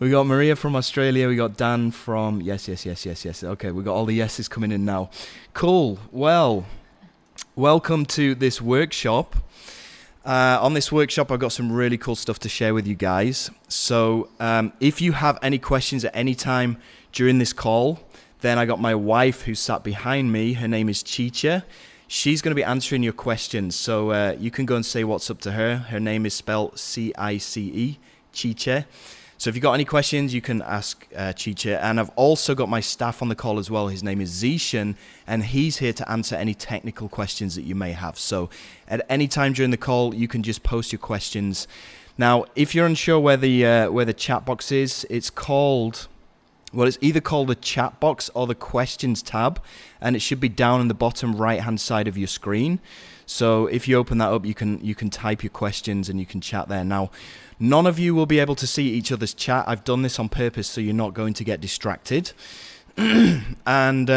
We got Maria from Australia. We got Dan from yes. Okay, we got all the yeses coming in now. Cool. Well, welcome to this workshop. On this workshop, I've got some really cool stuff to share with you guys. So if you have any questions at any time during this call, then I got my wife who's sat behind me. Her name is Chicha. She's going to be answering your questions. So you can go and say what's up to her. Her name is spelled C-I-C-E, Chicha. So if you've got any questions, you can ask Chicha. And I've also got my staff on the call as well. His name is Zishan, and he's here to answer any technical questions that you may have. So at any time during the call, you can just post your questions. Now, if you're unsure where the chat box is, it's called, well, it's either called the chat box or the questions tab, and it should be down in the bottom right-hand side of your screen. So if you open that up, you can type your questions and you can chat there. Now, none of you will be able to see each other's chat. I've done this on purpose so you're not going to get distracted. And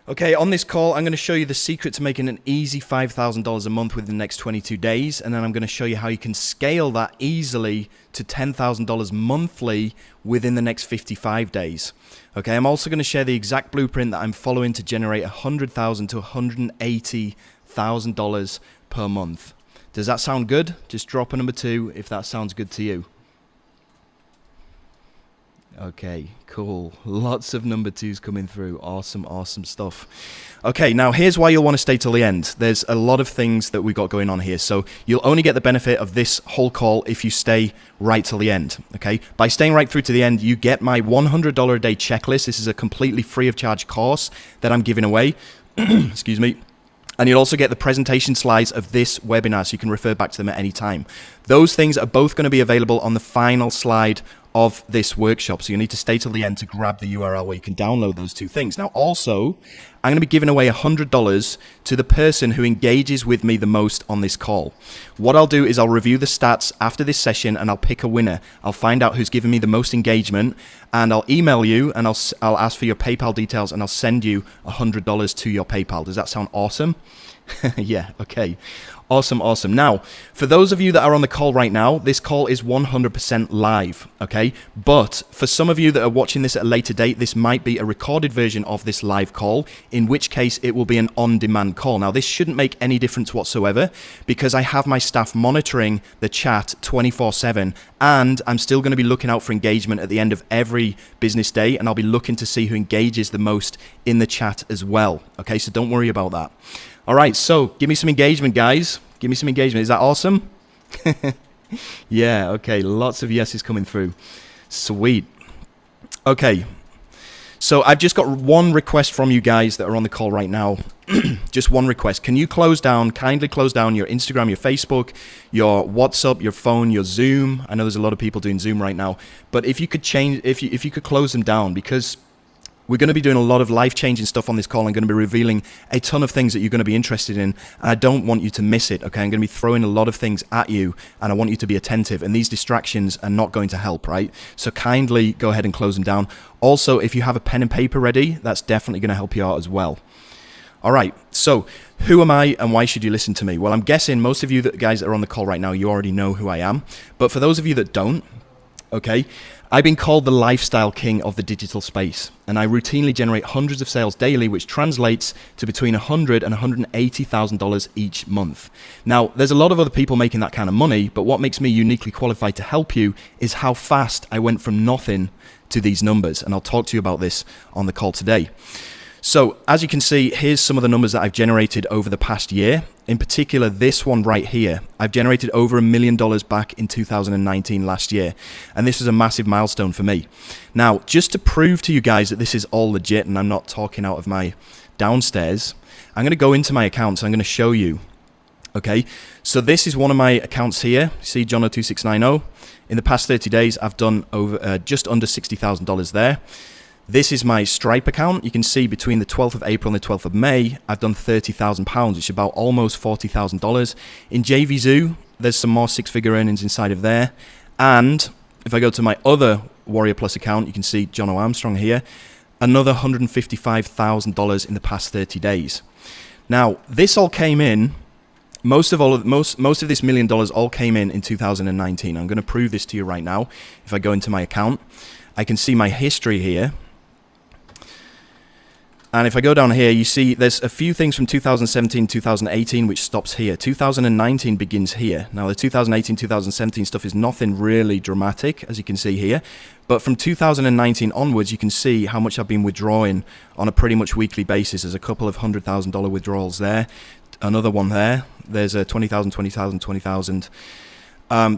okay, on this call, I'm going to show you the secret to making an easy $5,000 a month within the next 22 days. And then I'm going to show you how you can scale that easily to $10,000 monthly within the next 55 days. Okay, I'm also going to share the exact blueprint that I'm following to generate $100,000 to $180,000 per month. Does that sound good? Just drop a number 2 if that sounds good to you. Okay, cool. Lots of number 2s coming through. Awesome, awesome stuff. Okay, now here's why you'll want to stay till the end. There's a lot of things that we've got going on here. So you'll only get the benefit of this whole call if you stay right till the end. Okay, by staying right through to the end, you get my $100 a day checklist. This is a completely free of charge course that I'm giving away. Excuse me. And you'll also get the presentation slides of this webinar, so you can refer back to them at any time. Those things are both going to be available on the final slide of this workshop. So you need to stay till the end to grab the URL where you can download those 2 things. Now, also, I'm going to be giving away $100 to the person who engages with me the most on this call. What I'll do is I'll review the stats after this session and I'll pick a winner. I'll find out who's given me the most engagement, and I'll email you and I'll ask for your PayPal details, and I'll send you $100 to your PayPal. Does that sound awesome? Yeah, okay. Awesome, awesome. Now, for those of you that are on the call right now, this call is 100% live, okay? But for some of you that are watching this at a later date, this might be a recorded version of this live call, in which case it will be an on-demand call. Now, this shouldn't make any difference whatsoever because I have my staff monitoring the chat 24/7, and I'm still going to be looking out for engagement at the end of every business day, and I'll be looking to see who engages the most in the chat as well, okay? So don't worry about that. All right, so give me some engagement, guys. Give me some engagement. Is that awesome? Yeah, okay. Lots of yeses coming through. Sweet. Okay. So I've just got one request from you guys that are on the call right now. Just one request. Can you kindly close down your Instagram, your Facebook, your WhatsApp, your phone, your Zoom? I know there's a lot of people doing Zoom right now. But if you could if you could close them down, because we're going to be doing a lot of life-changing stuff on this call. I'm going to be revealing a ton of things that you're going to be interested in. And I don't want you to miss it, okay? I'm going to be throwing a lot of things at you, and I want you to be attentive. And these distractions are not going to help, right? So kindly go ahead and close them down. Also, if you have a pen and paper ready, that's definitely going to help you out as well. All right, so who am I and why should you listen to me? Well, I'm guessing most of you guys that are on the call right now, you already know who I am. But for those of you that don't, okay, I've been called the lifestyle king of the digital space, and I routinely generate hundreds of sales daily, which translates to between $100,000 and $180,000 each month. Now, there's a lot of other people making that kind of money, but what makes me uniquely qualified to help you is how fast I went from nothing to these numbers, and I'll talk to you about this on the call today. So as you can see, here's some of the numbers that I've generated over the past year. In particular, this one right here, I've generated over $1 million back in 2019 last year. And this is a massive milestone for me. Now, just to prove to you guys that this is all legit and I'm not talking out of my downstairs, I'm going to go into my accounts. I'm going to show you. Okay, so this is one of my accounts here. See, Jono2690. In the past 30 days, I've done over just under $60,000 there. This is my Stripe account. You can see between the 12th of April and the 12th of May, I've done £30,000, which is about almost $40,000. In JVZoo, there's some more six-figure earnings inside of there. And if I go to my other Warrior Plus account, you can see Jono Armstrong here, another $155,000 in the past 30 days. Now, this all came in most of this $1 million all came in 2019. I'm going to prove this to you right now. If I go into my account, I can see my history here. And if I go down here, you see there's a few things from 2017, 2018, which stops here. 2019 begins here. Now, the 2018, 2017 stuff is nothing really dramatic, as you can see here. But from 2019 onwards, you can see how much I've been withdrawing on a pretty much weekly basis. There's a couple of $100,000 withdrawals there. Another one there. There's a 20,000, 20,000, 20,000.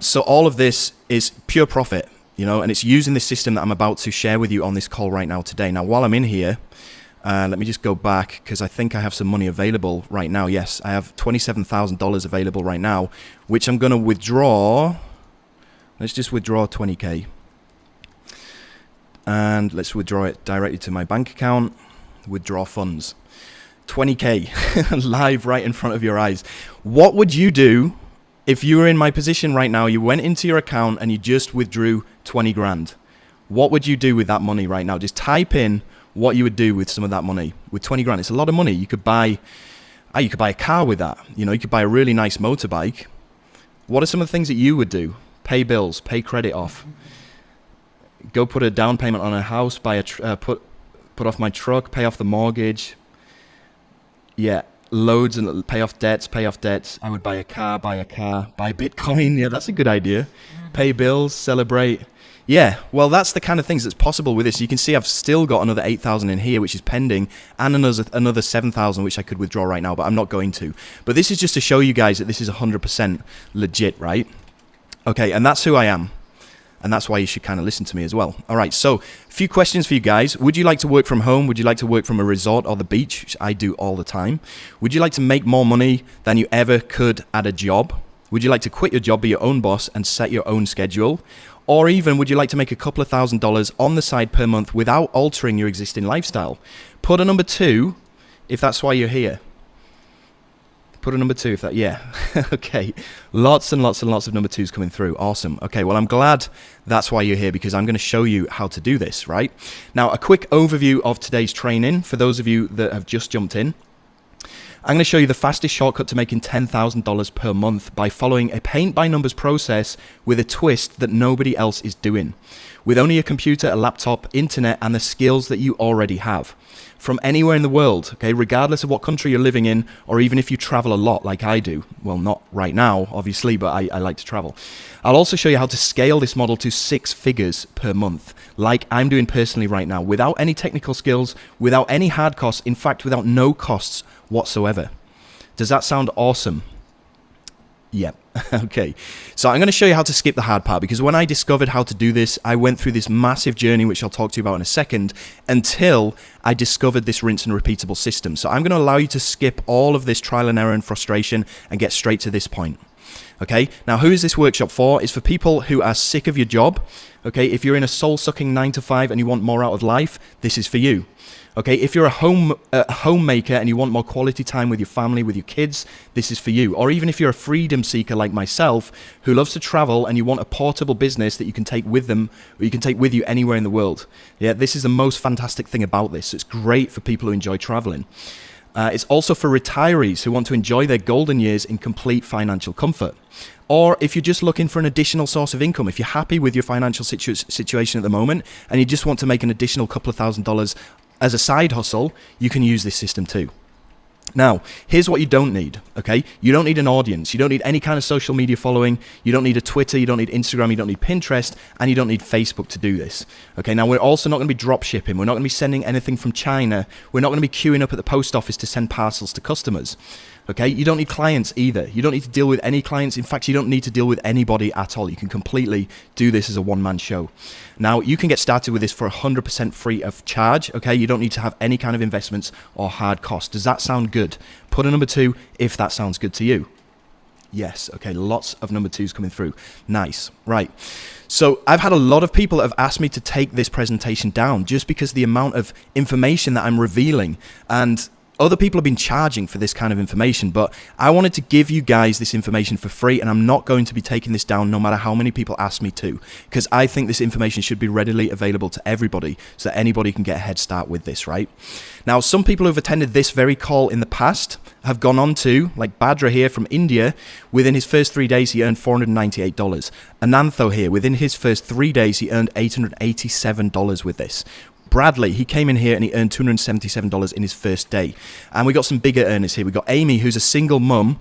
So all of this is pure profit, you know, and it's using the system that I'm about to share with you on this call right now today. Now, while I'm in here, let me just go back because I think I have some money available right now. Yes, I have $27,000 available right now, which I'm going to withdraw. Let's just withdraw 20K. And let's withdraw it directly to my bank account. Withdraw funds. 20K live right in front of your eyes. What would you do if you were in my position right now? You went into your account and you just withdrew 20 grand. What would you do with that money right now? Just type in what you would do with some of that money. With 20 grand, it's a lot of money. You could buy a car with that. You know, you could buy a really nice motorbike. What are some of the things that you would do? Pay bills, pay credit off, go put a down payment on a house, buy put off my truck, pay off the mortgage. Yeah, loads and pay off debts. I would buy a car, buy Bitcoin. Yeah, that's a good idea. Pay bills, celebrate. Yeah, well, that's the kind of things that's possible with this. You can see I've still got another 8,000 in here, which is pending, and another 7,000, which I could withdraw right now, but I'm not going to. But this is just to show you guys that this is 100% legit, right? Okay, and that's who I am. And that's why you should kind of listen to me as well. All right, so a few questions for you guys. Would you like to work from home? Would you like to work from a resort or the beach, which I do all the time? Would you like to make more money than you ever could at a job? Would you like to quit your job, be your own boss, and set your own schedule? Or even, would you like to make a couple of $1,000s on the side per month without altering your existing lifestyle? Put a number 2 if that's why you're here. Put a number 2 if that, yeah. Okay, lots and lots and lots of number 2s coming through. Awesome. Okay, well, I'm glad that's why you're here, because I'm going to show you how to do this, right? Now, a quick overview of today's training for those of you that have just jumped in. I'm going to show you the fastest shortcut to making $10,000 per month by following a paint-by-numbers process with a twist that nobody else is doing, with only a computer, a laptop, internet, and the skills that you already have. From anywhere in the world, okay, regardless of what country you're living in, or even if you travel a lot like I do. Well, not right now, obviously, but I like to travel. I'll also show you how to scale this model to 6 figures per month, like I'm doing personally right now, without any technical skills, without any hard costs, in fact, without no costs whatsoever. Does that sound awesome? Yep. Okay. So I'm going to show you how to skip the hard part, because when I discovered how to do this, I went through this massive journey, which I'll talk to you about in a second, until I discovered this rinse and repeatable system. So I'm going to allow you to skip all of this trial and error and frustration and get straight to this point. Okay. Now, who is this workshop for? It's for people who are sick of your job. Okay. If you're in a soul-sucking 9 to 5 and you want more out of life, this is for you. Okay, if you're a homemaker and you want more quality time with your family, with your kids, this is for you. Or even if you're a freedom seeker like myself, who loves to travel and you want a portable business that you can take with them, or you can take with you anywhere in the world. Yeah, this is the most fantastic thing about this. It's great for people who enjoy traveling. It's also for retirees who want to enjoy their golden years in complete financial comfort. Or if you're just looking for an additional source of income, if you're happy with your financial situation at the moment and you just want to make an additional couple of $1,000s as a side hustle, you can use this system too. Now, here's what you don't need, okay? You don't need an audience. You don't need any kind of social media following. You don't need a Twitter. You don't need Instagram. You don't need Pinterest. And you don't need Facebook to do this, okay? Now, we're also not going to be drop shipping. We're not going to be sending anything from China. We're not going to be queuing up at the post office to send parcels to customers, okay? You don't need clients either. You don't need to deal with any clients. In fact, you don't need to deal with anybody at all. You can completely do this as a one-man show. Now, you can get started with this for 100% free of charge, okay? You don't need to have any kind of investments or hard costs. Does that sound good? Put a number 2 if that sounds good to you. Yes, okay, lots of number 2s coming through. Nice, right. So I've had a lot of people that have asked me to take this presentation down just because the amount of information that I'm revealing, and Other people have been charging for this kind of information, but I wanted to give you guys this information for free, and I'm not going to be taking this down no matter how many people ask me to, because I think this information should be readily available to everybody so that anybody can get a head start with this, right? Now, some people who have attended this very call in the past have gone on to, like Badra here from India, within his first 3 days, he earned $498. Anantho here, within his first 3 days, he earned $887 with this. Bradley, he came in here and he earned $277 in his first day. And we got some bigger earners here. We got Amy, who's a single mum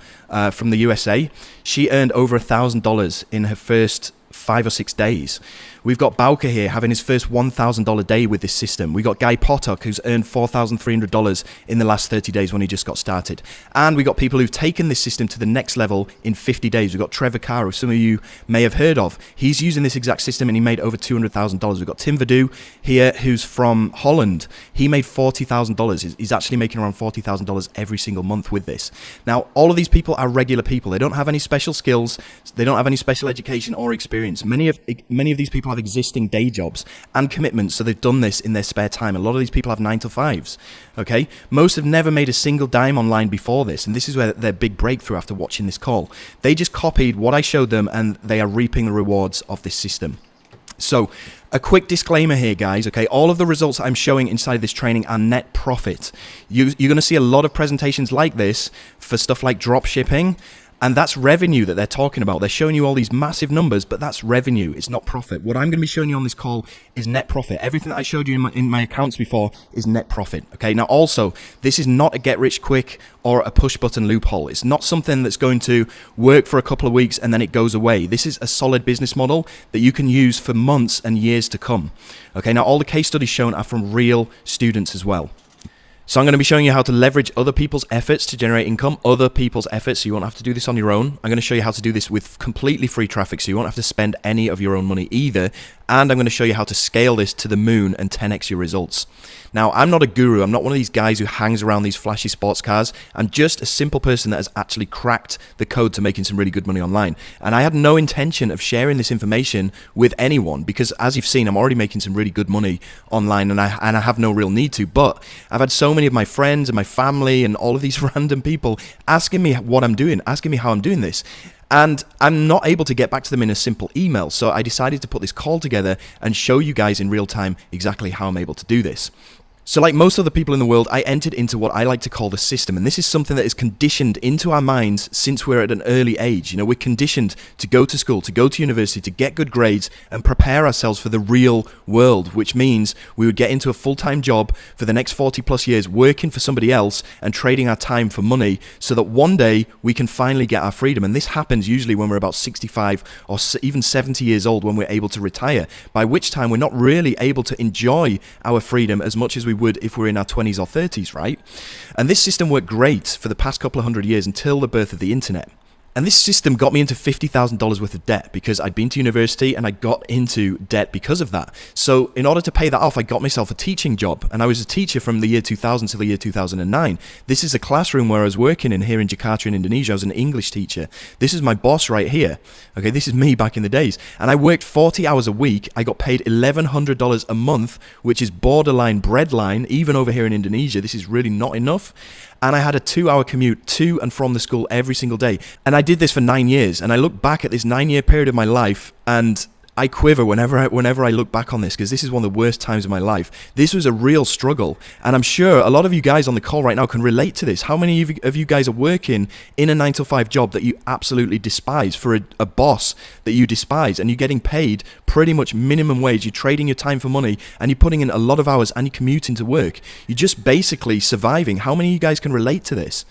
from the USA. She earned over $1,000 in her first 5 or 6 days. We've got Bauker here having his first $1,000 day with this system. We got Guy Potok, who's earned $4,300 in the last 30 days when he just got started. And we got people who've taken this system to the next level in 50 days. We've got Trevor Carr, who some of you may have heard of. He's using this exact system and he made over $200,000. We've got Tim Verdu here, who's from Holland. He made $40,000. He's actually making around $40,000 every single month with this. Now, all of these people are regular people. They don't have any special skills. They don't have any special education or experience. Many of these people have existing day jobs and commitments, so they've done this in their spare time. A lot of these people have 9-to-5s. Okay, most have never made a single dime online before this, and this is where their big breakthrough after watching this call. They just copied what I showed them, and they are reaping the rewards of this system. So, a quick disclaimer here, guys, okay? All of the results I'm showing inside this training are net profit. You're going to see a lot of presentations like this for stuff like drop shipping, and that's revenue that they're talking about. They're showing you all these massive numbers, but that's revenue. It's not profit. What I'm going to be showing you on this call is net profit. Everything that I showed you in my accounts before is net profit. Okay. Now, also, this is not a get rich quick or a push button loophole. It's not something that's going to work for a couple of weeks and then it goes away. This is a solid business model that you can use for months and years to come. Okay. Now, all the case studies shown are from real students as well. So I'm going to be showing you how to leverage other people's efforts to generate income, other people's efforts, so you won't have to do this on your own. I'm going to show you how to do this with completely free traffic, so you won't have to spend any of your own money either. And I'm going to show you how to scale this to the moon and 10x your results. Now, I'm not a guru. I'm not one of these guys who hangs around these flashy sports cars. I'm just a simple person that has actually cracked the code to making some really good money online. And I had no intention of sharing this information with anyone because, as you've seen, I'm already making some really good money online and I have no real need to. But I've had so many of my friends and my family and all of these random people asking me what I'm doing, asking me how I'm doing this. And I'm not able to get back to them in a simple email. So I decided to put this call together and show you guys in real time exactly how I'm able to do this. So like most other people in the world, I entered into what I like to call the system. And this is something that is conditioned into our minds since we're at an early age. You know, we're conditioned to go to school, to go to university, to get good grades and prepare ourselves for the real world, which means we would get into a full-time job for the next 40 plus years, working for somebody else and trading our time for money so that one day we can finally get our freedom. And this happens usually when we're about 65 or even 70 years old when we're able to retire, by which time we're not really able to enjoy our freedom as much as we would if we're in our 20s or 30s, right? And this system worked great for the past couple of 100 years until the birth of the internet. And this system got me into $50,000 worth of debt because I'd been to university and I got into debt because of that. So in order to pay that off, I got myself a teaching job. And I was a teacher from the year 2000 to the year 2009. This is a classroom where I was working in here in Jakarta in Indonesia. I was an English teacher. This is my boss right here. Okay, this is me back in the days. And I worked 40 hours a week. I got paid $1,100 a month, which is borderline breadline. Even over here in Indonesia, this is really not enough. And I had a 2-hour commute to and from the school every single day. And I did this for 9 years. And I look back at this 9-year period of my life and I quiver whenever I look back on this because this is one of the worst times of my life. This was a real struggle. And I'm sure a lot of you guys on the call right now can relate to this. How many of you guys are working in a 9-to-5 job that you absolutely despise for a boss that you despise and you're getting paid pretty much minimum wage? You're trading your time for money and you're putting in a lot of hours and you're commuting to work. You're just basically surviving. How many of you guys can relate to this?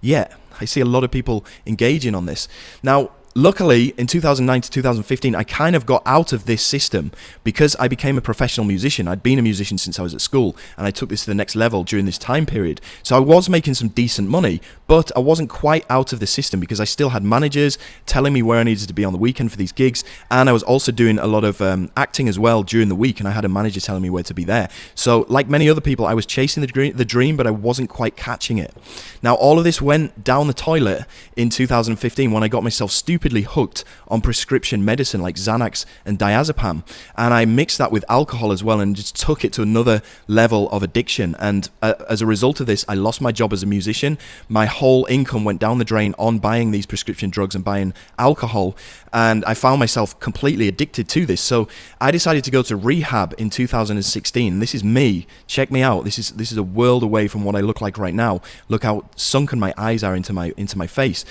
Yeah, I see a lot of people engaging on this. Now, luckily, in 2009 to 2015, I kind of got out of this system because I became a professional musician. I'd been a musician since I was at school, and I took this to the next level during this time period. So I was making some decent money, but I wasn't quite out of the system because I still had managers telling me where I needed to be on the weekend for these gigs, and I was also doing a lot of acting as well during the week, and I had a manager telling me where to be there. So like many other people, I was chasing the dream, but I wasn't quite catching it. Now, all of this went down the toilet in 2015 when I got myself stupid stupidly hooked on prescription medicine like Xanax and diazepam, and I mixed that with alcohol as well and just took it to another level of addiction. And as a result of this, I lost my job as a musician. My whole income went down the drain on buying these prescription drugs and buying alcohol, and I found myself completely addicted to this. So I decided to go to rehab in 2016. This is me. Check me out. This is a world away from what I look like right now. Look how sunken my eyes are into my face.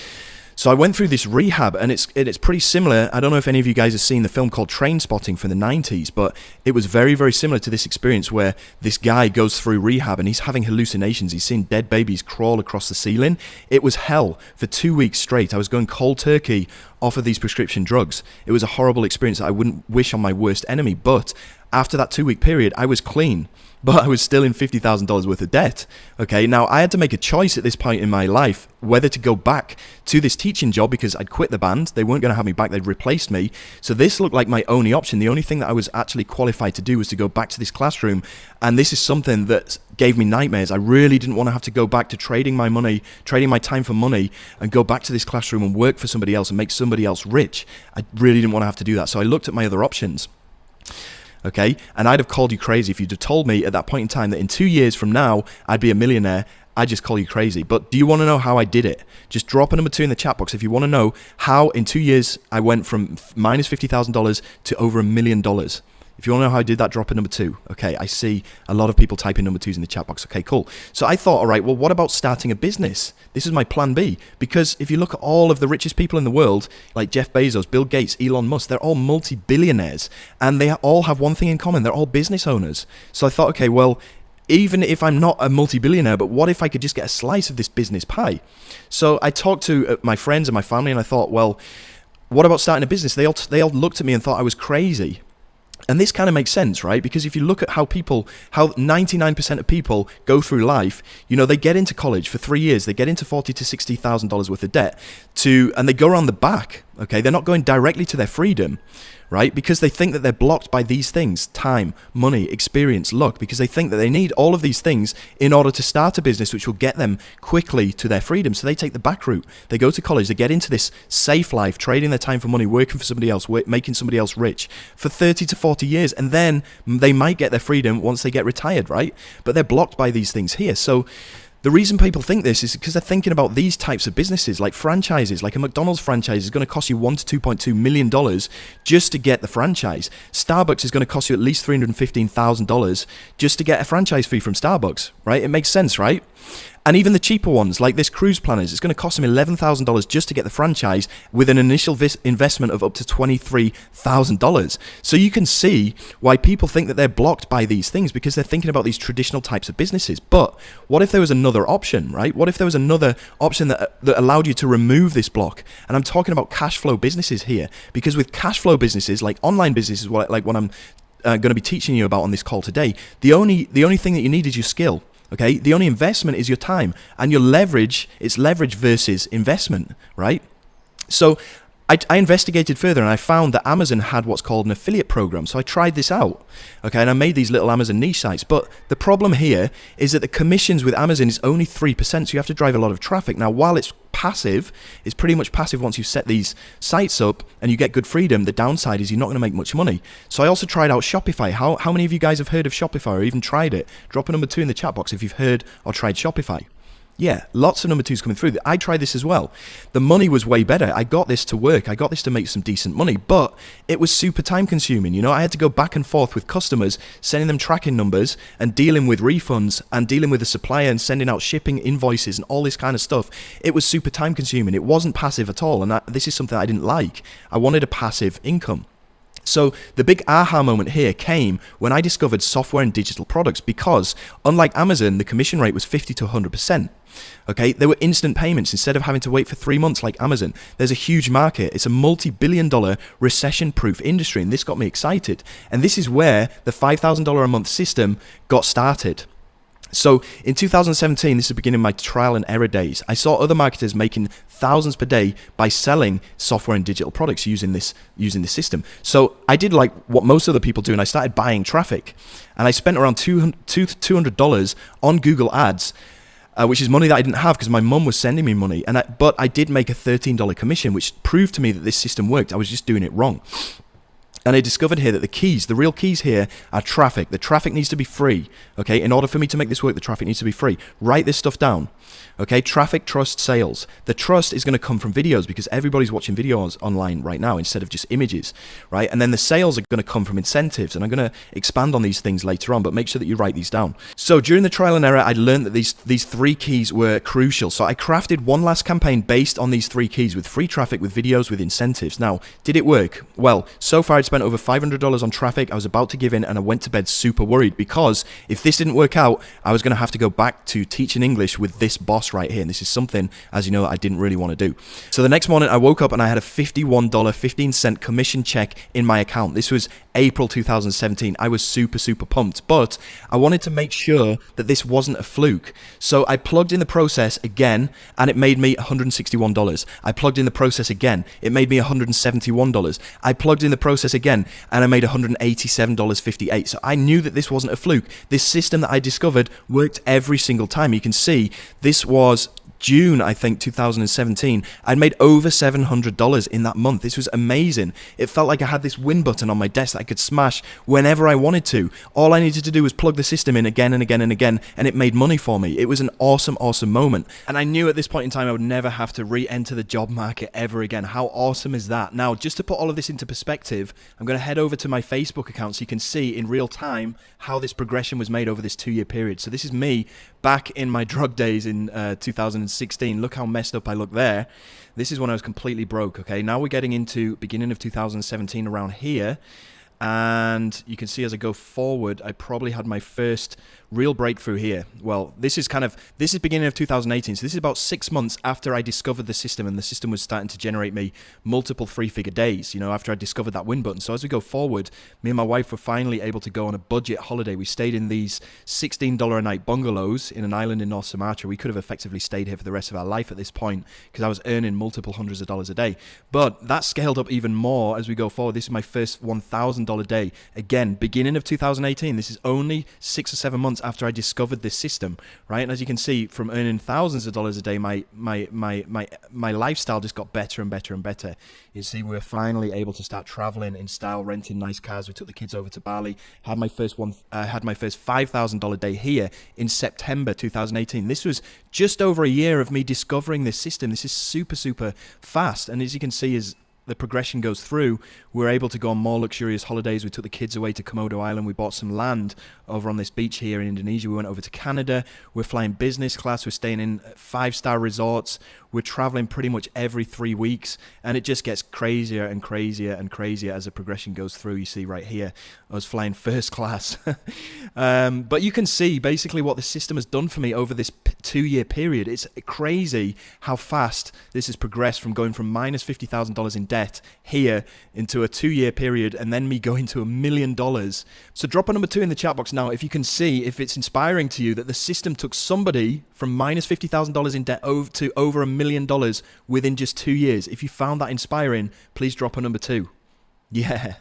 So I went through this rehab, and it's pretty similar. I don't know if any of you guys have seen the film called Trainspotting from the 90s, but it was very, very similar to this experience where this guy goes through rehab and he's having hallucinations. He's seeing dead babies crawl across the ceiling. It was hell for 2 weeks straight. I was going cold turkey off of these prescription drugs. It was a horrible experience that I wouldn't wish on my worst enemy, but after that 2 week period, I was clean. But I was still in $50,000 worth of debt. Okay, now I had to make a choice at this point in my life whether to go back to this teaching job because I'd quit the band. They weren't going to have me back. They'd replaced me. So this looked like my only option. The only thing that I was actually qualified to do was to go back to this classroom. And this is something that gave me nightmares. I really didn't want to have to go back to trading my money, trading my time for money, and go back to this classroom and work for somebody else and make somebody else rich. I really didn't want to have to do that. So I looked at my other options. Okay, and I'd have called you crazy if you'd have told me at that point in time that in 2 years from now I'd be a millionaire. I'd just call you crazy. But do you want to know how I did it? Just drop a number 2 in the chat box if you want to know how in 2 years I went from minus $50,000 to over $1 million. If you want to know how I did that, drop a number 2. Okay, I see a lot of people typing number 2s in the chat box. Okay, cool. So I thought, all right, well, what about starting a business? This is my plan B. Because if you look at all of the richest people in the world, like Jeff Bezos, Bill Gates, Elon Musk, they're all multi-billionaires. And they all have one thing in common. They're all business owners. So I thought, okay, well, even if I'm not a multi-billionaire, but what if I could just get a slice of this business pie? So I talked to my friends and my family, and I thought, well, what about starting a business? They all looked at me and thought I was crazy. And this kind of makes sense, right? Because if you look at how 99% of people go through life, you know, they get into college for 3 years, they get into $40,000 to $60,000 worth of debt, and they go around the back. Okay, they're not going directly to their freedom, right? Because they think that they're blocked by these things: time, money, experience, luck. Because they think that they need all of these things in order to start a business, which will get them quickly to their freedom. So they take the back route. They go to college, they get into this safe life, trading their time for money, working for somebody else, making somebody else rich for 30 to 40 years. And then they might get their freedom once they get retired, right? But they're blocked by these things here. So the reason people think this is because they're thinking about these types of businesses, like franchises. Like a McDonald's franchise is going to cost you $1 to $2.2 million just to get the franchise. Starbucks is going to cost you at least $315,000 just to get a franchise fee from Starbucks, right? It makes sense, right? And even the cheaper ones, like this cruise planners, it's going to cost them $11,000 just to get the franchise with an initial investment of up to $23,000. So you can see why people think that they're blocked by these things, because they're thinking about these traditional types of businesses. But what if there was another option, right? What if there was another option that allowed you to remove this block? And I'm talking about cash flow businesses here, because with cash flow businesses, like online businesses, like what I'm going to be teaching you about on this call today, the only thing that you need is your skill. Okay, the only investment is your time, and your leverage. It's leverage versus investment, right? So I investigated further, and I found that Amazon had what's called an affiliate program. So I tried this out, okay, and I made these little Amazon niche sites. But the problem here is that the commissions with Amazon is only 3%, so you have to drive a lot of traffic. Now, while it's passive, it's pretty much passive once you set these sites up and you get good freedom. The downside is you're not going to make much money. So I also tried out Shopify. How many of you guys have heard of Shopify or even tried it? Drop a number 2 in the chat box if you've heard or tried Shopify. Yeah, lots of number 2s coming through. I tried this as well. The money was way better. I got this to work. I got this to make some decent money, but it was super time consuming. You know, I had to go back and forth with customers, sending them tracking numbers and dealing with refunds and dealing with the supplier and sending out shipping invoices and all this kind of stuff. It was super time consuming. It wasn't passive at all. And this is something I didn't like. I wanted a passive income. So the big aha moment here came when I discovered software and digital products, because unlike Amazon, the commission rate was 50 to 100%. Okay, there were instant payments instead of having to wait for 3 months like Amazon. There's a huge market. It's a multi-billion-dollar recession-proof industry, and this got me excited. And this is where the $5,000 a month system got started. So in 2017, this is the beginning of my trial and error days. I saw other marketers making thousands per day by selling software and digital products using this system. So I did like what most other people do, and I started buying traffic. And I spent around $200 on Google Ads. which is money that I didn't have because my mum was sending me money. But I did make a $13 commission, which proved to me that this system worked. I was just doing it wrong. And I discovered here that the real keys here are traffic. The traffic needs to be free, okay? In order for me to make this work, the traffic needs to be free. Write this stuff down, okay? Traffic, trust, sales. The trust is going to come from videos because everybody's watching videos online right now instead of just images, right? And then the sales are going to come from incentives, and I'm going to expand on these things later on, but make sure that you write these down. So during the trial and error, I learned that these three keys were crucial. So I crafted one last campaign based on these three keys with free traffic, with videos, with incentives. Now, did it work? Well, so far I'd spent over $500 on traffic. I was about to give in, and I went to bed super worried because if this didn't work out, I was going to have to go back to teaching English with this boss right here. And this is something, as you know, that I didn't really want to do. So the next morning I woke up and I had a $51.15 commission check in my account. This was April 2017. I was super pumped, but I wanted to make sure that this wasn't a fluke. So I plugged in the process again, and it made me $161. I plugged in the process again. It made me $171. I plugged in the process again, and I made $187.58. So I knew that this wasn't a fluke. This system that I discovered worked every single time. You can see this was June, I think, 2017. I'd made over $700 in that month. This was amazing. It felt like I had this win button on my desk that I could smash whenever I wanted to. All I needed to do was plug the system in again and again and again, and it made money for me. It was an awesome moment. And I knew at this point in time I would never have to re-enter the job market ever again. How awesome is that? Now, just to put all of this into perspective, I'm going to head over to my Facebook account so you can see in real time how this progression was made over this 2-year period. So this is me back in my drug days in 2016. Look how messed up I look there. This is when I was completely broke, okay? Now we're getting into beginning of 2017 around here. And you can see as I go forward, I probably had my first real breakthrough here. Well, this is beginning of 2018. So this is about 6 months after I discovered the system, and the system was starting to generate me multiple 3-figure days, you know, after I discovered that win button. So as we go forward, me and my wife were finally able to go on a budget holiday. We stayed in these $16 a night bungalows in an island in North Sumatra. We could have effectively stayed here for the rest of our life at this point because I was earning multiple hundreds of dollars a day. But that scaled up even more as we go forward. This is my first $1,000 day. Again, beginning of 2018. This is only 6 or 7 months after I discovered this system, right? And as you can see, from earning thousands of dollars a day, my lifestyle just got better and better and better. You see, we were finally able to start traveling in style, renting nice cars. We took the kids over to Bali. Had my first $5,000 day here in September 2018. This was just over a year of me discovering this system. This is super fast, and as you can see, as the progression goes through, we're able to go on more luxurious holidays. We took the kids away to Komodo Island. We bought some land over on this beach here in Indonesia. We went over to Canada. We're flying business class. We're staying in 5-star resorts. We're traveling pretty much every 3 weeks, and it just gets crazier and crazier and crazier as the progression goes through. You see right here, I was flying first class. But you can see basically what the system has done for me over this 2-year period. It's crazy how fast this has progressed from going from minus $50,000 in debt here into a 2-year period, and then me going to $1 million. So drop a number 2 in the chat box now if you can see, if it's inspiring to you that the system took somebody from minus $50,000 in debt to over $1 million within just 2 years. If you found that inspiring, please drop a number 2. Yeah,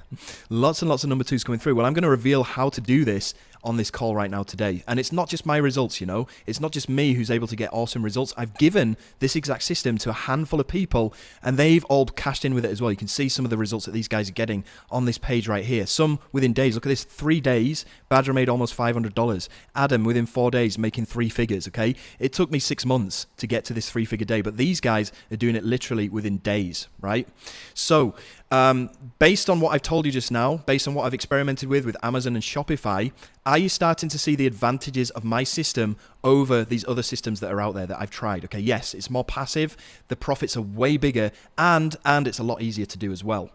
lots and lots of number 2s coming through. Well, I'm going to reveal how to do this on this call right now today. And it's not just my results, you know. It's not just me who's able to get awesome results. I've given this exact system to a handful of people, and they've all cashed in with it as well. You can see some of the results that these guys are getting on this page right here. Some within days. Look at this, 3 days. Badger made almost $500. Adam, within 4 days, making 3 figures, okay? It took me 6 months to get to this 3-figure day, but these guys are doing it literally within days, right? So, based on what I've told you just now, based on what I've experimented with Amazon and Shopify, are you starting to see the advantages of my system over these other systems that are out there that I've tried? Okay, yes, it's more passive, the profits are way bigger, and it's a lot easier to do as well.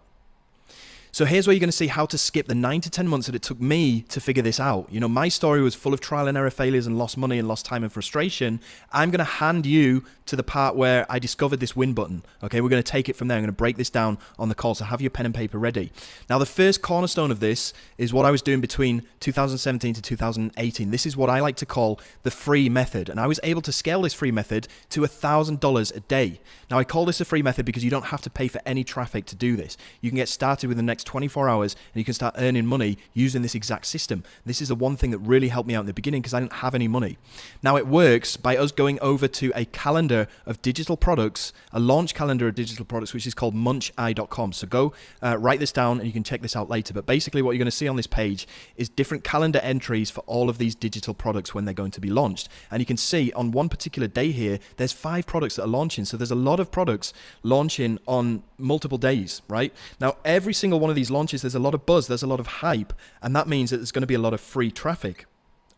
So here's where you're going to see how to skip the 9 to 10 months that it took me to figure this out. You know, my story was full of trial and error failures and lost money and lost time and frustration. I'm going to hand you to the part where I discovered this win button. Okay, we're going to take it from there. I'm going to break this down on the call, so have your pen and paper ready. Now, the first cornerstone of this is what I was doing between 2017 to 2018. This is what I like to call the free method, and I was able to scale this free method to $1,000 a day. Now, I call this a free method because you don't have to pay for any traffic to do this. You can get started with the next next 24 hours and you can start earning money using this exact system. This is the one thing that really helped me out in the beginning because I didn't have any money. Now it works by us going over to a calendar of digital products, a launch calendar of digital products, which is called muncheye.com. So go write this down and you can check this out later. But basically what you're going to see on this page is different calendar entries for all of these digital products when they're going to be launched. And you can see on one particular day here, there's 5 products that are launching. So there's a lot of products launching on multiple days, right? Now, every single one of these launches, there's a lot of buzz, there's a lot of hype, and that means that there's going to be a lot of free traffic.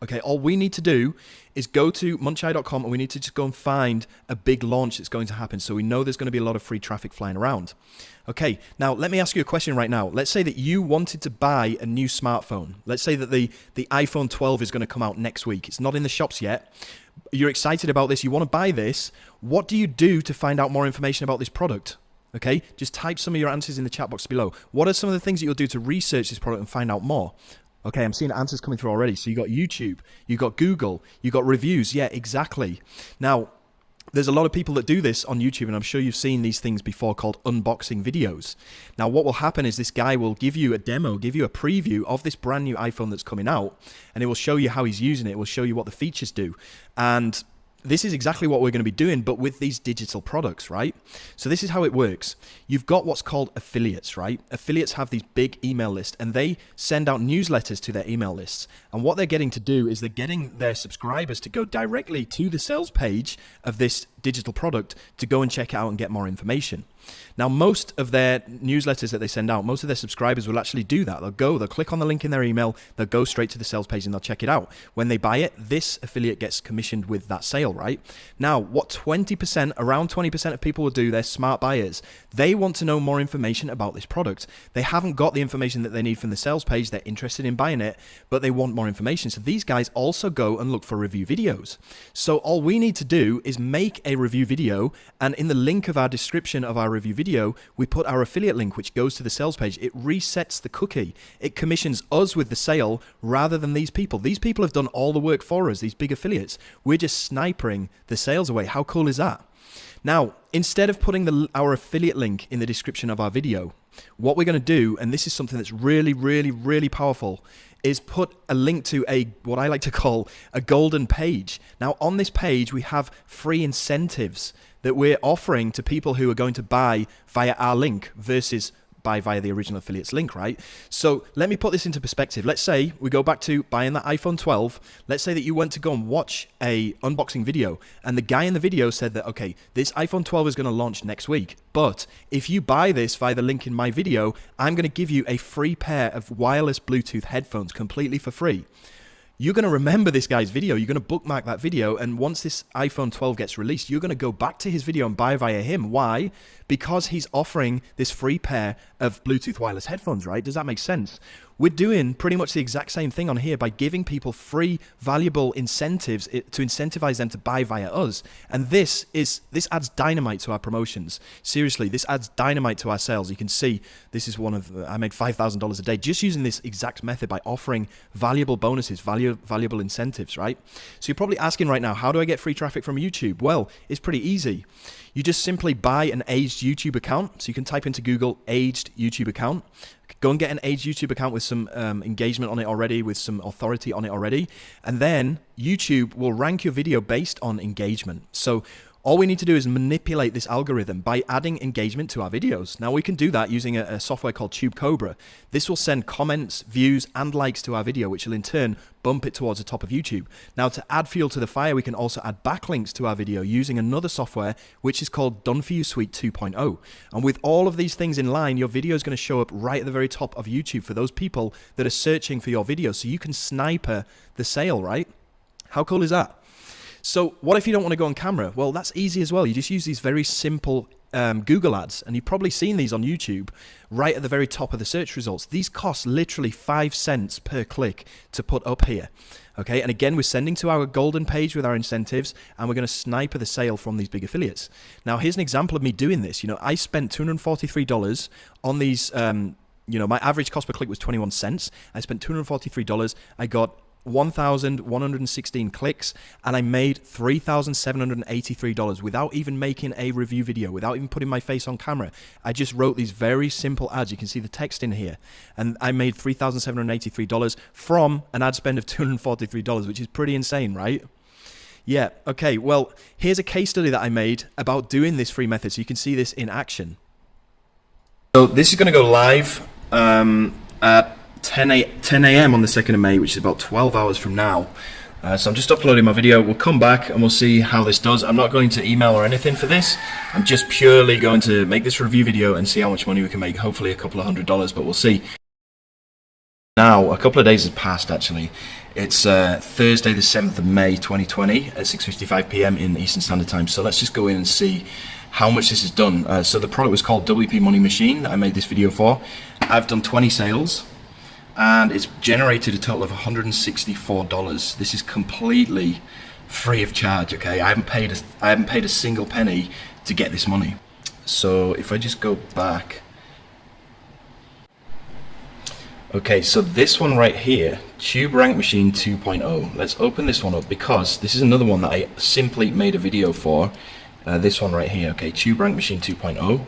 Okay, all we need to do is go to muncheye.com and we need to just go and find a big launch that's going to happen. So we know there's going to be a lot of free traffic flying around. Okay, now let me ask you a question right now. Let's say that you wanted to buy a new smartphone. Let's say that the iPhone 12 is going to come out next week. It's not in the shops yet. You're excited about this. You want to buy this. What do you do to find out more information about this product? Okay, just type some of your answers in the chat box below. What are some of the things that you'll do to research this product and find out more? Okay, I'm seeing answers coming through already. So you got YouTube, you got Google, you got reviews. Yeah, exactly. Now, there's a lot of people that do this on YouTube, and I'm sure you've seen these things before called unboxing videos. Now, what will happen is this guy will give you a demo, give you a preview of this brand new iPhone that's coming out, and it will show you how he's using it. It will show you what the features do. And this is exactly what we're going to be doing, but with these digital products, right? So this is how it works. You've got what's called affiliates, right? Affiliates have these big email lists, and they send out newsletters to their email lists. And what they're getting to do is they're getting their subscribers to go directly to the sales page of this digital product to go and check it out and get more information. Now, most of their newsletters that they send out, most of their subscribers will actually do that. They'll click on the link in their email, they'll go straight to the sales page and they'll check it out. When they buy it, this affiliate gets commissioned with that sale, right? Now, what 20%, around 20% of people will do, they're smart buyers. They want to know more information about this product. They haven't got the information that they need from the sales page. They're interested in buying it, but they want more information. So these guys also go and look for review videos. So all we need to do is make a review video, and in the link of our description of our review video, we put our affiliate link, which goes to the sales page. It resets the cookie. It commissions us with the sale rather than these people. These people have done all the work for us, these big affiliates. We're just snipering the sales away. How cool is that? Now, instead of putting our affiliate link in the description of our video, what we're going to do, and this is something that's really, really, really powerful, is put a link to what I like to call a golden page. Now, on this page, we have free incentives that we're offering to people who are going to buy via our link versus buy via the original affiliate's link, right? So let me put this into perspective. Let's say we go back to buying that iPhone 12. Let's say that you went to go and watch a unboxing video, and the guy in the video said that, okay, this iPhone 12 is going to launch next week, but if you buy this via the link in my video, I'm going to give you a free pair of wireless Bluetooth headphones completely for free. You're going to remember this guy's video. You're going to bookmark that video. And once this iPhone 12 gets released, you're going to go back to his video and buy via him. Why? Because he's offering this free pair of Bluetooth wireless headphones, right? Does that make sense? We're doing pretty much the exact same thing on here by giving people free, valuable incentives to incentivize them to buy via us. And this adds dynamite to our promotions. Seriously, this adds dynamite to our sales. You can see this is I made $5,000 a day just using this exact method by offering valuable bonuses, valuable incentives, right? So you're probably asking right now, how do I get free traffic from YouTube? Well, it's pretty easy. You just simply buy an aged YouTube account. So you can type into Google aged YouTube account. Go and get an aged YouTube account with some engagement on it already, with some authority on it already. And then YouTube will rank your video based on engagement. So all we need to do is manipulate this algorithm by adding engagement to our videos. Now we can do that using a software called TubeCobra. This will send comments, views, and likes to our video, which will in turn bump it towards the top of YouTube. Now to add fuel to the fire, we can also add backlinks to our video using another software, which is called Done For You Suite 2.0. And with all of these things in line, your video is going to show up right at the very top of YouTube for those people that are searching for your video. So you can sniper the sale, right? How cool is that? So what if you don't want to go on camera? Well, that's easy as well. You just use these very simple Google ads, and you've probably seen these on YouTube right at the very top of the search results. These cost literally 5 cents per click to put up here. Okay, and again, we're sending to our golden page with our incentives, and we're going to sniper the sale from these big affiliates. Now, here's an example of me doing this. I spent $243 on these. My average cost per click was 21 cents. I spent $243. I got 1,116 clicks, and I made $3,783 without even making a review video, without even putting my face on camera. I just wrote these very simple ads. You can see the text in here, and I made $3,783 from an ad spend of $243, which is pretty insane, right? Yeah, okay, well, here's a case study that I made about doing this free method, so you can see this in action. So this is going to go live at 10 a.m. on the 2nd of May, which is about 12 hours from now. So I'm just uploading my video. We'll come back and we'll see how this does. I'm not going to email or anything for this. I'm just purely going to make this review video and see how much money we can make. Hopefully a couple of $100s, but we'll see. Now, a couple of days has passed actually. It's Thursday the 7th of May 2020 at 6:55 p.m. in Eastern Standard Time. So let's just go in and see how much this has done. So the product was called WP Money Machine that I made this video for. I've done 20 sales, and it's generated a total of $164. This is completely free of charge. Okay, I haven't paid a single penny to get this money. So if I just go back, okay, so this one right here, Tube Rank Machine 2.0. Let's open this one up because this is another one that I simply made a video for. This one right here, okay, Tube Rank Machine 2.0.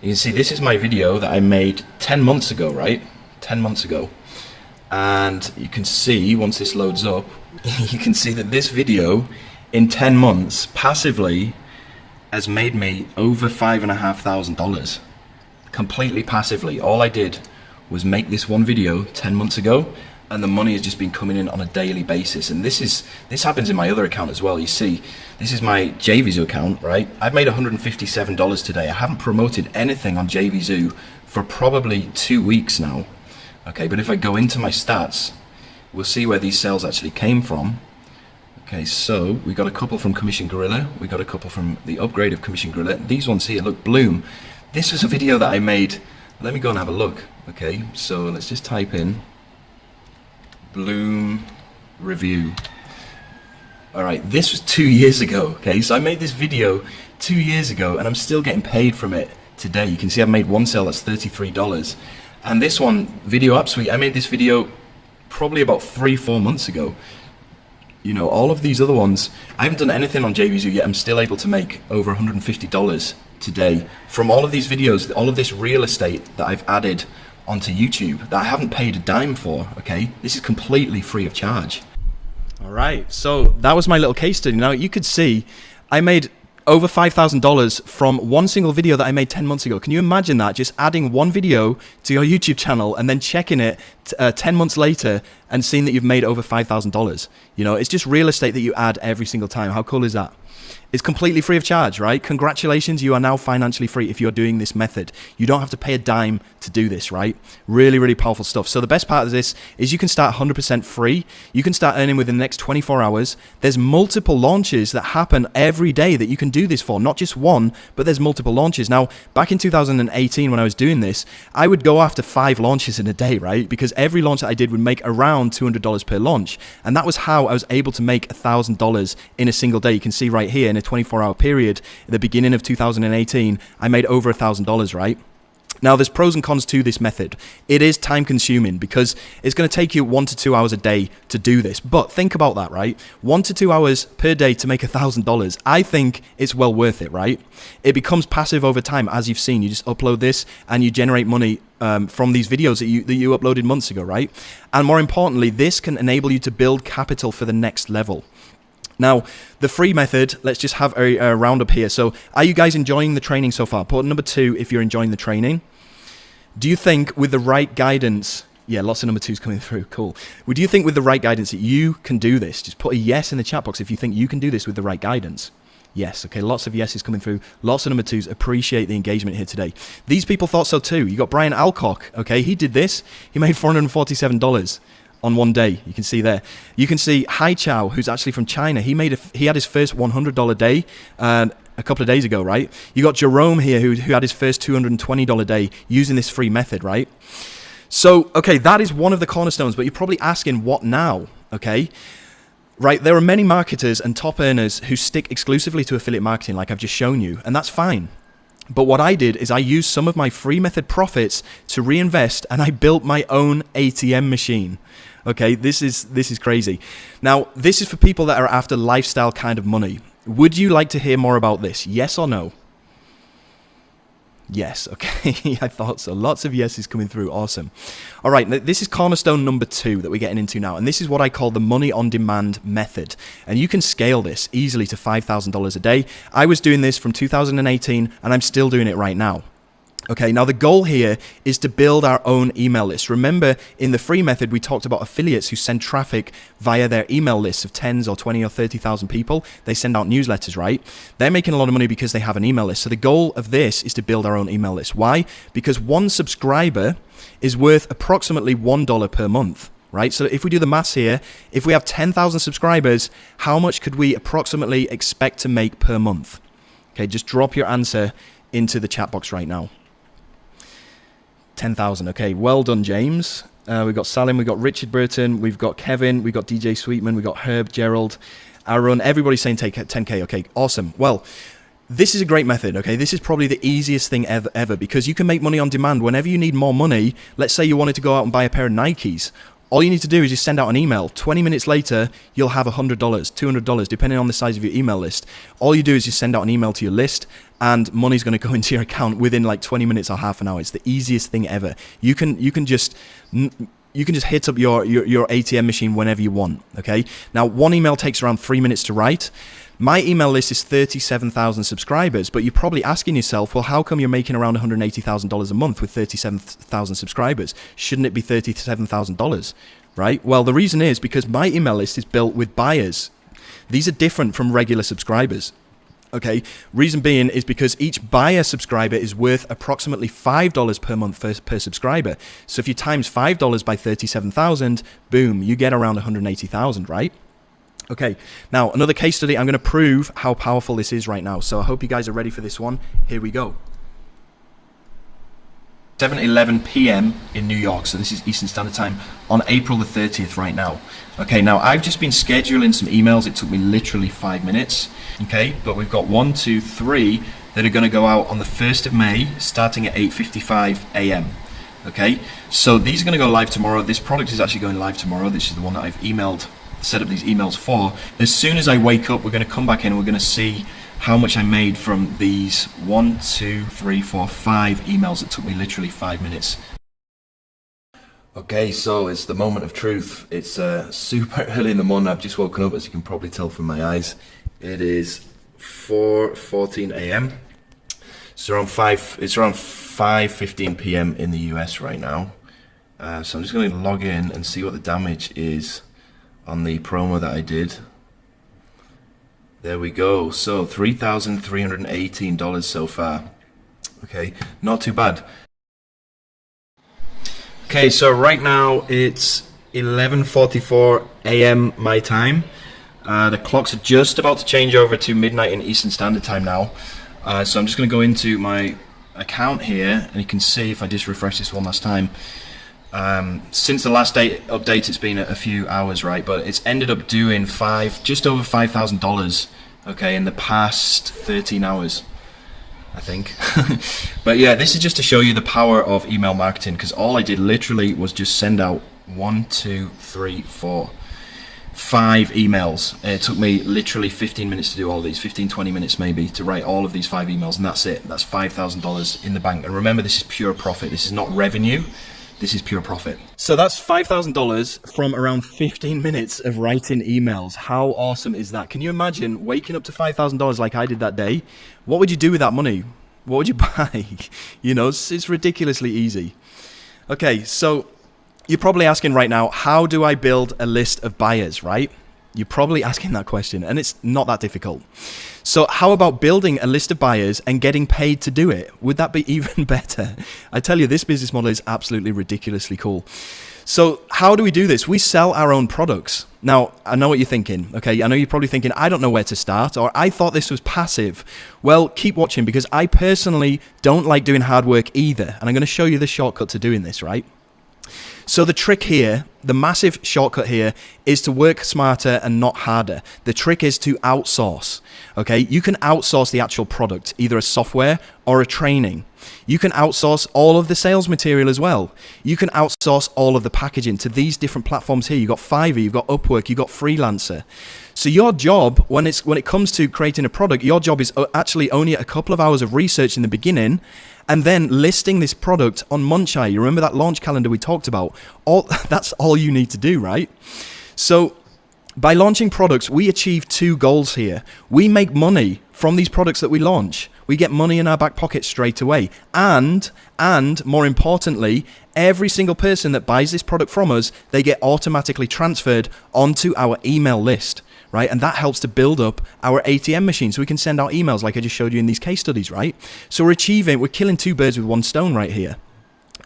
You can see this is my video that I made 10 months ago, right? 10 months ago, and you can see once this loads up you can see that this video in 10 months passively has made me over $5,500 completely passively. All I did was make this one video 10 months ago, and the money has just been coming in on a daily basis. And this happens in my other account as well. You see, this is my JVZoo account, right? I've made $157 today. I haven't promoted anything on JVZoo for probably 2 weeks now. Okay, but if I go into my stats, we'll see where these sales actually came from. Okay, so we got a couple from Commission Gorilla, we got a couple from the upgrade of Commission Gorilla. These ones here, look, Bloom. This was a video that I made. Let me go and have a look. Okay, so let's just type in Bloom review. All right, this was 2 years ago. Okay, so I made this video 2 years ago, and I'm still getting paid from it today. You can see I've made one sale that's $33. And this one, Video App Suite, I made this video probably about 3-4 months ago. You know, all of these other ones, I haven't done anything on JVZoo yet. I'm still able to make over $150 today from all of these videos, all of this real estate that I've added onto YouTube that I haven't paid a dime for, okay? This is completely free of charge. All right, so that was my little case study. Now you could see I made over $5,000 from one single video that I made 10 months ago. Can you imagine that? Just adding one video to your YouTube channel and then checking it 10 months later and seeing that you've made over $5,000. You know, it's just real estate that you add every single time. How cool is that? It's completely free of charge, right? Congratulations, you are now financially free if you're doing this method. You don't have to pay a dime to do this, right? Really, really powerful stuff. So the best part of this is you can start 100% free. You can start earning within the next 24 hours. There's multiple launches that happen every day that you can do this for, not just one, but there's multiple launches. Now, back in 2018 when I was doing this, I would go after 5 launches in a day, right? Because every launch that I did would make around $200 per launch. And that was how I was able to make $1,000 in a single day. You can see right here in a 24-hour period, at the beginning of 2018, I made over $1,000, right? Now, there's pros and cons to this method. It is time consuming because it's going to take you 1 to 2 hours a day to do this. But think about that, right? 1 to 2 hours per day to make $1,000. I think it's well worth it, right? It becomes passive over time, as you've seen. You just upload this and you generate money from these videos that you uploaded months ago, right? And more importantly, this can enable you to build capital for the next level. Now, the free method, let's just have a roundup here. So are you guys enjoying the training so far? Put number 2 if you're enjoying the training. Do you think with the right guidance, yeah, lots of number 2s coming through, cool. Do you think with the right guidance that you can do this? Just put a yes in the chat box if you think you can do this with the right guidance. Yes, okay, lots of yeses coming through. Lots of number 2s. Appreciate the engagement here today. These people thought so too. You got Brian Alcock, okay, he did this. He made $447. On one day, you can see there. You can see Hai Chow, who's actually from China. He had his first $100 day a couple of days ago, right? You got Jerome here, who had his first $220 day using this free method, right? So, okay, that is one of the cornerstones, but you're probably asking, what now? Okay, right? There are many marketers and top earners who stick exclusively to affiliate marketing, like I've just shown you, and that's fine. But what I did is I used some of my free method profits to reinvest, and I built my own ATM machine. Okay, this is crazy. Now, this is for people that are after lifestyle kind of money. Would you like to hear more about this? Yes or no? Yes, okay, I thought so. Lots of yeses coming through, awesome. All right, this is cornerstone number 2 that we're getting into now, and this is what I call the money on demand method. And you can scale this easily to $5,000 a day. I was doing this from 2018, and I'm still doing it right now. Okay, now the goal here is to build our own email list. Remember, in the free method, we talked about affiliates who send traffic via their email lists of 10s or 20 or 30,000 people. They send out newsletters, right? They're making a lot of money because they have an email list. So the goal of this is to build our own email list. Why? Because one subscriber is worth approximately $1 per month, right? So if we do the maths here, if we have 10,000 subscribers, how much could we approximately expect to make per month? Okay, just drop your answer into the chat box right now. 10,000. Okay, well done, James. We've got Salim, we've got Richard Burton, we've got Kevin, we've got DJ Sweetman, we've got Herb, Gerald, Aaron. Everybody's saying take 10K. Okay, awesome. Well, this is a great method, okay? This is probably the easiest thing ever because you can make money on demand. Whenever you need more money, let's say you wanted to go out and buy a pair of Nikes. All you need to do is just send out an email. 20 minutes later, you'll have $100, $200, depending on the size of your email list. All you do is just send out an email to your list, and money's going to go into your account within like 20 minutes or half an hour. It's the easiest thing ever. You can just hit up your ATM machine whenever you want. Okay. Now, one email takes around 3 minutes to write. My email list is 37,000 subscribers, but you're probably asking yourself, well, how come you're making around $180,000 a month with 37,000 subscribers? Shouldn't it be $37,000, right? Well, the reason is because my email list is built with buyers. These are different from regular subscribers. Okay, reason being is because each buyer subscriber is worth approximately $5 per month per subscriber. So if you times $5 by 37,000, boom, you get around 180,000, right? Okay, now another case study. I'm going to prove how powerful this is right now. So I hope you guys are ready for this one. Here we go. 7:11 p.m. in New York, so this is Eastern Standard Time, on April the 30th right now. Okay, now I've just been scheduling some emails. It took me literally 5 minutes. Okay, but we've got 1, 2, 3 that are going to go out on the 1st of May, starting at 8:55 a.m. Okay, so these are going to go live tomorrow. This product is actually going live tomorrow. This is the one that I've set up these emails for. As soon as I wake up, we're going to come back in and we're going to see how much I made from these 1, 2, 3, 4, 5 emails that took me literally 5 minutes. Okay, so it's the moment of truth. It's super early in the morning. I've just woken up, as you can probably tell from my eyes. It is 4:14 a.m. It's around 5:15 p.m. in the US right now. So I'm just going to log in and see what the damage is on the promo that I did. There we go. So $3,318 so far. Okay, not too bad. Okay, so right now it's 11:44 a.m. my time. The clocks are just about to change over to midnight in Eastern Standard Time now. So I'm just going to go into my account here, and you can see if I just refresh this one last time. Since the last update, it's been a few hours, right? But it's ended up doing just over $5,000, okay, in the past 13 hours, I think. But yeah, this is just to show you the power of email marketing, because all I did literally was just send out 1, 2, 3, 4, 5 emails. It took me literally 15 minutes to do all of these, 15, 20 minutes maybe, to write all of these 5 emails, and that's it. That's $5,000 in the bank. And remember, this is pure profit. This is not revenue. This is pure profit. So that's $5,000 from around 15 minutes of writing emails. How awesome is that? Can you imagine waking up to $5,000 like I did that day? What would you do with that money? What would you buy? You know, it's ridiculously easy. Okay, so you're probably asking right now, how do I build a list of buyers, right? You're probably asking that question, and it's not that difficult. So how about building a list of buyers and getting paid to do it? Would that be even better? I tell you, this business model is absolutely ridiculously cool. So how do we do this? We sell our own products. Now, I know what you're thinking, okay? I know you're probably thinking, I don't know where to start, or I thought this was passive. Well, keep watching, because I personally don't like doing hard work either, and I'm going to show you the shortcut to doing this, right? So the trick here, the massive shortcut here, is to work smarter and not harder. The trick is to outsource. Okay, you can outsource the actual product, either a software or a training. You can outsource all of the sales material as well. You can outsource all of the packaging to these different platforms here. You've got Fiverr, you've got Upwork, you've got Freelancer. So your job, when it comes to creating a product, your job is actually only a couple of hours of research in the beginning, and then listing this product on Munchai. You remember that launch calendar we talked about? That's all you need to do, right? So by launching products, we achieve two goals here. We make money from these products that we launch. We get money in our back pocket straight away. And more importantly, every single person that buys this product from us, they get automatically transferred onto our email list, right? And that helps to build up our ATM machine so we can send out emails like I just showed you in these case studies, right? So we're killing two birds with one stone right here.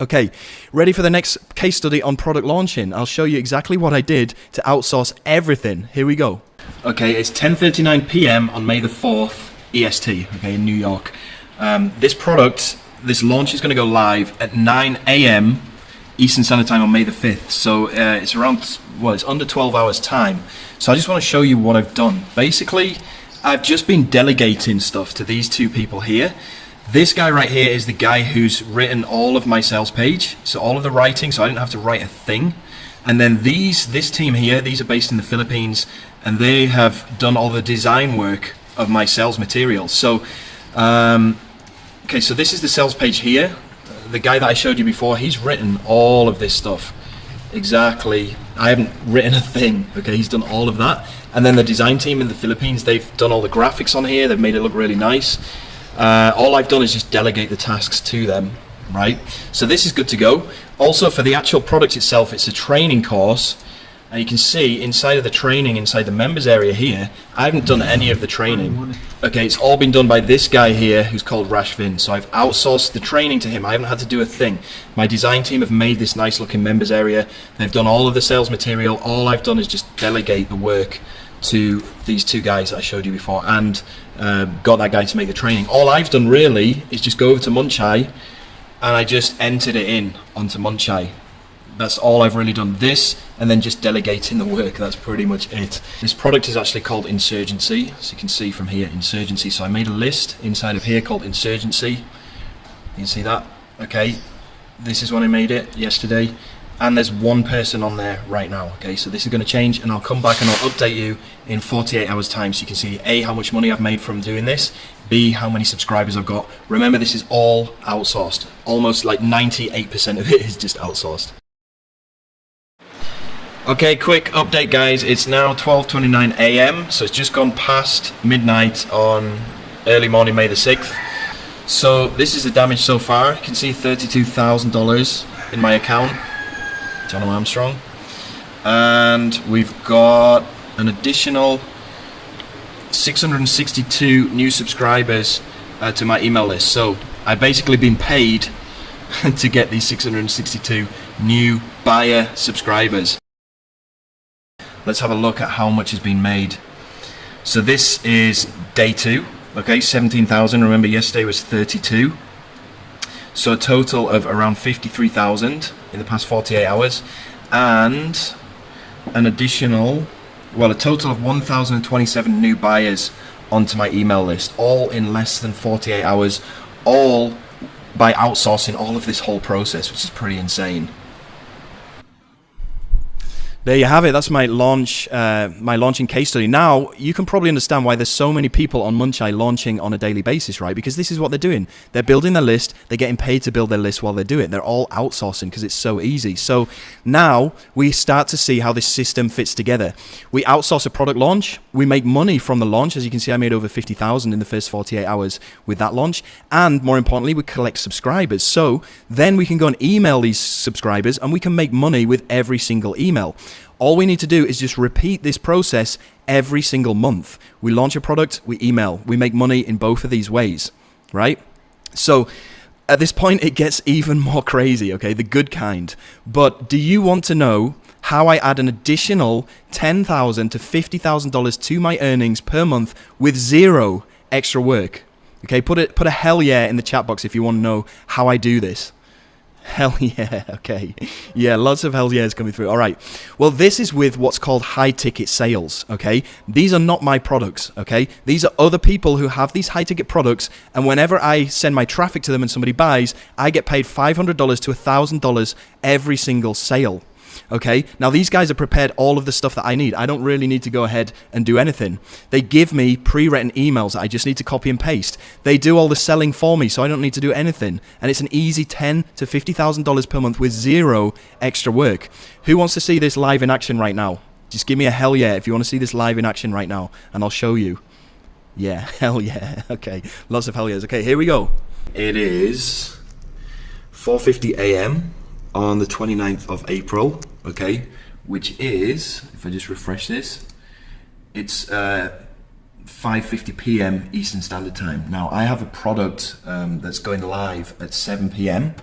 Okay, ready for the next case study on product launching? I'll show you exactly what I did to outsource everything. Here we go. Okay, it's 10:39 p.m. on May the 4th, EST, okay, in New York. This launch is going to go live at 9 a.m. Eastern Standard Time on May the 5th. So it's under 12 hours time. So I just want to show you what I've done. Basically, I've just been delegating stuff to these two people here. This guy right here is the guy who's written all of my sales page. So all of the writing, so I didn't have to write a thing. And then this team here, these are based in the Philippines, and they have done all the design work of my sales material. So, okay, so this is the sales page here. The guy that I showed you before, he's written all of this stuff. Exactly. I haven't written a thing. Okay, he's done all of that. And then the design team in the Philippines, they've done all the graphics on here. They've made it look really nice. All I've done is just delegate the tasks to them, right? So this is good to go. Also, for the actual product itself, it's a training course. And you can see inside of the training, inside the members area here, I haven't done any of the training. Okay, it's all been done by this guy here who's called Rashvin. So I've outsourced the training to him. I haven't had to do a thing. My design team have made this nice looking members area. They've done all of the sales material. All I've done is just delegate the work to these two guys that I showed you before, and got that guy to make the training. All I've done really is just go over to Munchai, and I just entered it in onto Munchai. That's all I've really done. This, and then just delegating the work. That's pretty much it. This product is actually called Insurgency. So you can see from here, Insurgency. So I made a list inside of here called Insurgency. You can see that. Okay. This is when I made it yesterday. And there's one person on there right now. Okay, so this is going to change, and I'll come back and I'll update you in 48 hours time, so you can see A, how much money I've made from doing this, B, how many subscribers I've got. Remember, this is all outsourced. Almost like 98% of it is just outsourced. Okay, quick update guys, it's now 12:29 a.m. so it's just gone past midnight on early morning May the 6th. So this is the damage so far. You can see $32,000 in my account, John Armstrong, and we've got an additional 662 new subscribers to my email list. So I've basically been paid to get these 662 new buyer subscribers. Let's have a look at how much has been made. So this is day 2, okay, 17,000. Remember, yesterday was 32. So a total of around 53,000 in the past 48 hours, and an additional, a total of 1,027 new buyers onto my email list, all in less than 48 hours, all by outsourcing all of this whole process, which is pretty insane. There you have it. That's my launching case study. Now, you can probably understand why there's so many people on Munchai launching on a daily basis, right? Because this is what they're doing. They're building their list. They're getting paid to build their list while they do it. They're all outsourcing because it's so easy. So now we start to see how this system fits together. We outsource a product launch. We make money from the launch. As you can see, I made over 50,000 in the first 48 hours with that launch. And more importantly, we collect subscribers. So then we can go and email these subscribers, and we can make money with every single email. All we need to do is just repeat this process every single month. We launch a product, we email, we make money in both of these ways, right? So at this point, it gets even more crazy, okay? The good kind. But do you want to know how I add an additional $10,000 to $50,000 to my earnings per month with zero extra work? Okay, put a hell yeah in the chat box if you want to know how I do this. Hell yeah, okay. Yeah, lots of hell yeahs coming through. All right. Well, this is with what's called high ticket sales, okay? These are not my products, okay? These are other people who have these high ticket products, and whenever I send my traffic to them and somebody buys, I get paid $500 to $1,000 every single sale. Okay, now these guys have prepared all of the stuff that I need. I don't really need to go ahead and do anything. They give me pre-written emails that I just need to copy and paste. They do all the selling for me, so I don't need to do anything. And it's an easy $10,000 to $50,000 per month with zero extra work. Who wants to see this live in action right now? Just give me a hell yeah if you want to see this live in action right now, and I'll show you. Yeah, hell yeah. Okay, lots of hell yeahs. Okay, here we go. It is 4:50 a.m. on the 29th of April, okay, which is, if I just refresh this, it's 5:50 p.m. Eastern Standard Time. Now, I have a product that's going live at 7 p.m.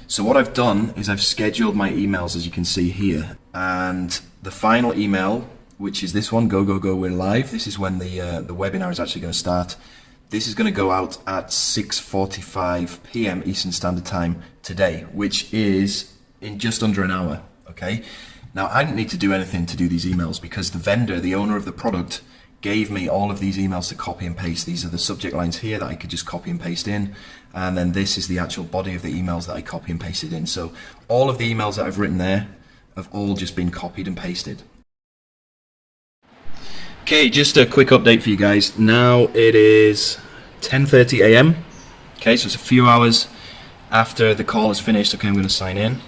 So what I've done is I've scheduled my emails, as you can see here, and the final email, which is this one, go, go, go, we're live. This is when the webinar is actually going to start. This is going to go out at 6:45 p.m. Eastern Standard Time today, which is in just under an hour, okay? Now, I didn't need to do anything to do these emails because the vendor, the owner of the product, gave me all of these emails to copy and paste. These are the subject lines here that I could just copy and paste in, and then this is the actual body of the emails that I copy and pasted in. So all of the emails that I've written there have all just been copied and pasted. Okay, just a quick update for you guys. Now it is 10:30 a.m. Okay, so it's a few hours after the call is finished. Okay, I'm going to sign in.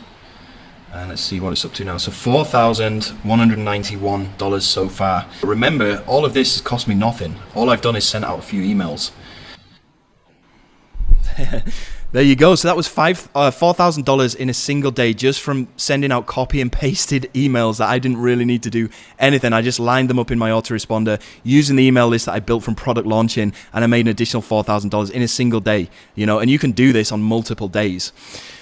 And let's see what it's up to now. So $4,191 so far. Remember, all of this has cost me nothing. All I've done is sent out a few emails. There you go. So that was $4,000 in a single day just from sending out copy and pasted emails that I didn't really need to do anything. I just lined them up in my autoresponder using the email list that I built from product launching, and I made an additional $4,000 in a single day. You know, and you can do this on multiple days.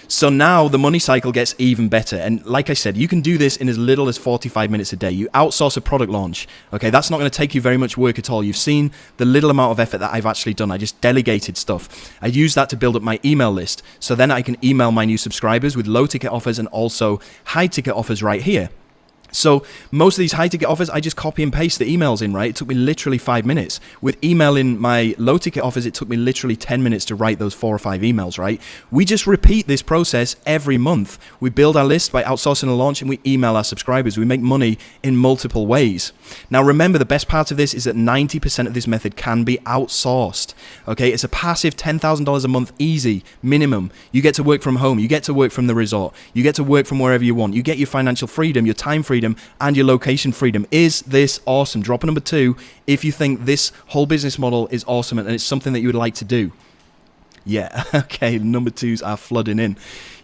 So now the money cycle gets even better. And like I said, you can do this in as little as 45 minutes a day. You outsource a product launch. Okay, that's not going to take you very much work at all. You've seen the little amount of effort that I've actually done. I just delegated stuff. I use that to build up my email list. So then I can email my new subscribers with low ticket offers and also high ticket offers right here. So most of these high ticket offers, I just copy and paste the emails in, right? It took me literally 5 minutes. With emailing my low ticket offers, it took me literally 10 minutes to write those 4 or 5 emails, right? We just repeat this process every month. We build our list by outsourcing a launch and we email our subscribers. We make money in multiple ways. Now remember, the best part of this is that 90% of this method can be outsourced. Okay, it's a passive $10,000 a month, easy, minimum. You get to work from home. You get to work from the resort. You get to work from wherever you want. You get your financial freedom, your time freedom, and your location freedom. Is this awesome? Drop a number 2 if you think this whole business model is awesome and it's something that you would like to do. Yeah, okay, number 2s are flooding in.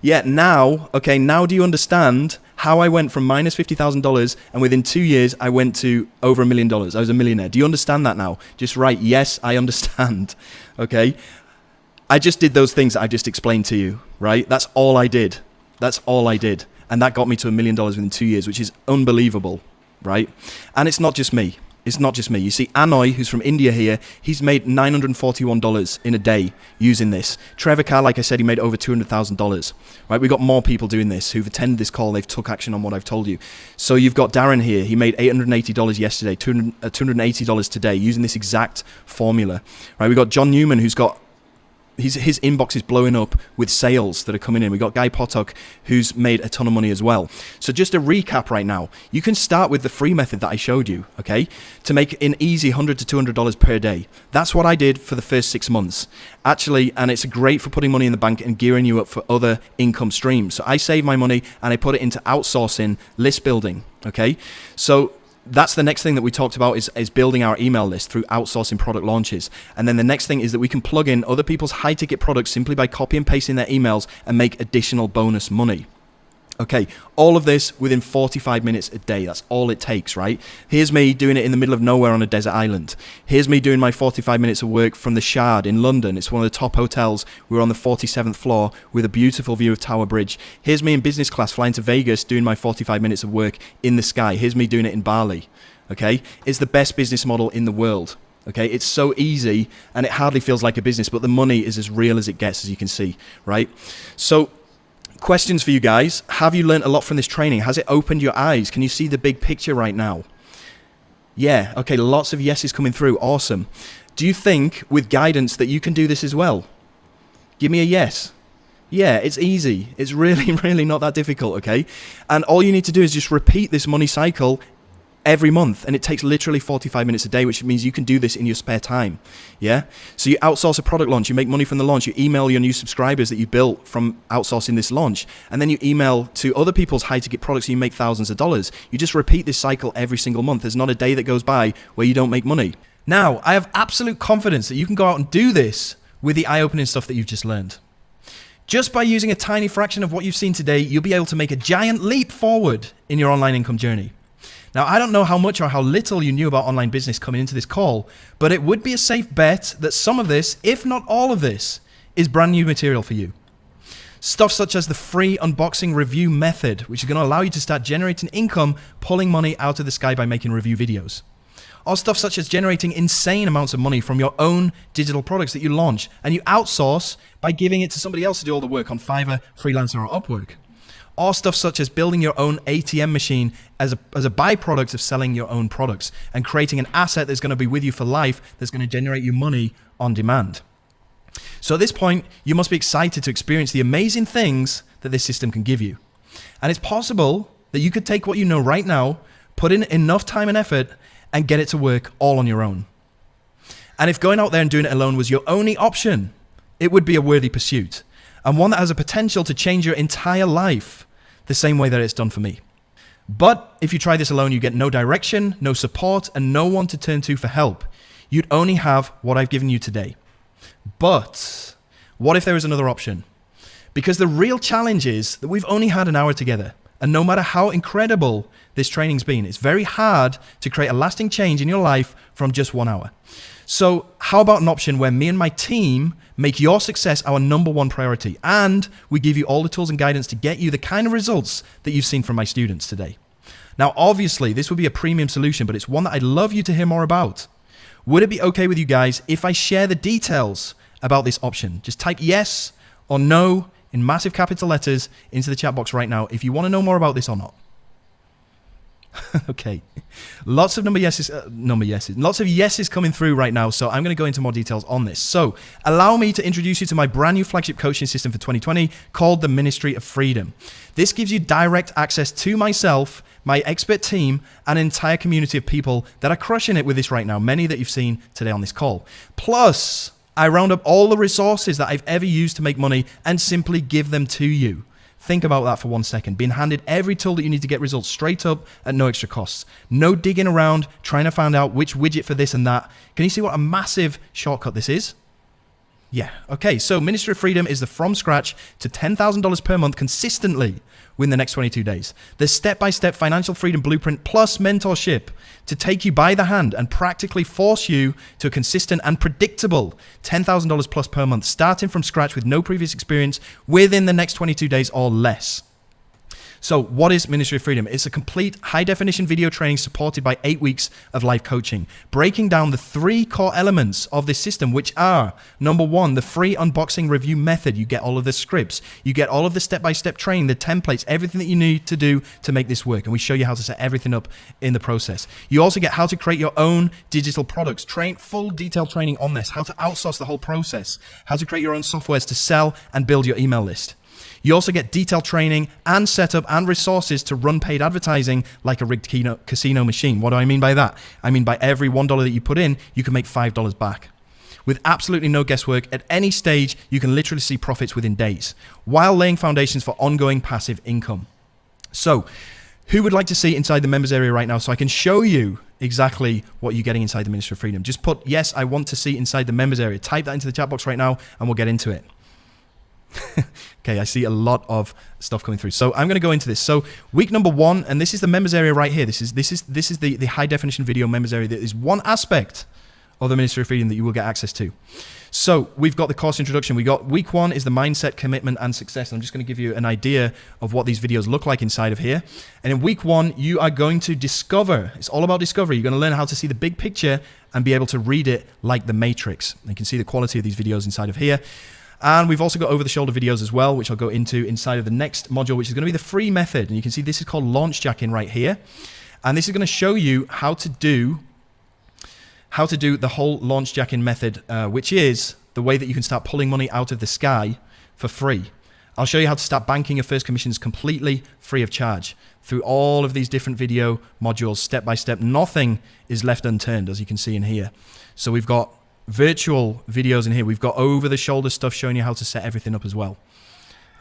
Yeah, now do you understand how I went from minus $50,000 and within 2 years I went to over $1 million? I was a millionaire. Do you understand that now? Just write, yes, I understand. Okay, I just did those things that I just explained to you, right? That's all I did. That's all I did. And that got me to $1 million within 2 years, which is unbelievable, right? And it's not just me. It's not just me. You see, Anoy, who's from India here, he's made $941 in a day using this. Trevor Carr, like I said, he made over $200,000, right? We've got more people doing this who've attended this call. They've took action on what I've told you. So you've got Darren here. He made $880 yesterday, $280 today using this exact formula, right? We've got John Newman, who's got his inbox is blowing up with sales that are coming in. We've got Guy Potok, who's made a ton of money as well. So just a recap right now. You can start with the free method that I showed you, okay, to make an easy $100 to $200 per day. That's what I did for the first 6 months. Actually, and it's great for putting money in the bank and gearing you up for other income streams. So I save my money and I put it into outsourcing list building, okay? So that's the next thing that we talked about is building our email list through outsourcing product launches. And then the next thing is that we can plug in other people's high ticket products simply by copy and pasting their emails and make additional bonus money. Okay, all of this within 45 minutes a day. That's all it takes, right? Here's me doing it in the middle of nowhere on a desert island. Here's me doing my 45 minutes of work from the Shard in London. It's one of the top hotels. We're on the 47th floor with a beautiful view of Tower Bridge. Here's me in business class flying to Vegas doing my 45 minutes of work in the sky. Here's me doing it in Bali, okay? It's the best business model in the world. Okay, it's so easy and it hardly feels like a business, but the money is as real as it gets, as you can see, right? So questions for you guys. Have you learned a lot from this training? Has it opened your eyes? Can you see the big picture right now? Yeah, okay, lots of yeses coming through. Awesome. Do you think with guidance that you can do this as well? Give me a yes. Yeah, it's easy. It's really, really not that difficult, okay? And all you need to do is just repeat this money cycle every month, and it takes literally 45 minutes a day, which means you can do this in your spare time. Yeah, so you outsource a product launch, you make money from the launch, you email your new subscribers that you built from outsourcing this launch, and then you email to other people's high ticket products and you make thousands of dollars. You just repeat this cycle every single month. There's not a day that goes by where you don't make money. Now, I have absolute confidence that you can go out and do this with the eye-opening stuff that you've just learned. Just by using a tiny fraction of what you've seen today, you'll be able to make a giant leap forward in your online income journey. Now, I don't know how much or how little you knew about online business coming into this call, but it would be a safe bet that some of this, if not all of this, is brand new material for you. Stuff such as the free unboxing review method, which is going to allow you to start generating income, pulling money out of the sky by making review videos. Or stuff such as generating insane amounts of money from your own digital products that you launch and you outsource by giving it to somebody else to do all the work on Fiverr, Freelancer, or Upwork. Or stuff such as building your own ATM machine as a byproduct of selling your own products and creating an asset that's going to be with you for life, that's going to generate you money on demand. So at this point, you must be excited to experience the amazing things that this system can give you. And it's possible that you could take what you know right now, put in enough time and effort, and get it to work all on your own. And if going out there and doing it alone was your only option, it would be a worthy pursuit, and one that has a potential to change your entire life the same way that it's done for me. But if you try this alone, you get no direction, no support, and no one to turn to for help. You'd only have what I've given you today. But what if there is another option? Because the real challenge is that we've only had an hour together. And no matter how incredible this training's been, it's very hard to create a lasting change in your life from just 1 hour. So how about an option where me and my team make your success our number one priority, and we give you all the tools and guidance to get you the kind of results that you've seen from my students today? Now, obviously, this would be a premium solution, but it's one that I'd love you to hear more about. Would it be okay with you guys if I share the details about this option? Just type yes or no in massive capital letters into the chat box right now if you want to know more about this or not. Okay, lots of lots of yeses coming through right now, so I'm going to go into more details on this. So allow me to introduce you to my brand new flagship coaching system for 2020 called the Ministry of Freedom. This gives you direct access to myself, my expert team, and an entire community of people that are crushing it with this right now, many that you've seen today on this call. Plus, I round up all the resources that I've ever used to make money and simply give them to you. Think about that for 1 second. Being handed every tool that you need to get results straight up at no extra costs. No digging around, trying to find out which widget for this and that. Can you see what a massive shortcut this is? Yeah, okay, so Ministry of Freedom is the from scratch to $10,000 per month consistently within the next 22 days. The step-by-step financial freedom blueprint plus mentorship to take you by the hand and practically force you to a consistent and predictable $10,000 plus per month, starting from scratch with no previous experience within the next 22 days or less. So what is Ministry of Freedom? It's a complete high-definition video training supported by 8 weeks of live coaching, breaking down the 3 core elements of this system, which are, number 1, the free unboxing review method. You get all of the scripts, you get all of the step-by-step training, the templates, everything that you need to do to make this work, and we show you how to set everything up in the process. You also get how to create your own digital products, full detailed training on this, how to outsource the whole process, how to create your own softwares to sell and build your email list. You also get detailed training and setup and resources to run paid advertising like a rigged casino machine. What do I mean by that? I mean by every $1 that you put in, you can make $5 back. With absolutely no guesswork, at any stage, you can literally see profits within days, while laying foundations for ongoing passive income. So, who would like to see inside the members area right now so I can show you exactly what you're getting inside the Ministry of Freedom? Just put, yes, I want to see inside the members area. Type that into the chat box right now and we'll get into it. Okay, I see a lot of stuff coming through. So I'm going to go into this. So week number 1, and this is the members area right here. This is the high definition video members area. That is one aspect of the Ministry of Freedom that you will get access to. So we've got the course introduction. We got week 1 is the mindset, commitment, and success. And I'm just going to give you an idea of what these videos look like inside of here. And in week 1, you are going to discover. It's all about discovery. You're going to learn how to see the big picture and be able to read it like the Matrix. You can see the quality of these videos inside of here. And we've also got over-the-shoulder videos as well, which I'll go into inside of the next module, which is going to be the free method. And you can see this is called launch jacking right here. And this is going to show you how to do the whole launch jacking method, which is the way that you can start pulling money out of the sky for free. I'll show you how to start banking your first commissions completely free of charge through all of these different video modules, step by step. Nothing is left unturned, as you can see in here. So we've got virtual videos in here. We've got over-the-shoulder stuff showing you how to set everything up as well.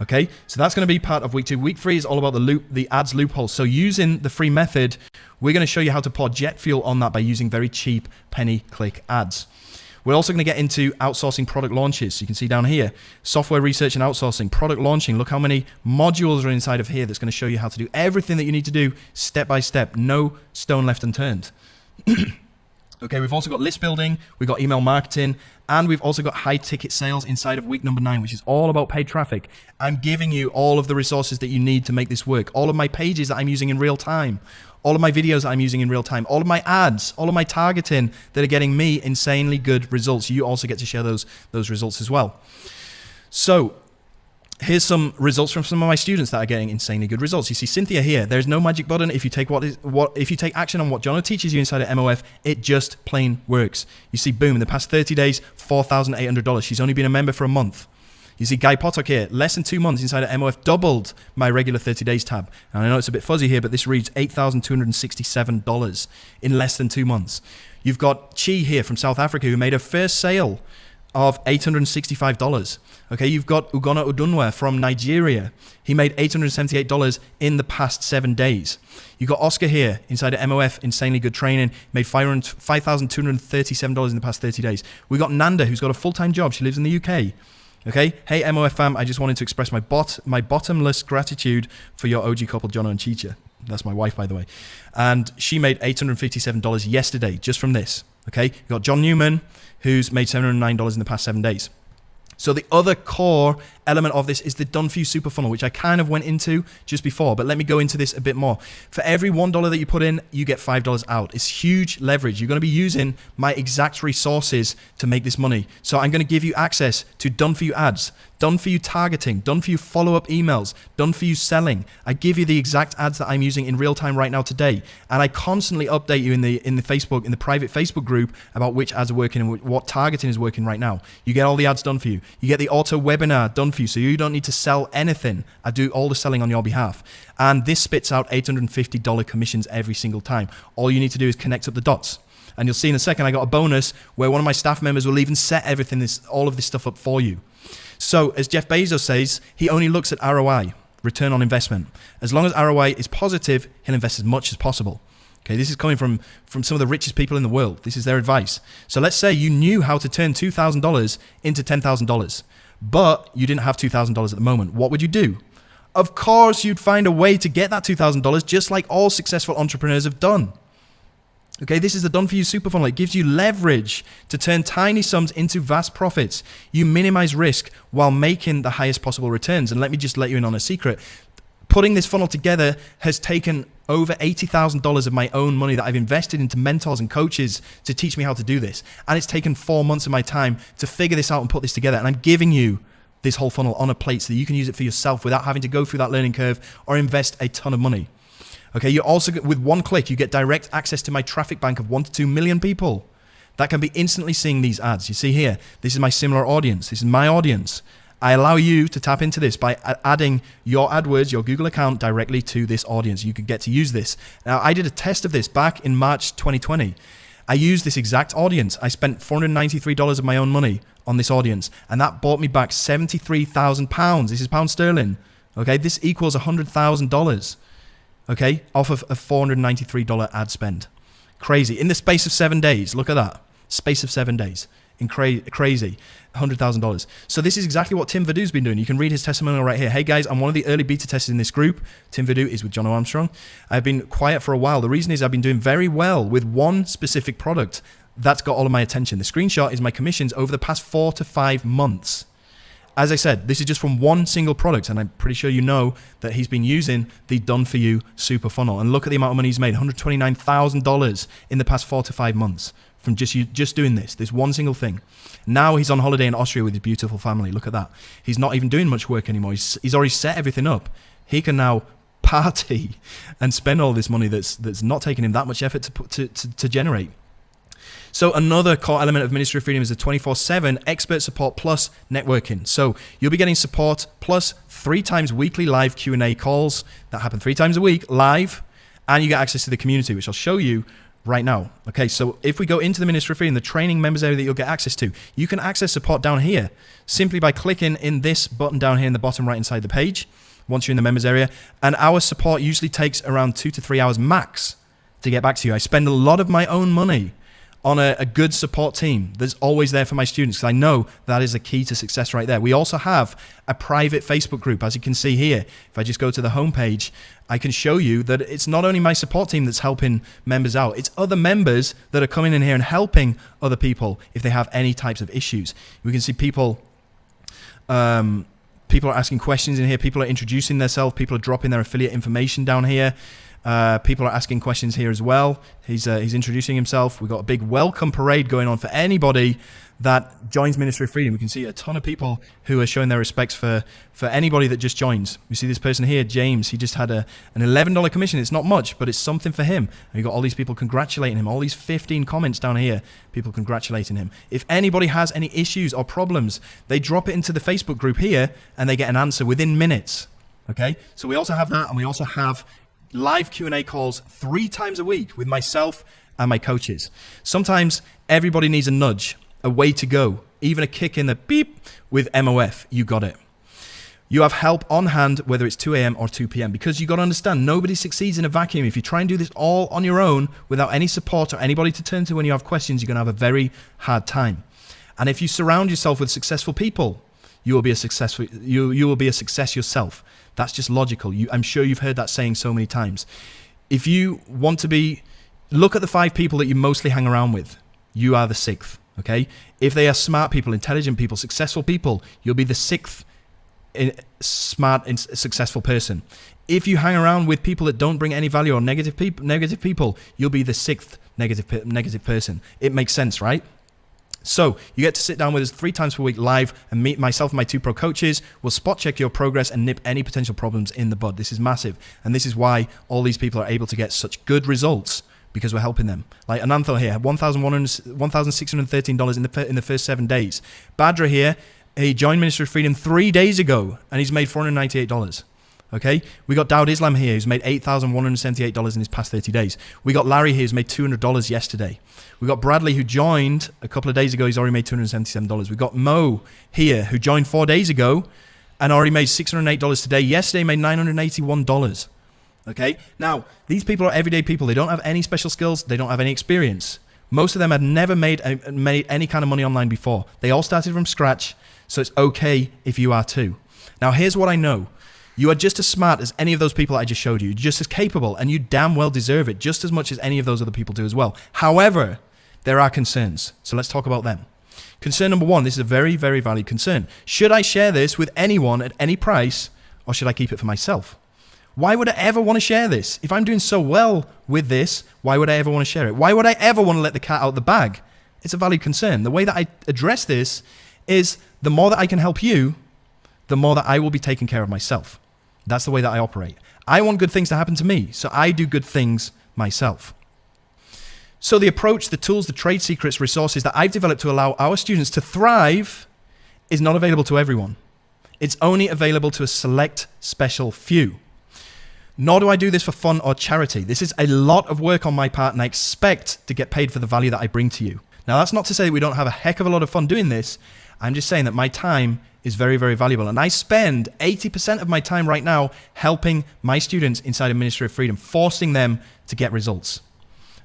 Okay, so that's going to be part of week 2. Week 3 is all about the ads loophole. So using the free method, we're going to show you how to pour jet fuel on that by using very cheap penny-click ads. We're also going to get into outsourcing product launches. So you can see down here, software research and outsourcing, product launching. Look how many modules are inside of here that's going to show you how to do everything that you need to do step by step. No stone left unturned. Okay, we've also got list building, we've got email marketing, and we've also got high ticket sales inside of week number 9, which is all about paid traffic. I'm giving you all of the resources that you need to make this work. All of my pages that I'm using in real time, all of my videos that I'm using in real time, all of my ads, all of my targeting that are getting me insanely good results. You also get to share those results as well. So here's some results from some of my students that are getting insanely good results. You see Cynthia here. There's no magic button. If you take if you take action on what Jono teaches you inside of MOF, it just plain works. You see, boom, in the past 30 days, $4,800. She's only been a member for a month. You see Guy Potok here, less than 2 months inside of MOF, doubled my regular 30 days tab. And I know it's a bit fuzzy here, but this reads $8,267 in less than 2 months. You've got Chi here from South Africa who made her first sale of $865. Okay, you've got Ugonna Udunwa from Nigeria. He made $878 in the past 7 days. You got Oscar here inside of MOF, insanely good training, made $5,237 in the past 30 days. We got Nanda, who's got a full-time job. She lives in the UK. Okay, hey MOF fam, I just wanted to express my bottomless gratitude for your OG couple, Jono and Chicha. That's my wife, by the way. And she made $857 yesterday just from this. Okay, you got John Newman, who's made $709 in the past 7 days. So the other core element of this is the done for you super funnel, which I kind of went into just before, but let me go into this a bit more. For every $1 that you put in, you get $5 out. It's huge leverage. You're going to be using my exact resources to make this money. So I'm going to give you access to done for you ads, done for you targeting, done for you follow-up emails, done for you selling. I give you the exact ads that I'm using in real time right now today. And I constantly update you in the private Facebook group about which ads are working and what targeting is working right now. You get all the ads done for you. You get the auto webinar done for you, so you don't need to sell anything. I do all the selling on your behalf. And this spits out $850 commissions every single time. All you need to do is connect up the dots. And you'll see in a second, I got a bonus where one of my staff members will even set all of this stuff up for you. So as Jeff Bezos says, he only looks at ROI, return on investment. As long as ROI is positive, he'll invest as much as possible. Okay, this is coming from some of the richest people in the world. This is their advice. So let's say you knew how to turn $2,000 into $10,000, but you didn't have $2,000 at the moment. What would you do? Of course, you'd find a way to get that $2,000 just like all successful entrepreneurs have done. Okay, this is the done for you super funnel. It gives you leverage to turn tiny sums into vast profits. You minimize risk while making the highest possible returns. And let me just let you in on a secret. Putting this funnel together has taken over $80,000 of my own money that I've invested into mentors and coaches to teach me how to do this. And it's taken 4 months of my time to figure this out and put this together. And I'm giving you this whole funnel on a plate so that you can use it for yourself without having to go through that learning curve or invest a ton of money. Okay, you also, with one click, you get direct access to my traffic bank of 1 to 2 million people that can be instantly seeing these ads. You see here, this is my similar audience. This is my audience. I allow you to tap into this by adding your AdWords, your Google account directly to this audience. You can get to use this. Now, I did a test of this back in March 2020. I used this exact audience. I spent $493 of my own money on this audience, and that bought me back £73,000. This is pound sterling. Okay, this equals $100,000. Okay, off of a $493 ad spend. Crazy. In the space of 7 days, look at that. Space of 7 days. Crazy. $100,000. So this is exactly what Tim Vadu's been doing. You can read his testimonial right here. Hey guys, I'm one of the early beta testers in this group. Tim Vadu is with Jono Armstrong. I've been quiet for a while. The reason is I've been doing very well with one specific product. That's got all of my attention. The screenshot is my commissions over the past 4 to 5 months. As I said, this is just from one single product, and I'm pretty sure you know that he's been using the Done For You Super Funnel. And look at the amount of money he's made, $129,000 in the past 4 to 5 months from just doing this one single thing. Now he's on holiday in Austria with his beautiful family. Look at that. He's not even doing much work anymore. He's already set everything up. He can now party and spend all this money that's not taking him that much effort to generate. So another core element of Ministry of Freedom is the 24/7 expert support plus networking. So you'll be getting support plus 3 times weekly live Q&A calls that happen 3 times a week live, and you get access to the community, which I'll show you right now. Okay, so if we go into the Ministry of Freedom, the training members area that you'll get access to, you can access support down here simply by clicking in this button down here in the bottom right inside the page once you're in the members area. And our support usually takes around 2 to 3 hours max to get back to you. I spend a lot of my own money on a good support team that's always there for my students, because I know that is the key to success right there. We also have a private Facebook group, as you can see here. If I just go to the homepage, I can show you that it's not only my support team that's helping members out, it's other members that are coming in here and helping other people if they have any types of issues. We can see people are asking questions in here, people are introducing themselves, people are dropping their affiliate information down here. People are asking questions here as well. He's introducing himself. We've got a big welcome parade going on for anybody that joins Ministry of Freedom. We can see a ton of people who are showing their respects for anybody that just joins. We see this person here, James. He just had an $11 commission. It's not much, but it's something for him. And you've got all these people congratulating him. All these 15 comments down here, people congratulating him. If anybody has any issues or problems, they drop it into the Facebook group here and they get an answer within minutes. Okay, so we also have that, and we also have live Q&A calls 3 times a week with myself and my coaches. Sometimes everybody needs a nudge, a way to go, even a kick in the beep with MOF. You got it. You have help on hand, whether it's 2 a.m. or 2 p.m. because you got to understand, nobody succeeds in a vacuum. If you try and do this all on your own without any support or anybody to turn to when you have questions, you're going to have a very hard time. And if you surround yourself with successful people, you will be a success yourself. That's just logical. I'm sure you've heard that saying so many times. If you want to look at the 5 people that you mostly hang around with. You are the 6th, okay? If they are smart people, intelligent people, successful people, you'll be the 6th smart and successful person. If you hang around with people that don't bring any value or negative people, you'll be the 6th negative person. It makes sense, right? So you get to sit down with us 3 times per week live and meet myself and my 2 pro coaches. We'll spot check your progress and nip any potential problems in the bud. This is massive. And this is why all these people are able to get such good results, because we're helping them. Like Ananthal here, $1,613 in the first 7 days. Badra here, he joined Ministry of Freedom 3 days ago and he's made $498. Okay, we got Dawud Islam here who's made $8,178 in his past 30 days. We got Larry here who's made $200 yesterday. We got Bradley who joined a couple of days ago. He's already made $277. We got Mo here who joined 4 days ago and already made $608 today. Yesterday made $981. Okay, now these people are everyday people. They don't have any special skills. They don't have any experience. Most of them had never made any kind of money online before. They all started from scratch. So it's okay if you are too. Now here's what I know. You are just as smart as any of those people I just showed you. You're just as capable, and you damn well deserve it just as much as any of those other people do as well. However, there are concerns. So let's talk about them. Concern number 1, this is a very, very valid concern. Should I share this with anyone at any price, or should I keep it for myself? Why would I ever want to share this? If I'm doing so well with this, why would I ever want to share it? Why would I ever want to let the cat out of the bag? It's a valid concern. The way that I address this is the more that I can help you, the more that I will be taking care of myself. That's the way that I operate. I want good things to happen to me, so I do good things myself. So the approach, the tools, the trade secrets, resources that I've developed to allow our students to thrive is not available to everyone. It's only available to a select, special few. Nor do I do this for fun or charity. This is a lot of work on my part, and I expect to get paid for the value that I bring to you. Now, that's not to say that we don't have a heck of a lot of fun doing this. I'm just saying that my time is very, very valuable. And I spend 80% of my time right now helping my students inside of Ministry of Freedom, forcing them to get results.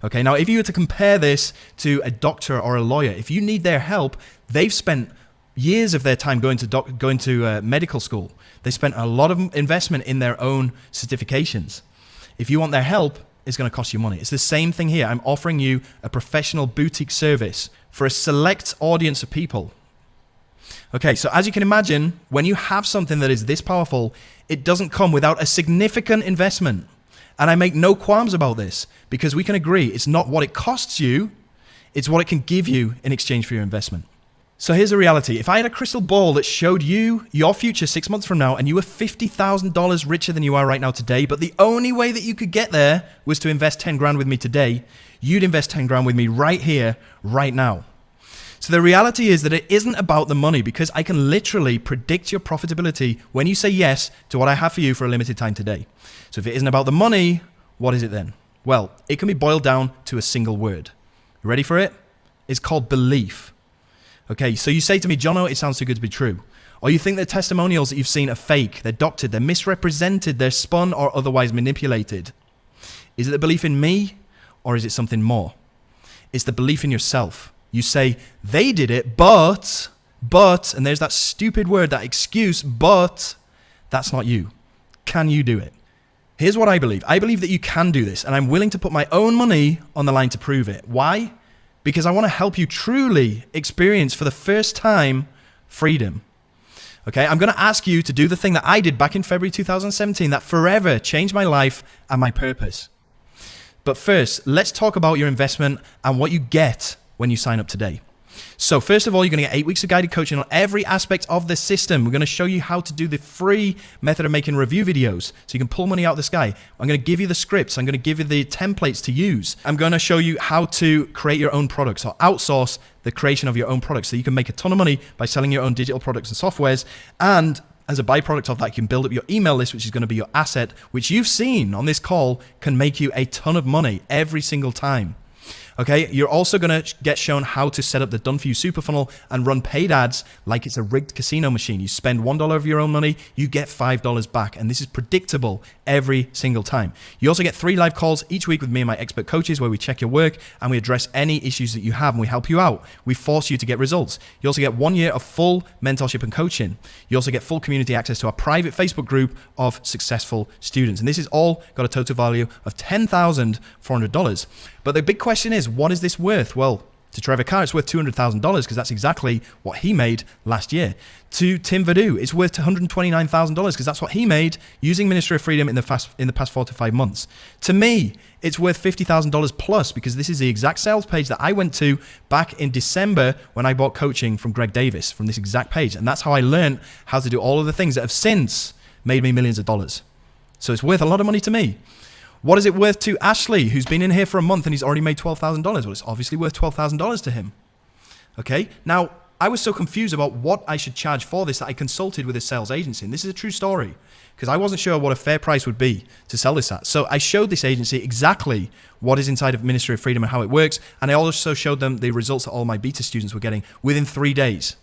Okay, now if you were to compare this to a doctor or a lawyer, if you need their help, they've spent years of their time going to medical school. They spent a lot of investment in their own certifications. If you want their help, it's going to cost you money. It's the same thing here. I'm offering you a professional boutique service for a select audience of people. Okay, so as you can imagine, when you have something that is this powerful, it doesn't come without a significant investment. And I make no qualms about this, because we can agree it's not what it costs you, It's what it can give you in exchange for your investment. So here's the reality. If I had a crystal ball that showed you your future 6 months from now and you were $50,000 richer than you are right now today, but the only way that you could get there was to invest 10 grand with me today, you'd invest 10 grand with me right here, right now. So the reality is that it isn't about the money, because I can literally predict your profitability when you say yes to what I have for you for a limited time today. So if it isn't about the money, what is it then? Well, it can be boiled down to a single word. You ready for it? It's called belief. Okay, so you say to me, Jono, it sounds too good to be true. Or you think the testimonials that you've seen are fake, they're doctored, they're misrepresented, they're spun or otherwise manipulated. Is it the belief in me, or is it something more? It's the belief in yourself. You say, they did it, but, and there's that stupid word, that excuse, but that's not you. Can you do it? Here's what I believe. I believe that you can do this, and I'm willing to put my own money on the line to prove it. Why? Because I want to help you truly experience for the first time freedom. Okay, I'm going to ask you to do the thing that I did back in February 2017 that forever changed my life and my purpose. But first, let's talk about your investment and what you get when you sign up today. So first of all, you're going to get 8 weeks of guided coaching on every aspect of the system. We're going to show you how to do the free method of making review videos so you can pull money out of the sky. I'm going to give you the scripts. I'm going to give you the templates to use. I'm going to show you how to create your own products or outsource the creation of your own products so you can make a ton of money by selling your own digital products and softwares. And as a byproduct of that, you can build up your email list, which is going to be your asset, which you've seen on this call can make you a ton of money every single time. Okay, you're also going to get shown how to set up the done for you super funnel and run paid ads like it's a rigged casino machine. You spend $1 of your own money, you get $5 back. And this is predictable every single time. You also get 3 live calls each week with me and my expert coaches where we check your work and we address any issues that you have and we help you out. We force you to get results. You also get 1 year of full mentorship and coaching. You also get full community access to our private Facebook group of successful students. And this is all got a total value of $10,400. But the big question is, what is this worth? Well, to Trevor Carr, it's worth $200,000 because that's exactly what he made last year. To Tim Vadu, it's worth $129,000 because that's what he made using Ministry of Freedom in the past 4 to 5 months. To me, it's worth $50,000 plus because this is the exact sales page that I went to back in December when I bought coaching from Greg Davis from this exact page. And that's how I learned how to do all of the things that have since made me millions of dollars. So it's worth a lot of money to me. What is it worth to Ashley, who's been in here for a month and he's already made $12,000? Well, it's obviously worth $12,000 to him. Okay, now I was so confused about what I should charge for this that I consulted with a sales agency. And this is a true story because I wasn't sure what a fair price would be to sell this at. So I showed this agency exactly what is inside of Ministry of Freedom and how it works. And I also showed them the results that all my beta students were getting within 3 days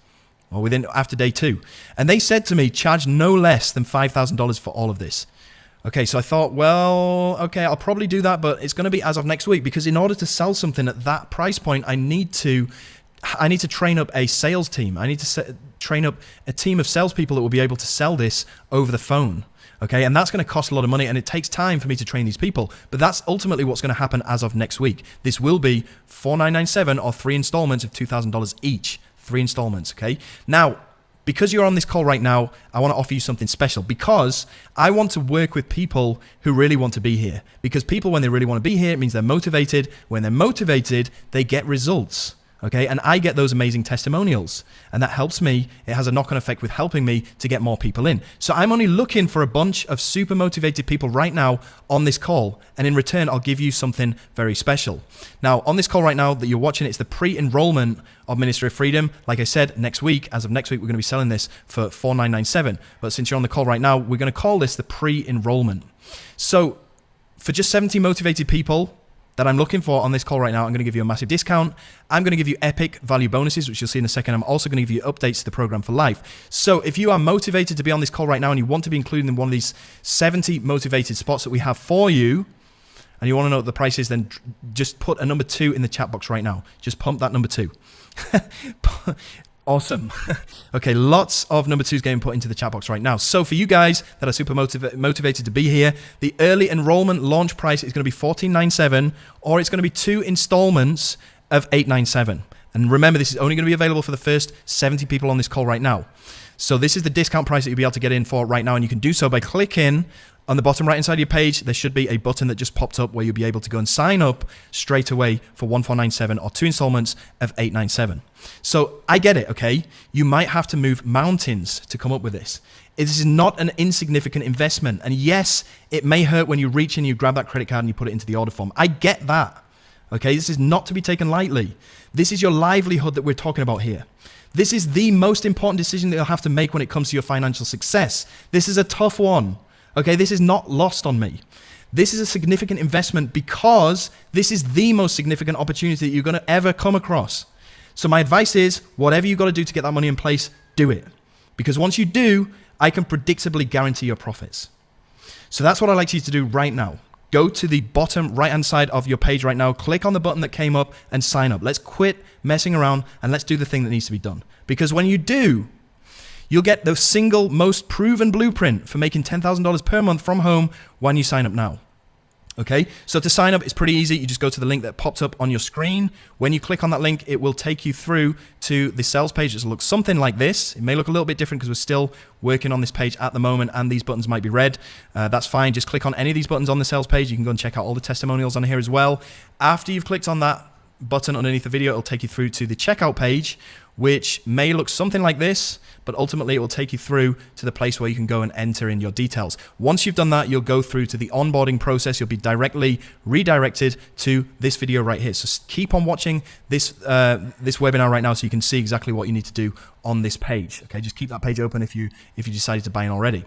or after day 2. And they said to me, charge no less than $5,000 for all of this. Okay, so I thought, well, okay, I'll probably do that, but it's going to be as of next week because in order to sell something at that price point, I need to train up a sales team. I need to train up a team of salespeople that will be able to sell this over the phone. Okay, and that's going to cost a lot of money and it takes time for me to train these people. But that's ultimately what's going to happen as of next week. This will be $4,997 or 3 installments of $2,000 each. 3 installments, okay? Now, because you're on this call right now, I want to offer you something special because I want to work with people who really want to be here. Because people, when they really want to be here, it means they're motivated. When they're motivated, they get results. Okay, and I get those amazing testimonials and that helps me. It has a knock-on effect with helping me to get more people in. So I'm only looking for a bunch of super motivated people right now on this call. And in return, I'll give you something very special. Now, on this call right now that you're watching, it's the pre-enrollment of Ministry of Freedom. Like I said, next week, as of next week, we're going to be selling this for $4,997. But since you're on the call right now, we're going to call this the pre-enrollment. So for just 70 motivated people that I'm looking for on this call right now, I'm going to give you a massive discount. I'm going to give you epic value bonuses, which you'll see in a second. I'm also going to give you updates to the program for life. So if you are motivated to be on this call right now and you want to be included in one of these 70 motivated spots that we have for you, and you want to know what the price is, then just put a number 2 in the chat box right now. Just pump that number 2. Awesome. Okay, lots of number 2s getting put into the chat box right now. So for you guys that are super motivated to be here, the early enrollment launch price is going to be $14,997 or it's going to be 2 installments of $897. And remember, this is only going to be available for the first 70 people on this call right now. So this is the discount price that you'll be able to get in for right now, and you can do so by clicking on the bottom right hand side of your page. There should be a button that just popped up where you'll be able to go and sign up straight away for 1497 or 2 installments of 897. So I get it, okay? You might have to move mountains to come up with this. This is not an insignificant investment. And yes, it may hurt when you reach in, you grab that credit card and you put it into the order form. I get that, okay? This is not to be taken lightly. This is your livelihood that we're talking about here. This is the most important decision that you'll have to make when it comes to your financial success. This is a tough one. Okay, this is not lost on me. This is a significant investment because this is the most significant opportunity that you're going to ever come across. So my advice is, whatever you've got to do to get that money in place, do it. Because once you do, I can predictably guarantee your profits. So that's what I'd like you to do right now. Go to the bottom right-hand side of your page right now, click on the button that came up and sign up. Let's quit messing around and let's do the thing that needs to be done. Because when you do, you'll get the single most proven blueprint for making $10,000 per month from home when you sign up now. Okay, so to sign up, it's pretty easy. You just go to the link that pops up on your screen. When you click on that link, it will take you through to the sales page. It looks something like this. It may look a little bit different because we're still working on this page at the moment and these buttons might be red. That's fine. Just click on any of these buttons on the sales page. You can go and check out all the testimonials on here as well. After you've clicked on that button underneath the video, it'll take you through to the checkout page, which may look something like this, but ultimately it will take you through to the place where you can go and enter in your details. Once you've done that, you'll go through to the onboarding process. You'll be directly redirected to this video right here. So keep on watching this webinar right now so you can see exactly what you need to do on this page. Okay, just keep that page open if you decided to buy in already.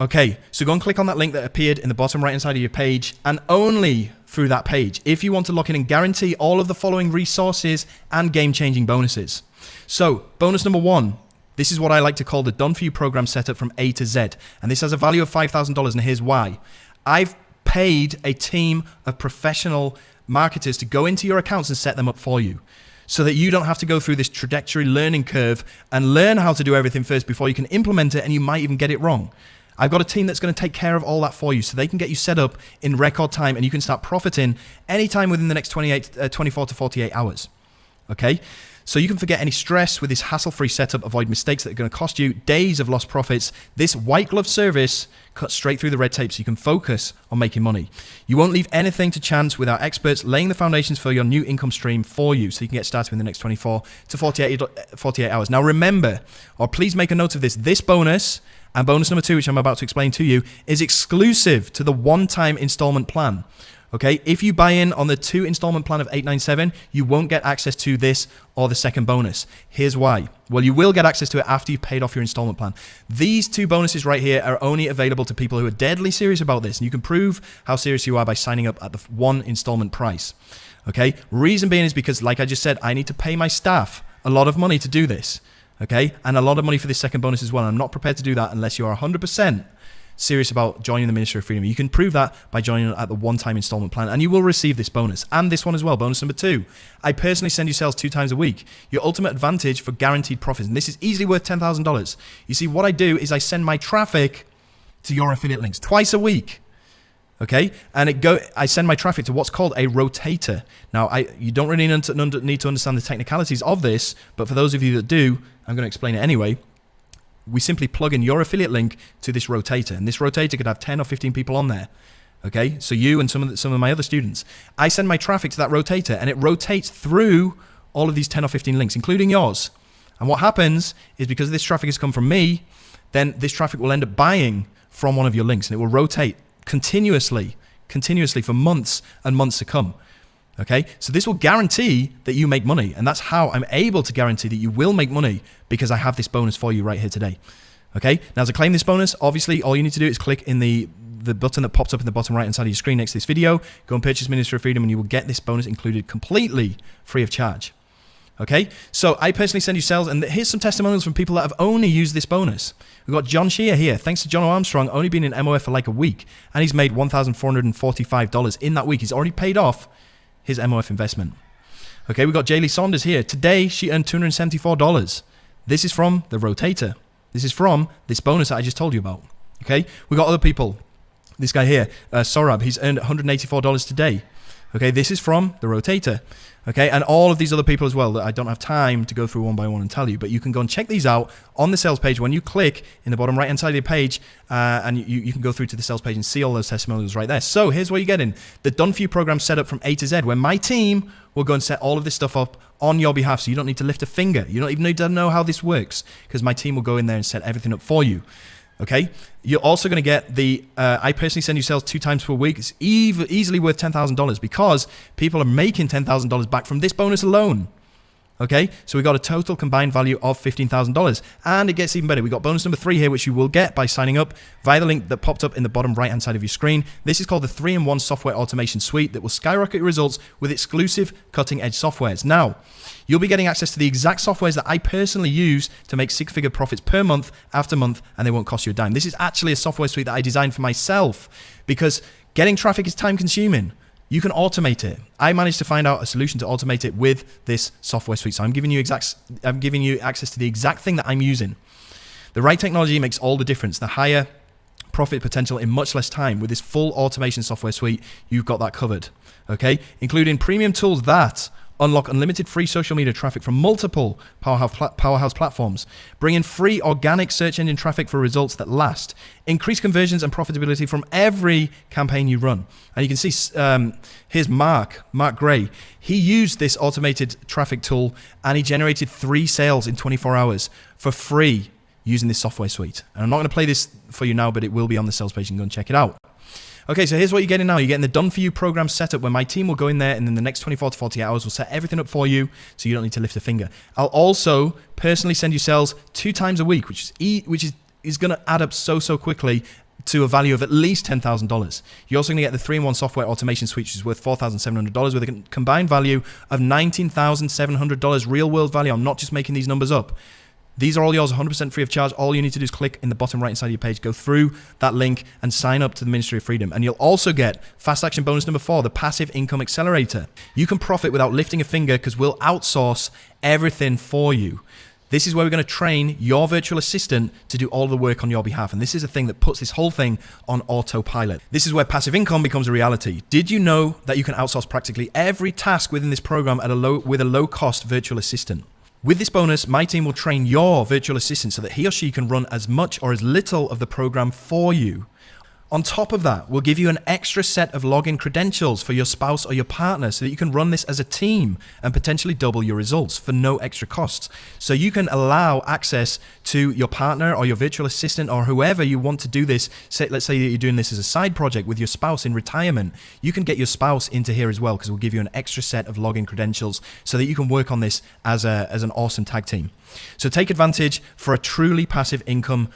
Okay, so go and click on that link that appeared in the bottom right hand side of your page, and only through that page if you want to lock in and guarantee all of the following resources and game-changing bonuses. So bonus number 1, this is what I like to call the Done For You program setup from A to Z, and this has a value of $5,000, and here's why. I've paid a team of professional marketers to go into your accounts and set them up for you, so that you don't have to go through this trajectory learning curve and learn how to do everything first before you can implement it, and you might even get it wrong. I've got a team that's going to take care of all that for you so they can get you set up in record time and you can start profiting anytime within the next 24 to 48 hours. Okay? So you can forget any stress with this hassle-free setup, avoid mistakes that are going to cost you days of lost profits. This white glove service cuts straight through the red tape so you can focus on making money. You won't leave anything to chance with our experts laying the foundations for your new income stream for you so you can get started in the next 24 to 48 hours. Now remember, or please make a note of this bonus and bonus number 2, which I'm about to explain to you, is exclusive to the one-time installment plan. Okay, if you buy in on the 2 installment plan of $897, you won't get access to this or the second bonus. Here's why. Well, you will get access to it after you've paid off your installment plan. These 2 bonuses right here are only available to people who are deadly serious about this, and you can prove how serious you are by signing up at the 1 installment price. Okay, reason being is because, like I just said, I need to pay my staff a lot of money to do this. Okay, and a lot of money for this second bonus as well. I'm not prepared to do that unless you are 100% serious about joining the Ministry of Freedom. You can prove that by joining at the one-time installment plan, and you will receive this bonus and this one as well, bonus number 2. I personally send you sales 2 times a week. Your ultimate advantage for guaranteed profits, and this is easily worth $10,000. You see, what I do is I send my traffic to your affiliate links twice a week. Okay, and I send my traffic to what's called a rotator. Now, you don't really need to understand the technicalities of this, but for those of you that do, I'm going to explain it anyway. We simply plug in your affiliate link to this rotator, and this rotator could have 10 or 15 people on there. Okay, so you and some of my other students. I send my traffic to that rotator, and it rotates through all of these 10 or 15 links, including yours. And what happens is, because this traffic has come from me, then this traffic will end up buying from one of your links, and it will rotate continuously for months and months to come. Okay, so this will guarantee that you make money, and that's how I'm able to guarantee that you will make money, because I have this bonus for you right here today. Okay, now to claim this bonus, obviously all you need to do is click in the button that pops up in the bottom right hand side of your screen next to this video, go and purchase Ministry of Freedom, and you will get this bonus included completely free of charge. Okay, so I personally send you sales, and here's some testimonials from people that have only used this bonus. We've got John Shear here. Thanks to John Armstrong, only been in MOF for like a week, and he's made $1,445 in that week. He's already paid off his MOF investment. Okay, we've got Jaylee Saunders here. Today, she earned $274. This is from the rotator. This is from this bonus that I just told you about. Okay, we've got other people. This guy here, Sorab, he's earned $184 today. Okay, this is from the Rotator. Okay, and all of these other people as well that I don't have time to go through one by one and tell you, but you can go and check these out on the sales page. When you click in the bottom right hand side of your page, and you can go through to the sales page and see all those testimonials right there. So here's what you're getting: the done for you program set up from A to Z, where my team will go and set all of this stuff up on your behalf, so you don't need to lift a finger. You don't even need to know how this works, because my team will go in there and set everything up for you. Okay, you're also going to get the I personally send you sales 2 times per week. It's easily worth $10,000 because people are making $10,000 back from this bonus alone. Okay, so we got a total combined value of $15,000, and it gets even better. We got bonus number 3 here, which you will get by signing up via the link that popped up in the bottom right hand side of your screen. This is called the 3-in-1 software automation suite that will skyrocket your results with exclusive cutting edge softwares. Now, you'll be getting access to the exact softwares that I personally use to make 6-figure profits per month after month, and they won't cost you a dime. This is actually a software suite that I designed for myself because getting traffic is time consuming. You can automate it. I managed to find out a solution to automate it with this software suite. So I'm giving you access to the exact thing that I'm using. The right technology makes all the difference. The higher profit potential in much less time. With this full automation software suite, you've got that covered. Okay, including premium tools that unlock unlimited free social media traffic from multiple powerhouse platforms, bring in free organic search engine traffic for results that last, increase conversions and profitability from every campaign you run. And you can see here's Mark Gray. He used this automated traffic tool and he generated 3 sales in 24 hours for free using this software suite. And I'm not going to play this for you now, but it will be on the sales page. You can go and check it out. Okay, so here's what you're getting now. You're getting the done for you program setup where my team will go in there and in the next 24 to 48 hours, we'll set everything up for you so you don't need to lift a finger. I'll also personally send you sales 2 times a week, which is going to add up so quickly to a value of at least $10,000. You're also going to get the 3-in-1 software automation suite, which is worth $4,700 with a combined value of $19,700 real world value. I'm not just making these numbers up. These are all yours, 100% free of charge. All you need to do is click in the bottom right side of your page, go through that link and sign up to the Ministry of Freedom. And you'll also get fast action bonus number 4, the passive income accelerator. You can profit without lifting a finger because we'll outsource everything for you. This is where we're going to train your virtual assistant to do all the work on your behalf. And this is a thing that puts this whole thing on autopilot. This is where passive income becomes a reality. Did you know that you can outsource practically every task within this program with a low cost virtual assistant? With this bonus, my team will train your virtual assistant so that he or she can run as much or as little of the program for you. On top of that, we'll give you an extra set of login credentials for your spouse or your partner so that you can run this as a team and potentially double your results for no extra costs. So you can allow access to your partner or your virtual assistant or whoever you want to do this. Let's say that you're doing this as a side project with your spouse in retirement. You can get your spouse into here as well because we'll give you an extra set of login credentials so that you can work on this as an awesome tag team. So take advantage for a truly passive income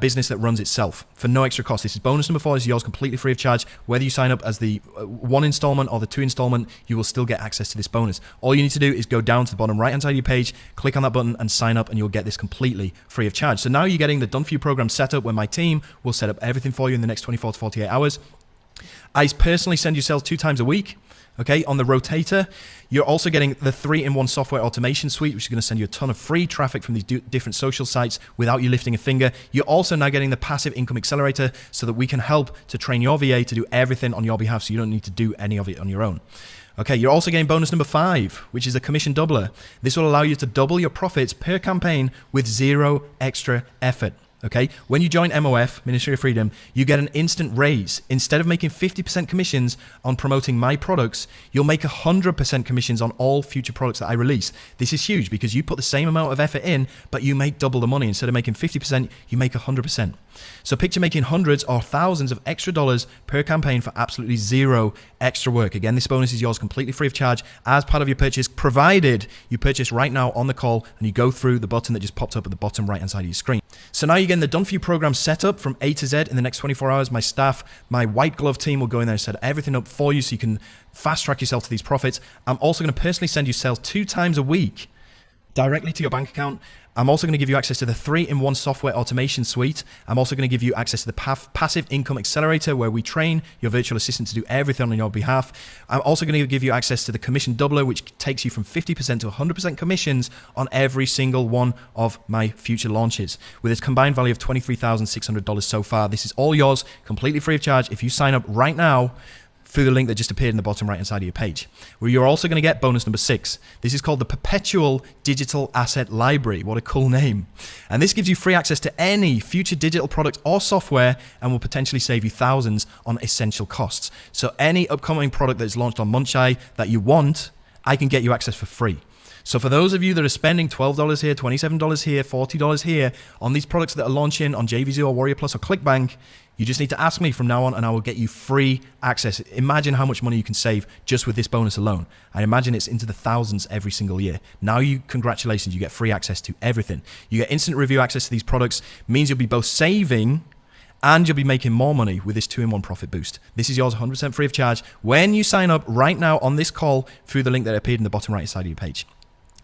business that runs itself for no extra cost. This is bonus number 4. This is yours completely free of charge. Whether you sign up as the 1 installment or the 2 installment, you will still get access to this bonus. All you need to do is go down to the bottom right hand side of your page, click on that button and sign up, and you'll get this completely free of charge. So now you're getting the done for you program set up where my team will set up everything for you in the next 24 to 48 hours. I personally send you sales 2 times a week. Okay, on the Rotator, you're also getting the 3-in-1 software automation suite, which is going to send you a ton of free traffic from these different social sites without you lifting a finger. You're also now getting the passive income accelerator so that we can help to train your VA to do everything on your behalf so you don't need to do any of it on your own. Okay, you're also getting bonus number 5, which is a commission doubler. This will allow you to double your profits per campaign with 0 extra effort. Okay, when you join MOF, Ministry of Freedom, you get an instant raise. Instead of making 50% commissions on promoting my products, you'll make 100% commissions on all future products that I release. This is huge because you put the same amount of effort in, but you make double the money. Instead of making 50%, you make 100%. So picture making hundreds or thousands of extra dollars per campaign for absolutely 0 extra work. Again, this bonus is yours completely free of charge as part of your purchase, provided you purchase right now on the call and you go through the button that just popped up at the bottom right hand side of your screen. So now you're getting the done for you program set up from A to Z in the next 24 hours. My staff, my white glove team will go in there and set everything up for you so you can fast track yourself to these profits. I'm also going to personally send you sales 2 times a week directly to your bank account. I'm also going to give you access to the 3-in-1 software automation suite. I'm also going to give you access to the passive income accelerator where we train your virtual assistant to do everything on your behalf. I'm also going to give you access to the commission doubler, which takes you from 50% to 100% commissions on every single one of my future launches. With its combined value of $23,600 so far, this is all yours, completely free of charge. If you sign up right now through the link that just appeared in the bottom right hand side of your page, where you're also going to get bonus number 6. This is called the Perpetual Digital Asset Library. What a cool name. And this gives you free access to any future digital product or software and will potentially save you thousands on essential costs. So any upcoming product that is launched on Munchai that you want, I can get you access for free. So for those of you that are spending $12 here, $27 here, $40 here on these products that are launching on JVZoo or Warrior Plus or ClickBank, you just need to ask me from now on and I will get you free access. Imagine how much money you can save just with this bonus alone. I imagine it's into the thousands every single year. Now congratulations, you get free access to everything. You get instant review access to these products, means you'll be both saving and you'll be making more money with this 2-in-1 profit boost. This is yours 100% free of charge when you sign up right now on this call through the link that appeared in the bottom right side of your page.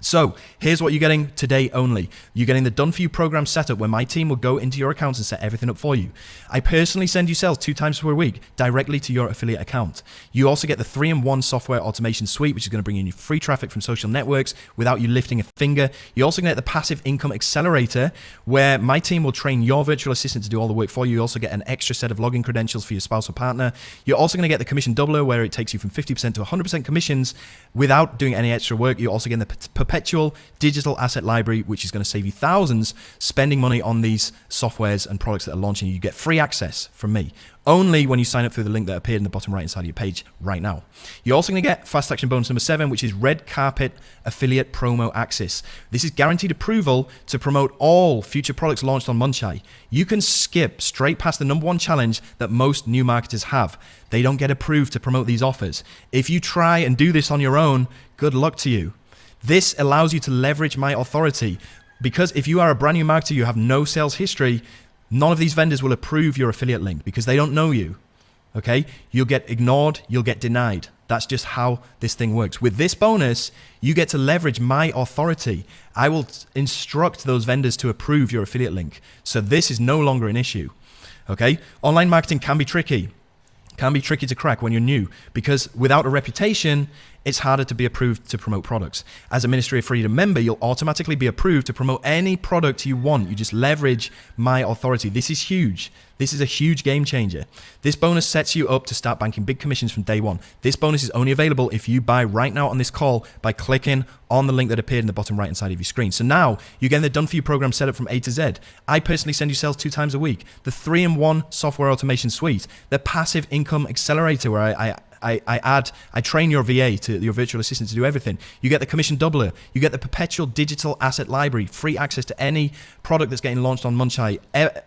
So here's what you're getting today only. You're getting the Done For You program setup where my team will go into your accounts and set everything up for you. I personally send you sales 2 times per week directly to your affiliate account. You also get the 3-in-1 software automation suite, which is going to bring in free traffic from social networks without you lifting a finger. You're also going to get the passive income accelerator where my team will train your virtual assistant to do all the work for you. You also get an extra set of login credentials for your spouse or partner. You're also going to get the commission doubler where it takes you from 50% to 100% commissions without doing any extra work. You're also getting the Perpetual Digital Asset Library, which is going to save you thousands spending money on these softwares and products that are launching. You get free access from me only when you sign up through the link that appeared in the bottom right hand side of your page right now. You're also going to get fast action bonus number 7, which is red carpet affiliate promo access. This is guaranteed approval to promote all future products launched on Munchai. You can skip straight past the number 1 challenge that most new marketers have. They don't get approved to promote these offers. If you try and do this on your own, good luck to you. This allows you to leverage my authority because if you are a brand new marketer, you have no sales history, none of these vendors will approve your affiliate link because they don't know you, okay? You'll get ignored, you'll get denied. That's just how this thing works. With this bonus, you get to leverage my authority. I will instruct those vendors to approve your affiliate link. So this is no longer an issue, okay? Online marketing can be tricky to crack when you're new because without a reputation, it's harder to be approved to promote products. As a Ministry of Freedom member, you'll automatically be approved to promote any product you want. You just leverage my authority. This is huge. This is a huge game changer. This bonus sets you up to start banking big commissions from day one. This bonus is only available if you buy right now on this call by clicking on the link that appeared in the bottom right hand side of your screen. So now you're getting the Done For You program set up from A to Z. I personally send you sales 2 times a week. The 3-in-1 software automation suite, the passive income accelerator where I train your VA, your virtual assistant, to do everything. You get the commission doubler. You get the Perpetual Digital Asset Library, free access to any product that's getting launched on Munchai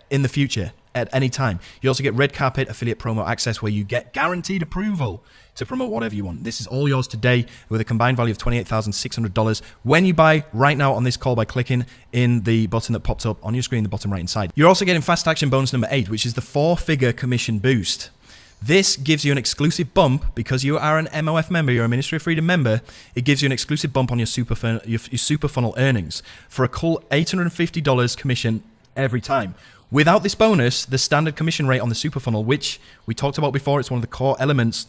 in the future at any time. You also get red carpet affiliate promo access where you get guaranteed approval to promote whatever you want. This is all yours today with a combined value of $28,600 when you buy right now on this call by clicking in the button that pops up on your screen, the bottom right hand side. You're also getting fast action bonus number 8, which is the 4-figure commission boost. This gives you an exclusive bump because you are an MOF member, you're a Ministry of Freedom member. It gives you an exclusive bump on your super funnel earnings for a cool $850 commission every time. Without this bonus, the standard commission rate on the super funnel, which we talked about before, it's one of the core elements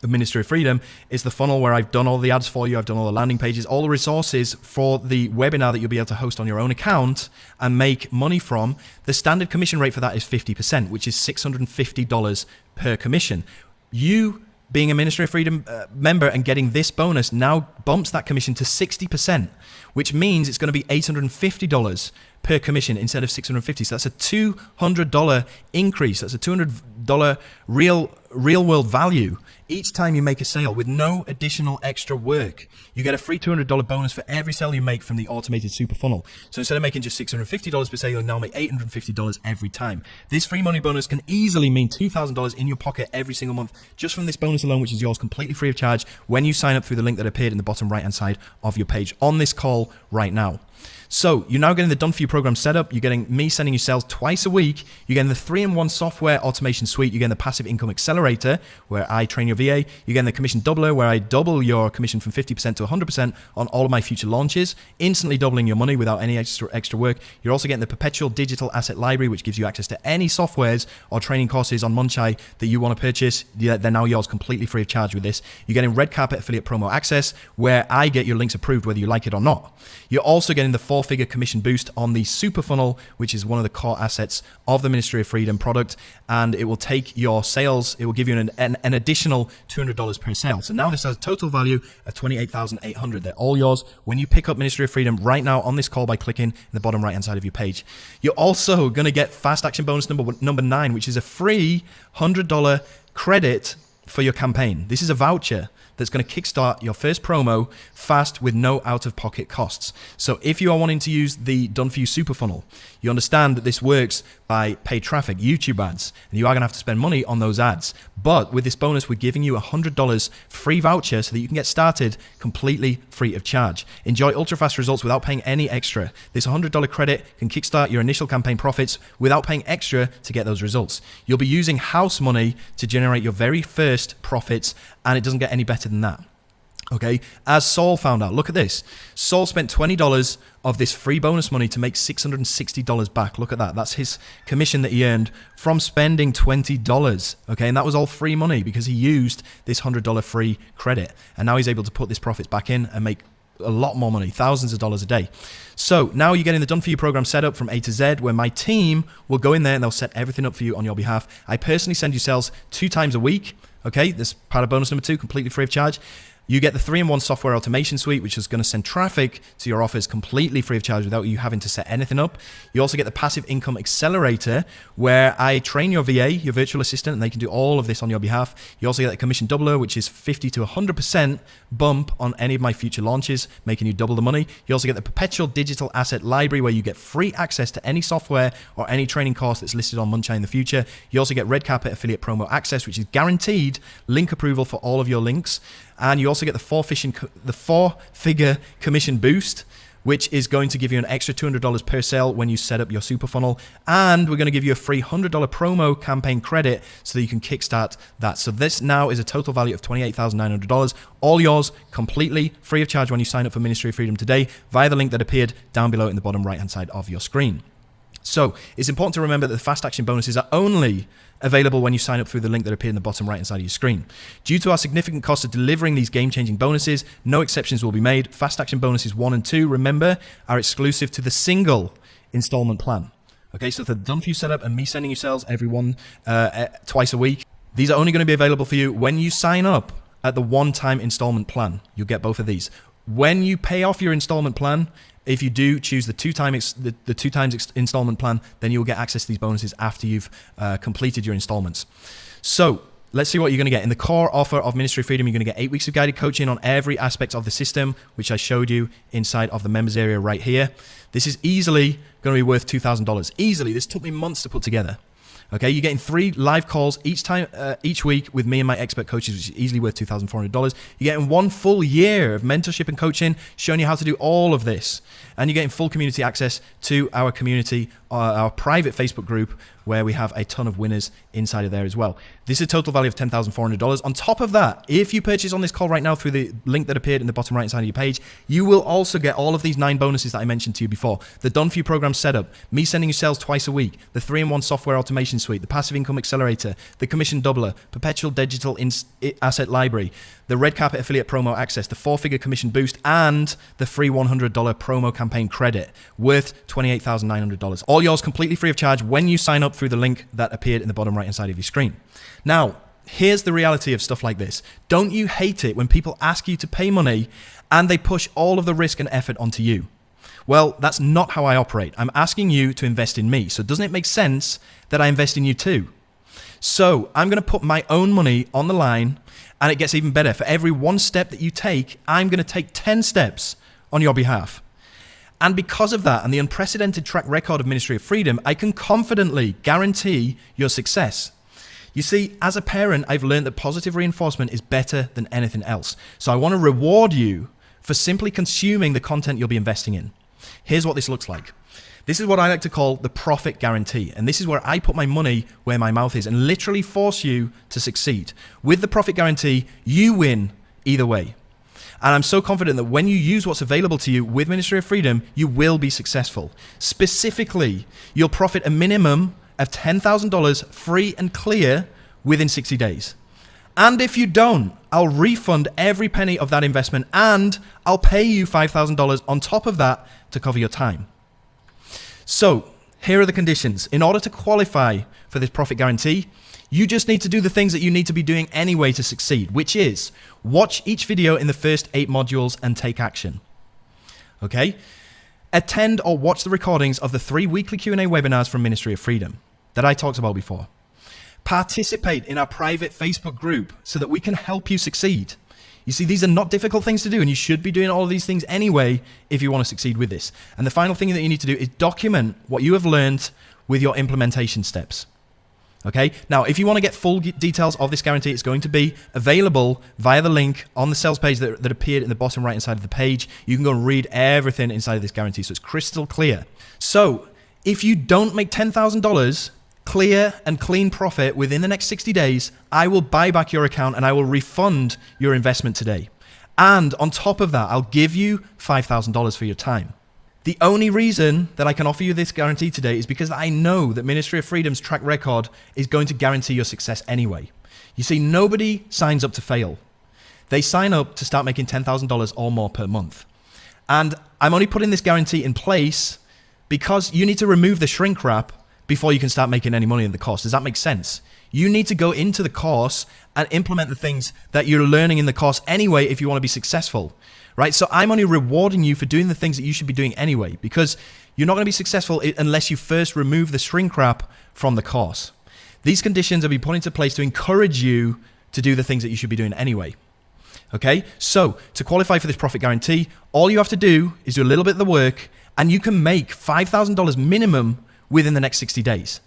of Ministry of Freedom, is the funnel where I've done all the ads for you, I've done all the landing pages, all the resources for the webinar that you'll be able to host on your own account and make money from. The standard commission rate for that is 50%, which is $650 per commission. You being a Ministry of Freedom member and getting this bonus now bumps that commission to 60%, which means it's going to be $850 per commission instead of $650. So that's a $200 increase. That's a $200 real world value each time you make a sale with no additional extra work. You get a free $200 bonus for every sale you make from the automated super funnel. So instead of making just $650 per sale, you'll now make $850 every time. This free money bonus can easily mean $2,000 in your pocket every single month just from this bonus alone, which is yours completely free of charge when you sign up through the link that appeared in the bottom right hand side of your page on this call right now. So you're now getting the Done For You program set up. You're getting me sending you sales twice a week. You're getting the 3-in-1 software automation suite. You're getting the passive income accelerator where I train your VA. You're getting the commission doubler where I double your commission from 50% to 100% on all of my future launches, instantly doubling your money without any extra work. You're also getting the Perpetual Digital Asset Library, which gives you access to any softwares or training courses on Munchai that you want to purchase. They're now yours completely free of charge with this. You're getting red carpet affiliate promo access where I get your links approved whether you like it or not. You're also getting getting the 4-figure commission boost on the super funnel, which is one of the core assets of the Ministry of Freedom product. And it will take your sales, it will give you an additional $200 per sale. So now this has a total value of $28,800. They're all yours when you pick up Ministry of Freedom right now on this call by clicking in the bottom right hand side of your page. You're also going to get fast action bonus number 9, which is a free $100 credit for your campaign. This is a voucher that's going to kickstart your first promo fast with no out-of-pocket costs. So if you are wanting to use the Done For You super funnel, you understand that this works by paid traffic, YouTube ads, and you are going to have to spend money on those ads. But with this bonus, we're giving you a $100 free voucher so that you can get started completely free of charge. Enjoy ultra-fast results without paying any extra. This $100 credit can kickstart your initial campaign profits without paying extra to get those results. You'll be using house money to generate your very first profits, and it doesn't get any better than that. Okay, as Saul found out, look at this. Saul spent $20 of this free bonus money to make $660 back. Look at that. That's his commission that he earned from spending $20. Okay, and that was all free money because he used this $100 free credit. And now he's able to put this profits back in and make a lot more money, thousands of dollars a day. So now you're getting the Done For You program set up from A to Z, where my team will go in there and they'll set everything up for you on your behalf. I personally send you sales 2 times a week. Okay, this is part of bonus number 2, completely free of charge. You get the 3-in-1 software automation suite, which is going to send traffic to your offers completely free of charge without you having to set anything up. You also get the passive income accelerator, where I train your VA, your virtual assistant, and they can do all of this on your behalf. You also get the commission doubler, which is 50 to 100% bump on any of my future launches, making you double the money. You also get the perpetual digital asset library, where you get free access to any software or any training course that's listed on Munchai in the future. You also get Red Carpet affiliate promo access, which is guaranteed link approval for all of your links. And you also get the 4-figure commission boost, which is going to give you an extra $200 per sale when you set up your super funnel. And we're going to give you a free $100 promo campaign credit so that you can kickstart that. So this now is a total value of $28,900, all yours, completely free of charge when you sign up for Ministry of Freedom today via the link that appeared down below in the bottom right-hand side of your screen. So it's important to remember that the fast action bonuses are only available when you sign up through the link that appeared in the bottom right hand side of your screen. Due to our significant cost of delivering these game-changing bonuses, no exceptions will be made. Fast action bonuses 1 and 2, remember, are exclusive to the single installment plan. Okay, so the Done For You setup and me sending you sales twice a week, these are only going to be available for you when you sign up at the one-time installment plan. You'll get both of these. When you pay off your installment plan, if you do choose the two times installment plan, then you'll get access to these bonuses after you've completed your installments. So let's see what you're going to get. In the core offer of Ministry of Freedom, you're going to get 8 weeks of guided coaching on every aspect of the system, which I showed you inside of the members area right here. This is easily going to be worth $2,000. Easily. This took me months to put together. Okay, you're getting 3 live calls each week with me and my expert coaches, which is easily worth $2,400. You're getting 1 full year of mentorship and coaching, showing you how to do all of this. And you're getting full community access to our community, our private Facebook group, where we have a ton of winners inside of there as well. This is a total value of $10,400. On top of that, if you purchase on this call right now through the link that appeared in the bottom right side of your page, you will also get all of these 9 bonuses that I mentioned to you before. The Done For You program setup, me sending you sales twice a week, the 3-in-1 software automation suite, the passive income accelerator, the commission doubler, perpetual digital asset library, the Red Carpet affiliate promo access, the 4-figure commission boost, and the free $100 promo campaign credit worth $28,900. All yours completely free of charge when you sign up through the link that appeared in the bottom right hand side of your screen. Now, here's the reality of stuff like this. Don't you hate it when people ask you to pay money and they push all of the risk and effort onto you? Well, that's not how I operate. I'm asking you to invest in me. So doesn't it make sense that I invest in you too? So I'm going to put my own money on the line, and it gets even better. For every 1 step that you take, I'm going to take 10 steps on your behalf. And because of that and the unprecedented track record of Ministry of Freedom, I can confidently guarantee your success. You see, as a parent, I've learned that positive reinforcement is better than anything else. So I want to reward you for simply consuming the content you'll be investing in. Here's what this looks like. This is what I like to call the profit guarantee. And this is where I put my money where my mouth is and literally force you to succeed. With the profit guarantee, you win either way. And I'm so confident that when you use what's available to you with Ministry of Freedom, you will be successful. Specifically, you'll profit a minimum of $10,000 free and clear within 60 days. And if you don't, I'll refund every penny of that investment and I'll pay you $5,000 on top of that to cover your time. So here are the conditions. In order to qualify for this profit guarantee, you just need to do the things that you need to be doing anyway to succeed, which is watch each video in the first 8 modules and take action. Okay? Attend or watch the recordings of the 3 weekly Q&A webinars from Ministry of Freedom that I talked about before. Participate in our private Facebook group so that we can help you succeed. You see, these are not difficult things to do, and you should be doing all of these things anyway if you want to succeed with this. And the final thing that you need to do is document what you have learned with your implementation steps. Okay? Now, if you want to get full details of this guarantee, it's going to be available via the link on the sales page that appeared in the bottom right-hand side of the page. You can go and read everything inside of this guarantee, so it's crystal clear. So, if you don't make $10,000 clear and clean profit within the next 60 days, I will buy back your account and I will refund your investment today. And on top of that, I'll give you $5,000 for your time. The only reason that I can offer you this guarantee today is because I know that Ministry of Freedom's track record is going to guarantee your success anyway. You see, nobody signs up to fail. They sign up to start making $10,000 or more per month. And I'm only putting this guarantee in place because you need to remove the shrink wrap before you can start making any money in the course. Does that make sense? You need to go into the course and implement the things that you're learning in the course anyway if you want to be successful, right? So I'm only rewarding you for doing the things that you should be doing anyway, because you're not going to be successful unless you first remove the shrink wrap from the course. These conditions have been put into place to encourage you to do the things that you should be doing anyway. Okay, so to qualify for this profit guarantee, all you have to do is do a little bit of the work and you can make $5,000 minimum within the next 60 days,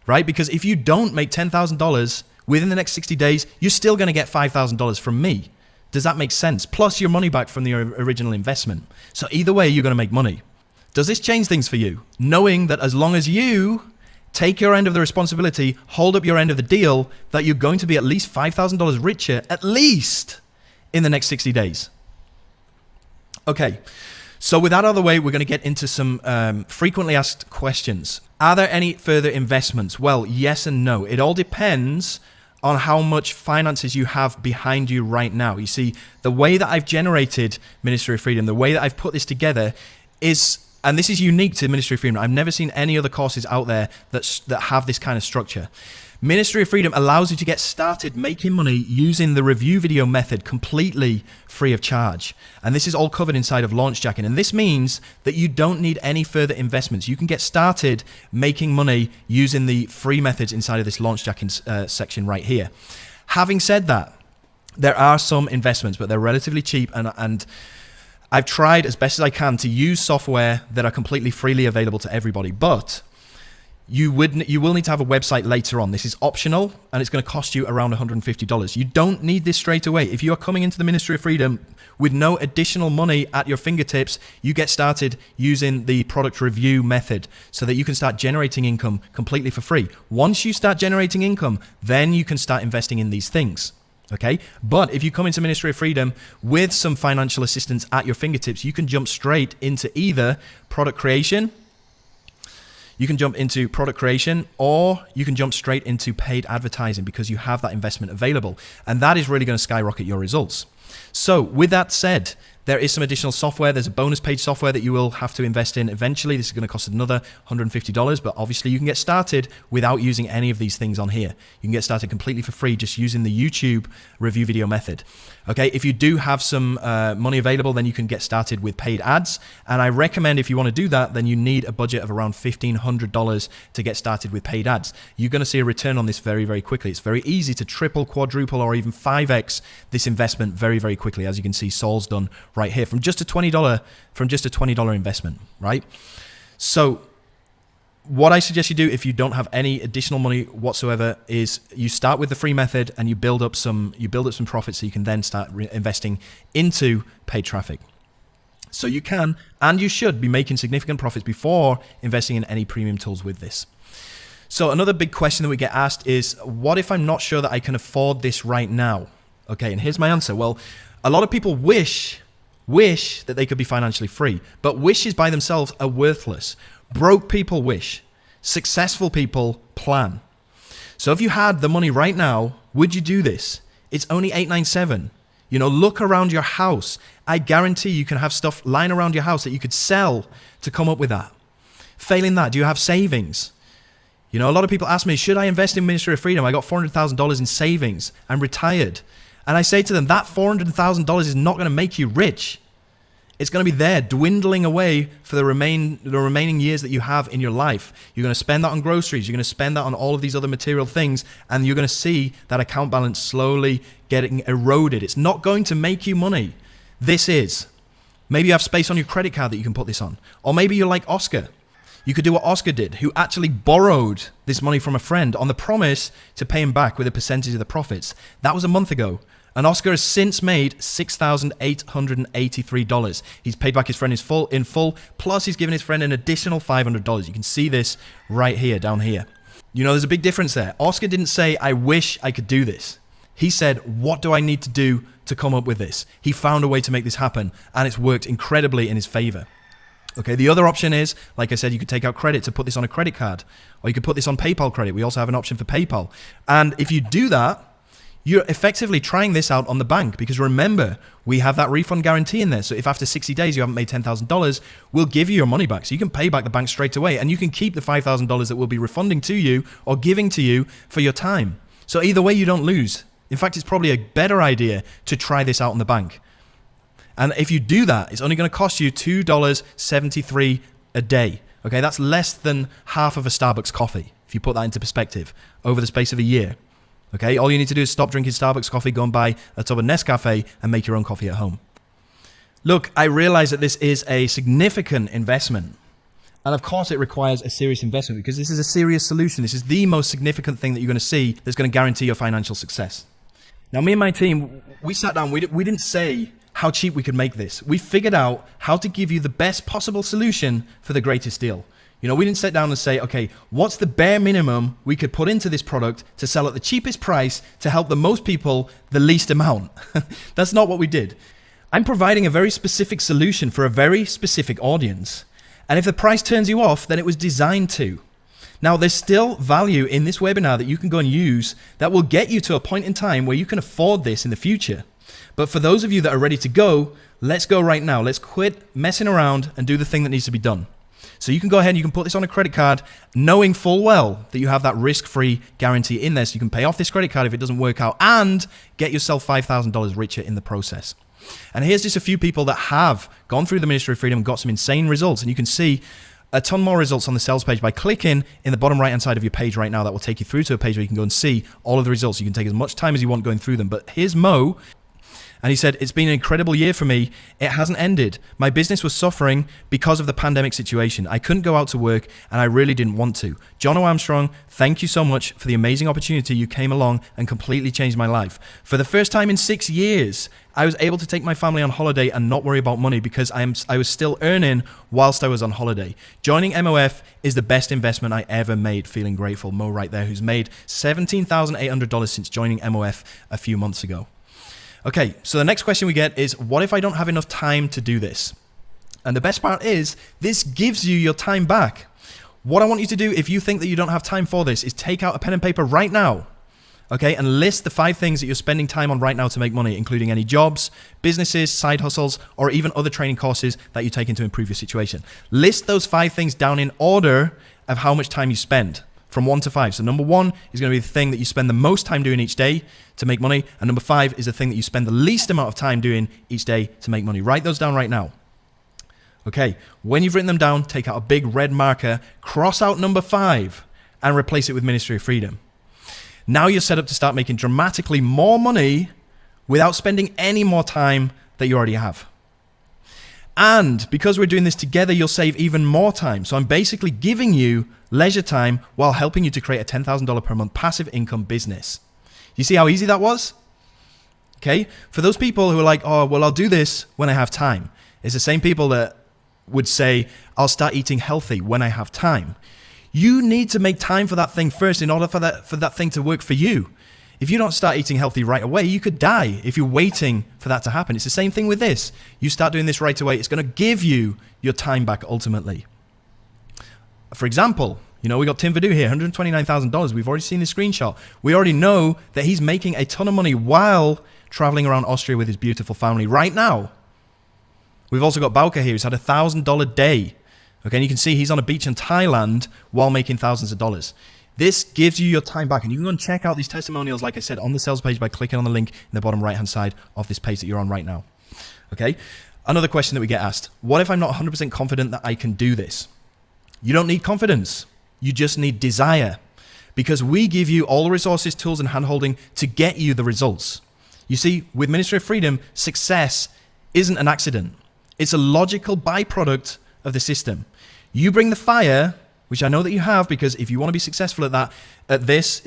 right? Because if you don't make $10,000 within the next 60 days, you're still going to get $5,000 from me. Does that make sense? Plus your money back from the original investment. So either way, you're going to make money. Does this change things for you? Knowing that as long as you take your end of the responsibility, hold up your end of the deal, that you're going to be at least $5,000 richer, at least in the next 60 days. Okay. So with that out of the way, we're going to get into some frequently asked questions. Are there any further investments? Well, yes and no. It all depends on how much finances you have behind you right now. You see, the way that I've generated Ministry of Freedom, the way that I've put this together is, and this is unique to Ministry of Freedom. I've never seen any other courses out there that have this kind of structure. Ministry of Freedom allows you to get started making money using the review video method completely free of charge. And this is all covered inside of Launch Jacking. And this means that you don't need any further investments. You can get started making money using the free methods inside of this Launch Jacking section right here. Having said that, there are some investments, but they're relatively cheap, and I've tried as best as I can to use software that are completely freely available to everybody. But you will need to have a website later on. This is optional, and it's going to cost you around $150. You don't need this straight away. If you are coming into the Ministry of Freedom with no additional money at your fingertips, you get started using the product review method so that you can start generating income completely for free. Once you start generating income, then you can start investing in these things. Okay, but if you come into Ministry of Freedom with some financial assistance at your fingertips, you can jump straight into either product creation. You can jump into product creation, or you can jump straight into paid advertising because you have that investment available. And that is really going to skyrocket your results. So with that said, there is some additional software. There's a bonus page software that you will have to invest in eventually. This is going to cost another $150, but obviously you can get started without using any of these things on here. You can get started completely for free just using the YouTube review video method. Okay, if you do have some money available, then you can get started with paid ads. And I recommend if you want to do that, then you need a budget of around $1,500 to get started with paid ads. You're going to see a return on this very, very quickly. It's very easy to triple, quadruple, or even 5x this investment very, very quickly. As you can see, Saul's done right here from just a $20 investment, right? So what I suggest you do if you don't have any additional money whatsoever is you start with the free method and you build up some profits so you can then start investing into paid traffic. So you can and you should be making significant profits before investing in any premium tools with this. So another big question that we get asked is, what if I'm not sure that I can afford this right now? Okay, and here's my answer. Well, a lot of people wish that they could be financially free, but wishes by themselves are worthless. Broke people wish. Successful people plan. So if you had the money right now Would you do this? It's only $897. You know, look around your house. I guarantee you can have stuff lying around your house that you could sell to come up with that. Failing that, do you have savings? You know, a lot of people ask me, should I invest in Ministry of Freedom? I got $400,000 in savings. I'm retired. And I say to them, that $400,000 is not going to make you rich. It's going to be there dwindling away for the remaining years that you have in your life. You're going to spend that on groceries. You're going to spend that on all of these other material things. And you're going to see that account balance slowly getting eroded. It's not going to make you money. This is. Maybe you have space on your credit card that you can put this on. Or maybe you're like Oscar. You could do what Oscar did, who actually borrowed this money from a friend on the promise to pay him back with a percentage of the profits. That was a month ago. And Oscar has since made $6,883. He's paid back his friend in full, plus he's given his friend an additional $500. You can see this right here, down here. You know, there's a big difference there. Oscar didn't say, I wish I could do this. He said, what do I need to do to come up with this? He found a way to make this happen, and it's worked incredibly in his favor. Okay, the other option is, like I said, you could take out credit to put this on a credit card, or you could put this on PayPal credit. We also have an option for PayPal. And if you do that, you're effectively trying this out on the bank, because remember, we have that refund guarantee in there. So if after 60 days you haven't made $10,000, we'll give you your money back. So you can pay back the bank straight away, and you can keep the $5,000 that we'll be refunding to you or giving to you for your time. So either way, you don't lose. In fact, it's probably a better idea to try this out on the bank. And if you do that, it's only going to cost you $2.73 a day. Okay, that's less than half of a Starbucks coffee, if you put that into perspective, over the space of a year. Okay, all you need to do is stop drinking Starbucks coffee, go and buy a tub of Nescafe and make your own coffee at home. Look, I realize that this is a significant investment. And of course it requires a serious investment, because this is a serious solution. This is the most significant thing that you're going to see that's going to guarantee your financial success. Now, me and my team, we sat down, we didn't say how cheap we could make this. We figured out how to give you the best possible solution for the greatest deal. You know, we didn't sit down and say, okay, what's the bare minimum we could put into this product to sell at the cheapest price to help the most people the least amount. That's not what we did. I'm providing a very specific solution for a very specific audience. And if the price turns you off, then it was designed to. Now, there's still value in this webinar that you can go and use that will get you to a point in time where you can afford this in the future. But for those of you that are ready to go, let's go right now. Let's quit messing around and do the thing that needs to be done. So you can go ahead and you can put this on a credit card, knowing full well that you have that risk-free guarantee in there, so you can pay off this credit card if it doesn't work out and get yourself $5,000 richer in the process. And here's just a few people that have gone through the Ministry of Freedom and got some insane results. And you can see a ton more results on the sales page by clicking in the bottom right-hand side of your page right now. That will take you through to a page where you can go and see all of the results. You can take as much time as you want going through them. But here's Mo. And he said, it's been an incredible year for me. It hasn't ended. My business was suffering because of the pandemic situation. I couldn't go out to work, and I really didn't want to. John Armstrong, thank you so much for the amazing opportunity. You came along and completely changed my life. For the first time in 6 years, I was able to take my family on holiday and not worry about money because I was still earning whilst I was on holiday. Joining MOF is the best investment I ever made. Feeling grateful. Mo right there, who's made $17,800 since joining MOF a few months ago. Okay, so the next question we get is, what if I don't have enough time to do this? And the best part is, this gives you your time back. What I want you to do if you think that you don't have time for this is take out a pen and paper right now, okay, and list the 5 things that you're spending time on right now to make money, including any jobs, businesses, side hustles, or even other training courses that you take to improve your situation. List those 5 things down in order of how much time you spend, from 1 to 5. So number 1 is going to be the thing that you spend the most time doing each day to make money. And number 5 is the thing that you spend the least amount of time doing each day to make money. Write those down right now. Okay, when you've written them down, take out a big red marker, cross out number 5, and replace it with Ministry of Freedom. Now you're set up to start making dramatically more money without spending any more time that you already have. And because we're doing this together, you'll save even more time. So I'm basically giving you leisure time while helping you to create a $10,000 per month passive income business. You see how easy that was? Okay. For those people who are like, oh, well, I'll do this when I have time. It's the same people that would say, I'll start eating healthy when I have time. You need to make time for that thing first in order for that thing to work for you. If you don't start eating healthy right away, you could die if you're waiting for that to happen. It's the same thing with this. You start doing this right away, it's going to give you your time back ultimately. For example, You know, we got Tim Verdu here, $129,000. We've already seen the screenshot. We already know that he's making a ton of money while traveling around Austria with his beautiful family right now. We've also got Bauke here, who's had $1,000 day. Okay, and you can see he's on a beach in Thailand while making thousands of dollars. This gives you your time back, and you can go and check out these testimonials, like I said, on the sales page by clicking on the link in the bottom right-hand side of this page that you're on right now. Okay, another question that we get asked, what if I'm not 100% confident that I can do this? You don't need confidence. You just need desire, because we give you all the resources, tools, and handholding to get you the results. You see, with Ministry of Freedom, success isn't an accident. It's a logical byproduct of the system. You bring the fire, which I know that you have, because if you want to be successful if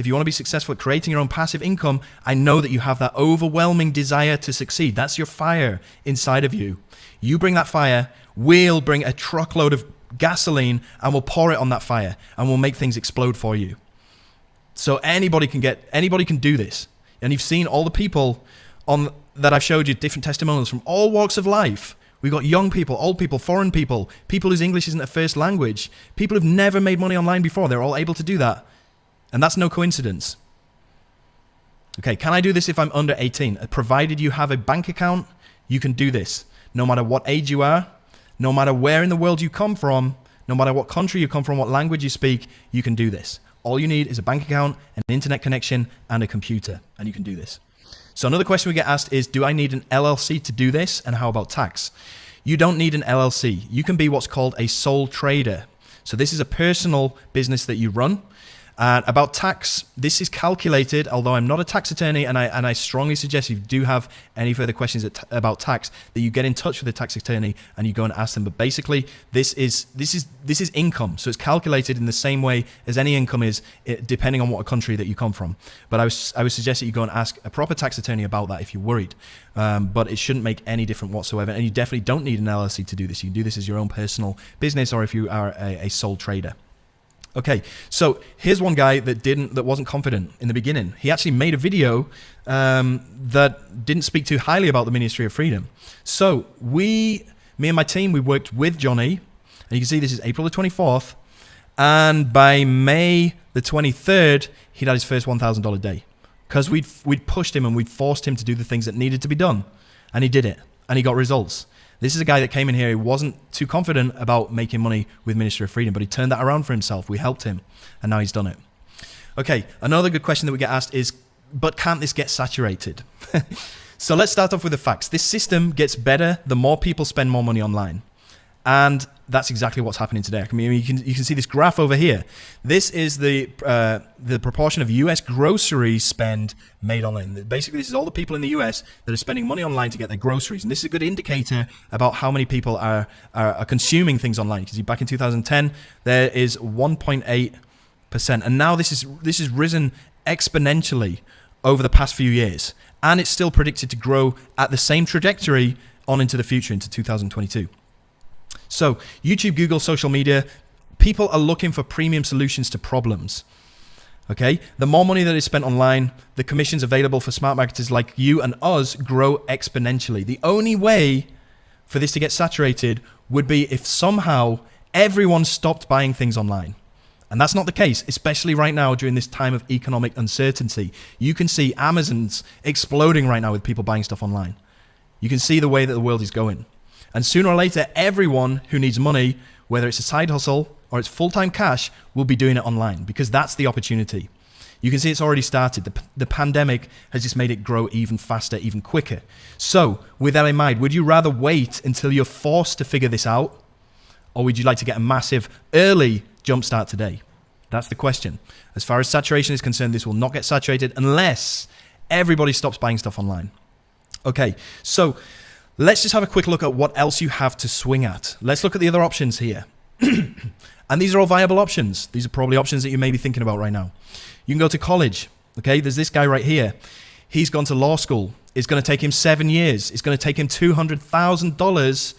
you want to be successful at creating your own passive income, I know that you have that overwhelming desire to succeed. That's your fire inside of you. You bring that fire, we'll bring a truckload of gasoline and we'll pour it on that fire and we'll make things explode for you. So anybody can do this. And you've seen all the people that I've showed you, different testimonials from all walks of life. We've got young people, old people, foreign people, people whose English isn't their first language, people who've never made money online before. They're all able to do that. And that's no coincidence. Okay, can I do this if I'm under 18? Provided you have a bank account, you can do this. No matter what age you are, no matter where in the world you come from, no matter what country you come from, what language you speak, you can do this. All you need is a bank account, an internet connection, and a computer, and you can do this. So another question we get asked is, do I need an LLC to do this? And how about tax? You don't need an LLC. You can be what's called a sole trader. So this is a personal business that you run. About tax, this is calculated, although I'm not a tax attorney, and I strongly suggest if you do have any further questions about tax, that you get in touch with a tax attorney and you go and ask them. But basically, this is income, so it's calculated in the same way as any income is, depending on what country that you come from. But I would suggest that you go and ask a proper tax attorney about that if you're worried. But it shouldn't make any difference whatsoever, and you definitely don't need an LLC to do this. You can do this as your own personal business, or if you are a sole trader. Okay, so here's one guy that wasn't confident in the beginning. He actually made a video that didn't speak too highly about the Ministry of Freedom. So me and my team, we worked with Johnny, and you can see this is April the 24th, and by May the 23rd, he'd had his first $1,000 day, because we'd pushed him and we'd forced him to do the things that needed to be done, and he did it, and he got results. This is a guy that came in here, he wasn't too confident about making money with Ministry of Freedom, but he turned that around for himself. We helped him, and now he's done it. Okay, another good question that we get asked is, but can't this get saturated? So let's start off with the facts. This system gets better the more people spend more money online. And that's exactly what's happening today. I mean, you can see this graph over here. This is the proportion of US grocery spend made online. Basically, this is all the people in the US that are spending money online to get their groceries. And this is a good indicator about how many people are consuming things online. You can see back in 2010, there is 1.8%. And now this has risen exponentially over the past few years. And it's still predicted to grow at the same trajectory on into the future, into 2022. So YouTube, Google, social media, people are looking for premium solutions to problems. Okay, the more money that is spent online, the commissions available for smart marketers like you and us grow exponentially. The only way for this to get saturated would be if somehow everyone stopped buying things online. And that's not the case, especially right now during this time of economic uncertainty. You can see Amazon's exploding right now with people buying stuff online. You can see the way that the world is going. And sooner or later, everyone who needs money, whether it's a side hustle or it's full-time cash, will be doing it online, because that's the opportunity. You can see it's already started. The pandemic has just made it grow even faster, even quicker. So with that in mind, would you rather wait until you're forced to figure this out? Or would you like to get a massive early jumpstart today? That's the question. As far as saturation is concerned, this will not get saturated unless everybody stops buying stuff online. Okay, so let's just have a quick look at what else you have to swing at. Let's look at the other options here. And these are all viable options. These are probably options that you may be thinking about right now. You can go to college. Okay, there's this guy right here. He's gone to law school. It's going to take him 7 years. It's going to take him $200,000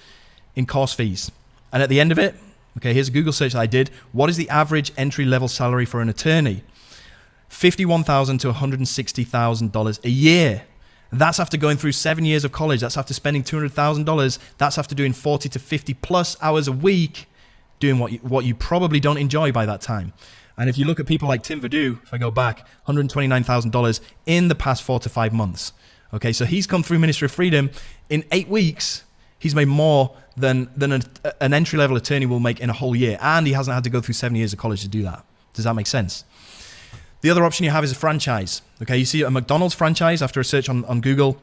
in course fees. And at the end of it, okay, here's a Google search that I did. What is the average entry-level salary for an attorney? $51,000 to $160,000 a year. That's after going through 7 years of college. That's after spending $200,000. That's after doing 40 to 50 plus hours a week doing what you probably don't enjoy by that time. And if you look at people like Tim Verdu, if I go back, $129,000 in the past 4 to 5 months. Okay, so he's come through Ministry of Freedom in 8 weeks. He's made more than an entry-level attorney will make in a whole year, and he hasn't had to go through 7 years of college to do that. Does that make sense? The other option you have is a franchise. Okay, you see a McDonald's franchise after a search on Google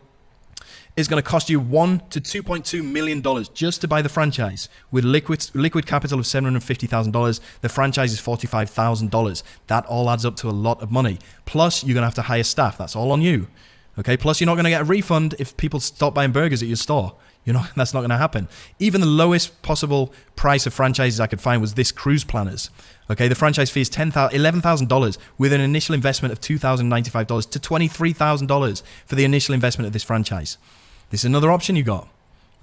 is going to cost you $1 to $2.2 million just to buy the franchise. With liquid capital of $750,000, the franchise is $45,000. That all adds up to a lot of money. Plus, you're going to have to hire staff. That's all on you. Okay. Plus, you're not going to get a refund if people stop buying burgers at your store. That's not going to happen. Even the lowest possible price of franchises I could find was this Cruise Planners. Okay, the franchise fee is $11,000 with an initial investment of $2,095 to $23,000 for the initial investment of this franchise. This is another option you got.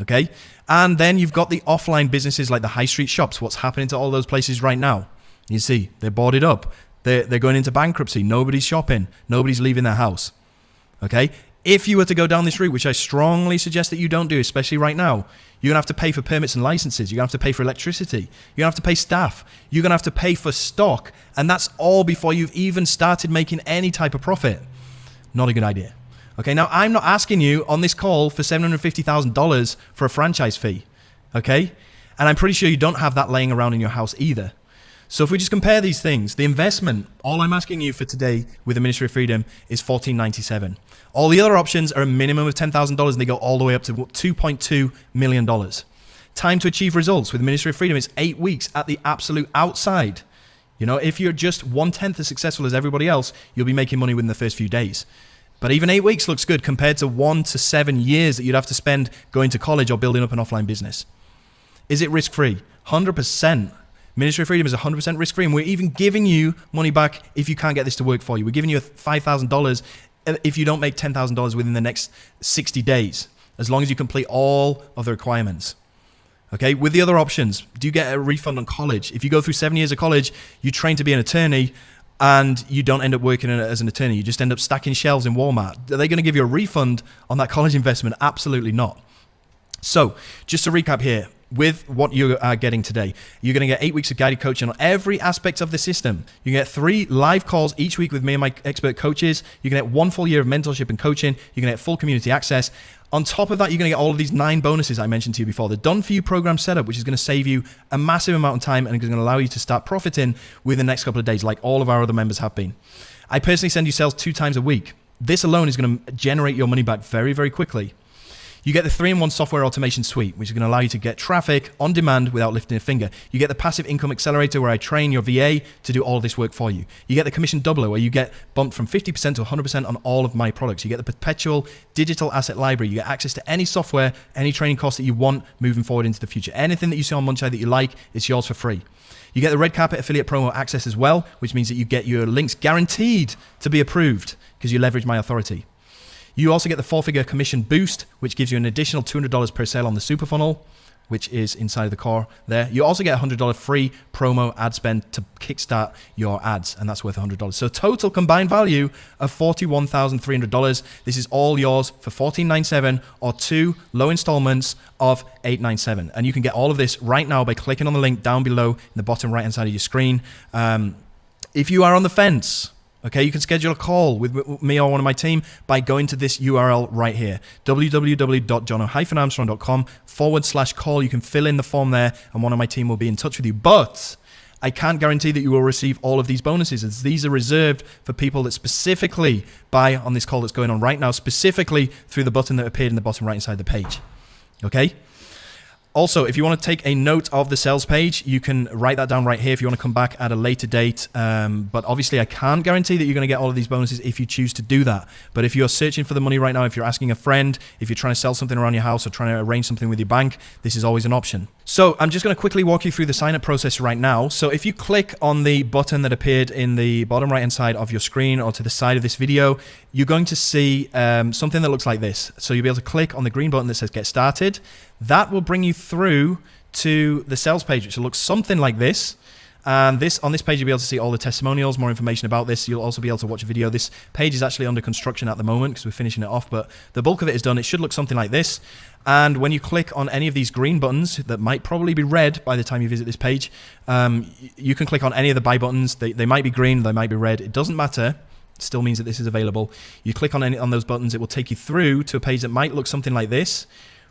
Okay, and then you've got the offline businesses like the high street shops. What's happening to all those places right now? You see, they're boarded up. They're going into bankruptcy. Nobody's shopping. Nobody's leaving their house. Okay. If you were to go down this route, which I strongly suggest that you don't do, especially right now, you're going to have to pay for permits and licenses. You're going to have to pay for electricity. You're going to have to pay staff. You're going to have to pay for stock. And that's all before you've even started making any type of profit. Not a good idea. Okay, now I'm not asking you on this call for $750,000 for a franchise fee. Okay? And I'm pretty sure you don't have that laying around in your house either. So if we just compare these things, the investment, all I'm asking you for today with the Ministry of Freedom is $14.97. All the other options are a minimum of $10,000 and they go all the way up to $2.2 million. Time to achieve results with the Ministry of Freedom is 8 weeks at the absolute outside. If you're just 1/10 as successful as everybody else, you'll be making money within the first few days. But even 8 weeks looks good compared to 1 to 7 years that you'd have to spend going to college or building up an offline business. Is it risk-free? 100%. Ministry of Freedom is 100% risk-free, and we're even giving you money back if you can't get this to work for you. We're giving you $5,000 if you don't make $10,000 within the next 60 days, as long as you complete all of the requirements. Okay, with the other options, do you get a refund on college? If you go through 7 years of college, you train to be an attorney, and you don't end up working as an attorney. You just end up stacking shelves in Walmart. Are they going to give you a refund on that college investment? Absolutely not. So, just to recap here, with what you are getting today, you're going to get 8 weeks of guided coaching on every aspect of the system. You get 3 live calls each week with me and my expert coaches. You're going to get 1 full year of mentorship and coaching. You're going to get full community access. On top of that, you're going to get all of these 9 bonuses I mentioned to you before. The Done For You program setup, which is going to save you a massive amount of time and is going to allow you to start profiting within the next couple of days, like all of our other members have been. I personally send you sales 2 times a week. This alone is going to generate your money back very, very quickly. You get the 3-in-1 software automation suite, which is going to allow you to get traffic on demand without lifting a finger. You get the passive income accelerator, where I train your VA to do all of this work for you. You get the commission doubler, where you get bumped from 50% to 100% on all of my products. You get the perpetual digital asset library. You get access to any software, any training course that you want moving forward into the future. Anything that you see on Munchai that you like, it's yours for free. You get the red carpet affiliate promo access as well, which means that you get your links guaranteed to be approved because you leverage my authority. You also get the 4-figure commission boost, which gives you an additional $200 per sale on the super funnel, which is inside of the core there. You also get a $100 free promo ad spend to kickstart your ads, and that's worth $100. So total combined value of $41,300. This is all yours for $14.97 or 2 low installments of $8.97. And you can get all of this right now by clicking on the link down below in the bottom right-hand side of your screen. If you are on the fence, okay, you can schedule a call with me or one of my team by going to this URL right here, www.jono-armstrong.com/call. You can fill in the form there and one of my team will be in touch with you. But I can't guarantee that you will receive all of these bonuses, as these are reserved for people that specifically buy on this call that's going on right now, specifically through the button that appeared in the bottom right side of the page. Okay? Also, if you want to take a note of the sales page, you can write that down right here if you want to come back at a later date. But obviously, I can't guarantee that you're going to get all of these bonuses if you choose to do that. But if you're searching for the money right now, if you're asking a friend, if you're trying to sell something around your house or trying to arrange something with your bank, this is always an option. So I'm just going to quickly walk you through the sign-up process right now. So if you click on the button that appeared in the bottom right-hand side of your screen or to the side of this video, you're going to see something that looks like this. So you'll be able to click on the green button that says Get Started. That will bring you through to the sales page, which will look something like this. And on this page, you'll be able to see all the testimonials, more information about this. You'll also be able to watch a video. This page is actually under construction at the moment because we're finishing it off, but the bulk of it is done. It should look something like this. And when you click on any of these green buttons that might probably be red by the time you visit this page, you can click on any of the buy buttons. They might be green, they might be red. It doesn't matter. It still means that this is available. You click on those buttons, it will take you through to a page that might look something like this,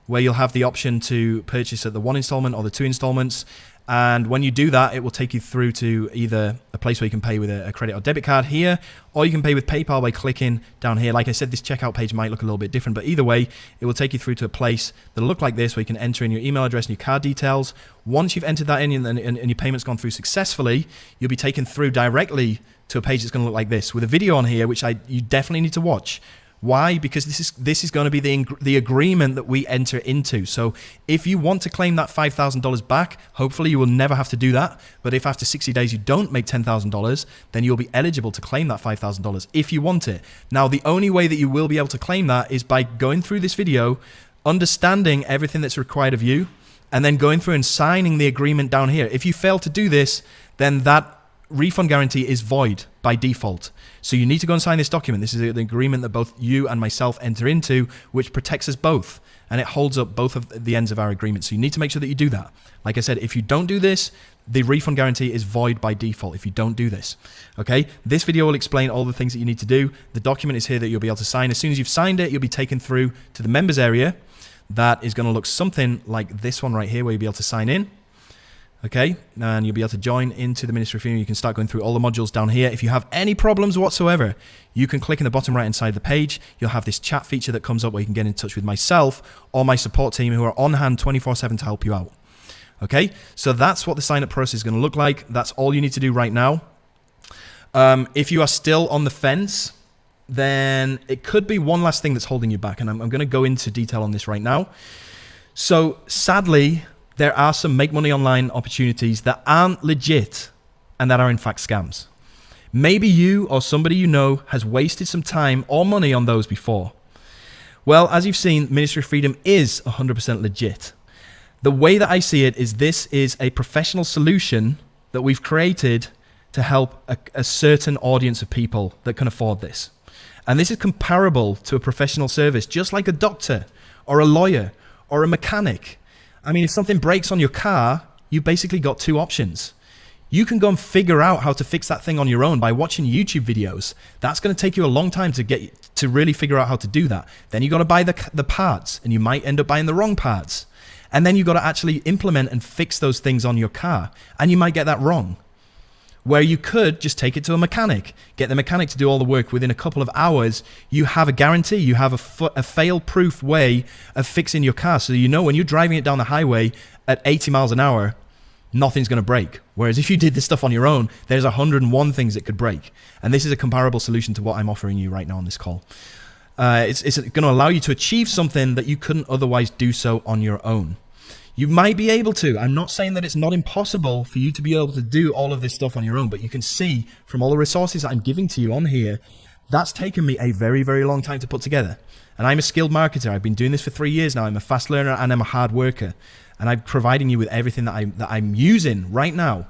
where you'll have the option to purchase at the 1 installment or the 2 installments. And when you do that, it will take you through to either a place where you can pay with a credit or debit card here, or you can pay with PayPal by clicking down here. Like I said, this checkout page might look a little bit different, but either way, it will take you through to a place that'll look like this, where you can enter in your email address and your card details. Once you've entered that in and your payment's gone through successfully, you'll be taken through directly to a page that's going to look like this with a video on here, which you definitely need to watch. Why? Because this is going to be the agreement that we enter into. So if you want to claim that $5,000 back, hopefully you will never have to do that. But if after 60 days you don't make $10,000, then you'll be eligible to claim that $5,000 if you want it. Now, the only way that you will be able to claim that is by going through this video, understanding everything that's required of you, and then going through and signing the agreement down here. If you fail to do this, then that refund guarantee is void by default. So you need to go and sign this document. This is the agreement that both you and myself enter into, which protects us both, and it holds up both of the ends of our agreement. So you need to make sure that you do that. Like I said, if you don't do this, the refund guarantee is void by default if you don't do this. Okay, this video will explain all the things that you need to do. The document is here that you'll be able to sign. As soon as you've signed it, you'll be taken through to the members area. That is going to look something like this one right here, where you'll be able to sign in. Okay, and you'll be able to join into the Ministry of Freedom. You can start going through all the modules down here. If you have any problems whatsoever, you can click in the bottom right hand side of the page. You'll have this chat feature that comes up where you can get in touch with myself or my support team, who are on hand 24/7 to help you out. Okay, so that's what the sign up process is going to look like. That's all you need to do right now. If you are still on the fence, then it could be one last thing that's holding you back, and I'm going to go into detail on this right now. So sadly, there are some make money online opportunities that aren't legit and that are in fact scams. Maybe you or somebody you know has wasted some time or money on those before. Well, as you've seen, Ministry of Freedom is 100% legit. The way that I see it is this is a professional solution that we've created to help a certain audience of people that can afford this. And this is comparable to a professional service, just like a doctor or a lawyer or a mechanic. I mean, if something breaks on your car, you basically got two options. You can go and figure out how to fix that thing on your own by watching YouTube videos. That's going to take you a long time to really figure out how to do that. Then you got to buy the parts, and you might end up buying the wrong parts. And then you got to actually implement and fix those things on your car, and you might get that wrong. Where you could just take it to a mechanic, get the mechanic to do all the work within a couple of hours. You have a guarantee, you have a fail-proof way of fixing your car. So you know when you're driving it down the highway at 80 miles an hour, nothing's going to break. Whereas if you did this stuff on your own, there's 101 things that could break. And this is a comparable solution to what I'm offering you right now on this call. It's going to allow you to achieve something that you couldn't otherwise do so on your own. You might be able to. I'm not saying that it's not impossible for you to be able to do all of this stuff on your own, but you can see from all the resources that I'm giving to you on here, that's taken me a very, very long time to put together. And I'm a skilled marketer. I've been doing this for 3 years now. I'm a fast learner and I'm a hard worker. And I'm providing you with everything that I'm using right now.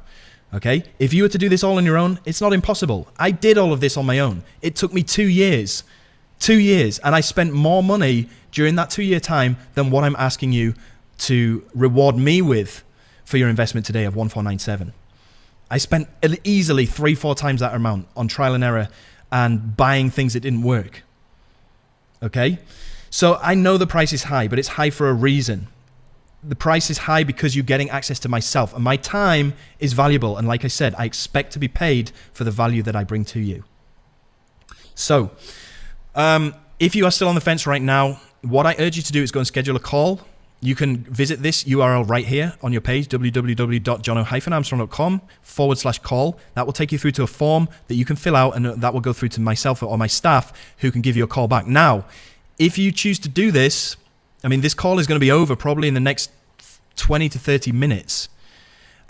Okay? If you were to do this all on your own, it's not impossible. I did all of this on my own. It took me 2 years. 2 years. And I spent more money during that 2-year time than what I'm asking you to reward me with for your investment today of 1497. I spent easily 3-4 times that amount on trial and error and buying things that didn't work. Okay? So I know the price is high, but it's high for a reason. The price is high because you're getting access to myself, and my time is valuable. And like I said, I expect to be paid for the value that I bring to you. So if you are still on the fence right now, what I urge you to do is go and schedule a call. You can visit this URL right here on your page, www.jono-armstrong.com/call. That will take you through to a form that you can fill out, and that will go through to myself or my staff, who can give you a call back. Now, if you choose to do this, I mean, this call is going to be over probably in the next 20 to 30 minutes.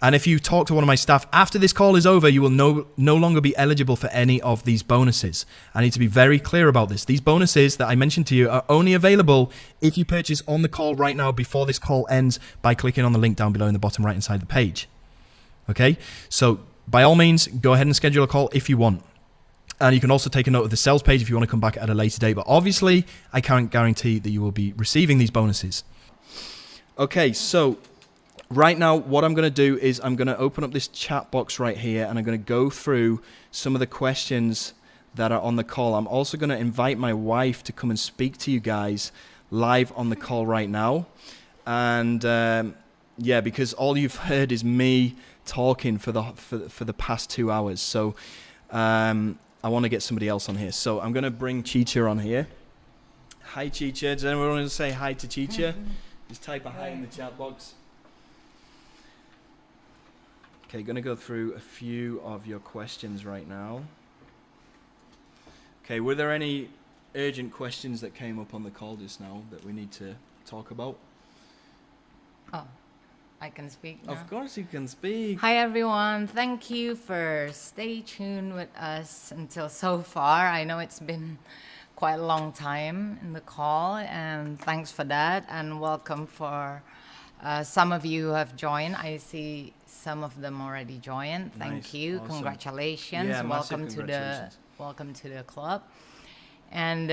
And if you talk to one of my staff after this call is over, you will no longer be eligible for any of these bonuses. I need to be very clear about this. These bonuses that I mentioned to you are only available if you purchase on the call right now before this call ends by clicking on the link down below in the bottom right hand side of the page. Okay, so by all means, go ahead and schedule a call if you want. And you can also take a note of the sales page if you want to come back at a later date. But obviously, I can't guarantee that you will be receiving these bonuses. Okay, so right now, what I'm going to do is I'm going to open up this chat box right here, and I'm going to go through some of the questions that are on the call. I'm also going to invite my wife to come and speak to you guys live on the call right now. And yeah, because all you've heard is me talking for the past 2 hours. So I want to get somebody else on here. So I'm going to bring Chicha on here. Hi, Chicha. Does anyone want to say hi to Chicha? Just type a hi in the chat box. Okay, going to go through a few of your questions right now. Okay, were there any urgent questions that came up on the call just now that we need to talk about? Oh, I can speak now. Of course you can speak. Hi everyone, thank you for stay tuned with us until so far. I know it's been quite a long time in the call, and thanks for that, and welcome for some of you who have joined. I see some of them already joined. Thank you. Awesome. Congratulations. Yeah, welcome congratulations. Welcome to the club. And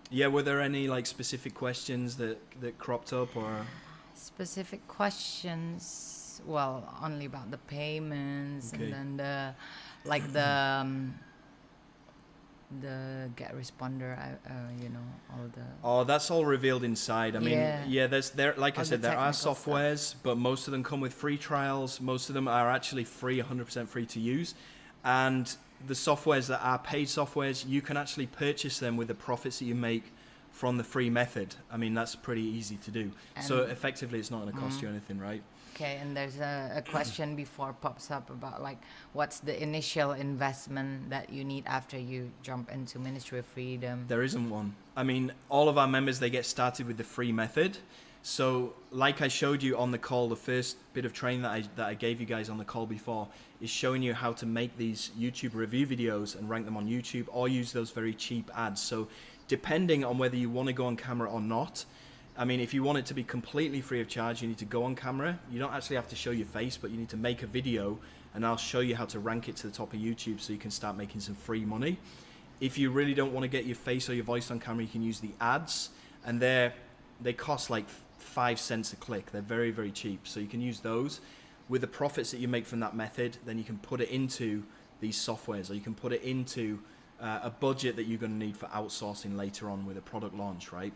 yeah, were there any like specific questions that cropped up, or specific questions? Well, only about the payments, okay. And then the get responder, you know, all the. Oh, that's all revealed inside. I mean, yeah, like I said, there are softwares, stuff. but most of them come with free trials. Most of them are actually free, 100% free to use. And the softwares that are paid softwares, you can actually purchase them with the profits that you make from the free method. I mean, that's pretty easy to do. And so effectively, it's not going to cost you anything, right? Okay, and there's a question before pops up about like, what's the initial investment that you need after you jump into Ministry of Freedom? There isn't one. I mean, all of our members, they get started with the free method. So like I showed you on the call, the first bit of training that I gave you guys on the call before is showing you how to make these YouTube review videos and rank them on YouTube, or use those very cheap ads. So depending on whether you want to go on camera or not, I mean, if you want it to be completely free of charge, you need to go on camera. You don't actually have to show your face, but you need to make a video, and I'll show you how to rank it to the top of YouTube so you can start making some free money. If you really don't want to get your face or your voice on camera, you can use the ads, and they cost like 5 cents a click. They're very, very cheap. So you can use those. With the profits that you make from that method, then you can put it into these softwares, or you can put it into a budget that you're going to need for outsourcing later on with a product launch, right?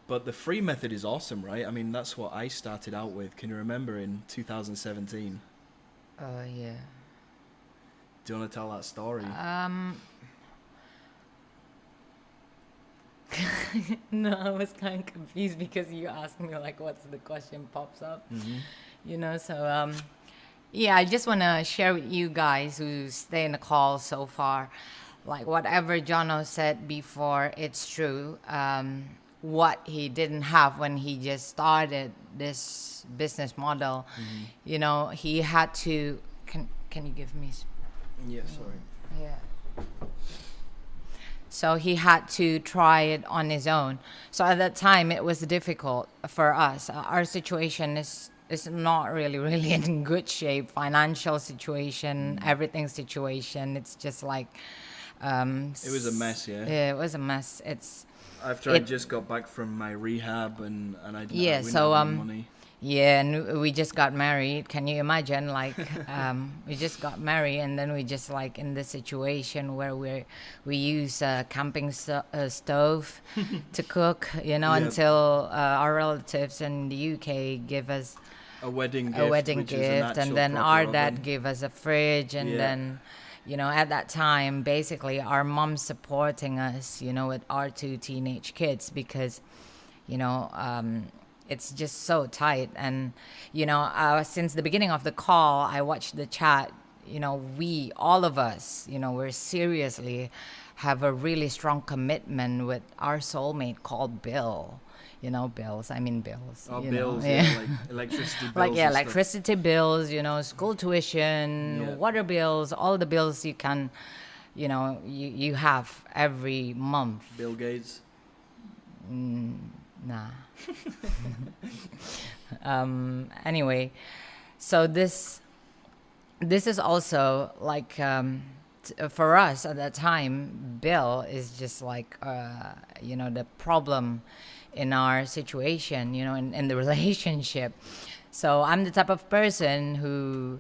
But the free method is awesome, right? I mean, that's what I started out with. Can you remember in 2017? Yeah. Do you want to tell that story? No, I was kind of confused because you asked me like, what's the question pops up? Mm-hmm. You know, so yeah, I just want to share with you guys who stay in the call so far, like whatever Jono said before, it's true. What he didn't have when he just started this business model, you know, he had to. Can you give me? Yeah, sorry. Yeah. So he had to try it on his own. So at that time, it was difficult for us. Our situation is not really in good shape. Financial situation, everything situation. It's just like. It was a mess, yeah. Yeah, it was a mess. After I just got back from my rehab and I didn't have any money. Yeah, and we just got married. Can you imagine? Like, we just got married, and then we just like in this situation where we use a camping stove to cook, you know, until our relatives in the UK give us a wedding gift, and then our dad gave us a fridge, and then. You know, at that time, basically, our mom supporting us, you know, with our 2 teenage kids because, you know, it's just so tight. And, you know, since the beginning of the call, I watched the chat, you know, all of us, you know, we're seriously have a really strong commitment with our soulmate called Bill. You know, bills. I mean bills. Oh, you bills, know? Yeah, like electricity bills. Like, electricity bills, you know, school tuition, water bills, all the bills you can, you know, you have every month. Bill Gates? Nah. Anyway, so this is also like for us at that time, Bill is just like the problem in our situation, in the relationship. So I'm the type of person who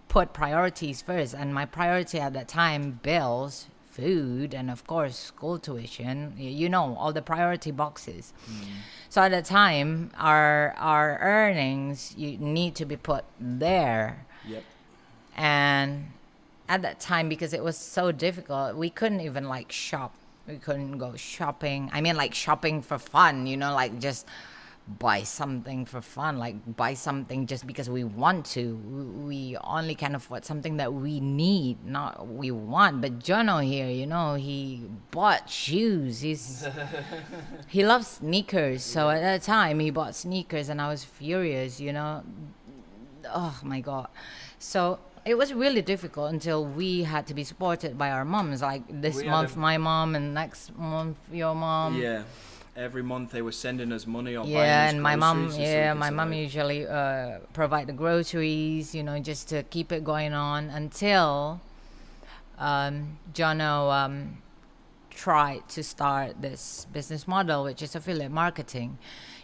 put priorities first, and my priority at that time, bills, food, and of course school tuition, all the priority boxes. So at the time, our earnings you need to be put there. Yep. And at that time, because it was so difficult, we couldn't even like shop. We couldn't go shopping. I mean, like shopping for fun, like just buy something for fun, like buy something just because we want to. We only can afford something that we need, not we want. But Jono here, he bought shoes. He loves sneakers. So at that time, he bought sneakers, and I was furious. Oh my God. So it was really difficult until we had to be supported by our moms. Like this month, my mom, and next month, your mom. Yeah. Every month they were sending us money or buying us and my mom, groceries my mom usually provide the groceries, just to keep it going on until Jono tried to start this business model, which is affiliate marketing.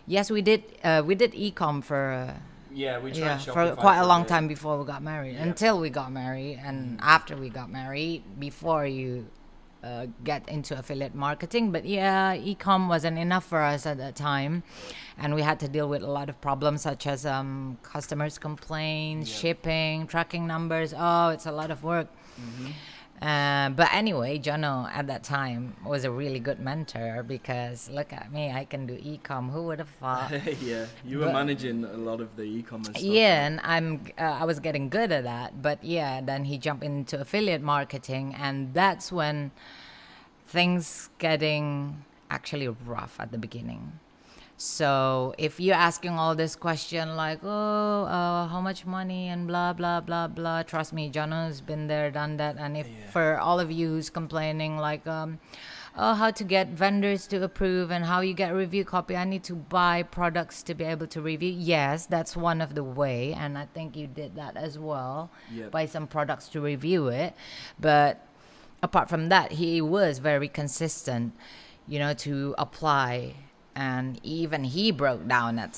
Yes, we did e-com for we tried for quite a long time before we got married, until we got married, and after we got married, before you get into affiliate marketing. But e-com wasn't enough for us at that time, and we had to deal with a lot of problems such as customers complaints, shipping, tracking numbers. It's a lot of work. But anyway, Jono at that time was a really good mentor, because look at me, I can do e-com. Who would have thought? You were managing a lot of the e-commerce stuff. And I was getting good at that. But then he jumped into affiliate marketing, and that's when things getting actually rough at the beginning. So if you're asking all this question like, how much money and blah, blah, blah, blah, trust me, Jono's been there, done that. And if for all of you who's complaining like, how to get vendors to approve and how you get review copy, I need to buy products to be able to review. Yes, that's one of the way. And I think you did that as well. Buy some products to review it. But apart from that, he was very consistent, to apply. And even he broke down at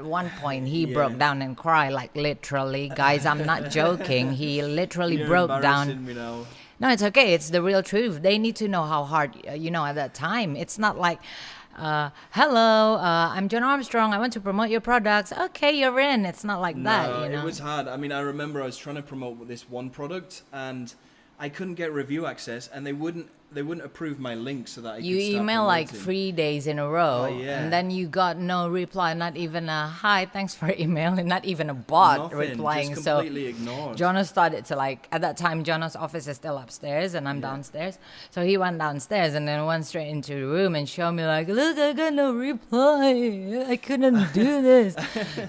one point. He broke down and cried, like literally, guys. I'm not joking. He literally broke down. Me now. No, it's okay. It's the real truth. They need to know how hard, at that time. It's not like, hello, I'm John Armstrong. I want to promote your products. Okay, you're in. It's not like that. It was hard. I mean, I remember I was trying to promote this one product, and I couldn't get review access, and they wouldn't approve my link so that I could start email like promoting. 3 days in a row, and then you got no reply, not even a hi, thanks for emailing, not even a bot Nothing, replying. just So completely ignored. Jonas started to like, at that time, Jonas' office is still upstairs and I'm downstairs. So he went downstairs and then went straight into the room and showed me like, look, I got no reply. I couldn't do this.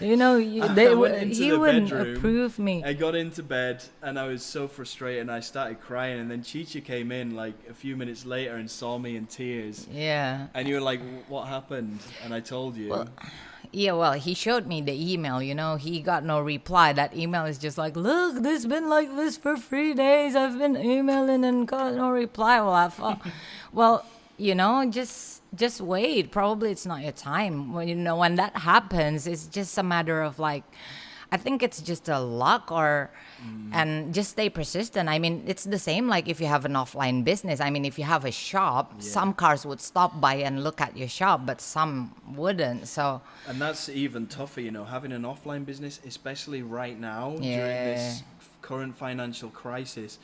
He wouldn't approve me. I got into bed and I was so frustrated and I started crying, and then Chicha came in like a few minutes later and saw me in tears. Yeah. And you were like, what happened? And I told you. Well, he showed me the email, he got no reply. That email is just like, look, this has been like this for 3 days. I've been emailing and got no reply. Well, I thought, just wait. Probably it's not your time. When that happens, it's just a matter of like, I think it's just a luck and just stay persistent. I mean, it's the same like if you have an offline business. I mean, if you have a shop, some cars would stop by and look at your shop, but some wouldn't. So, and that's even tougher, having an offline business, especially right now during this current financial crisis.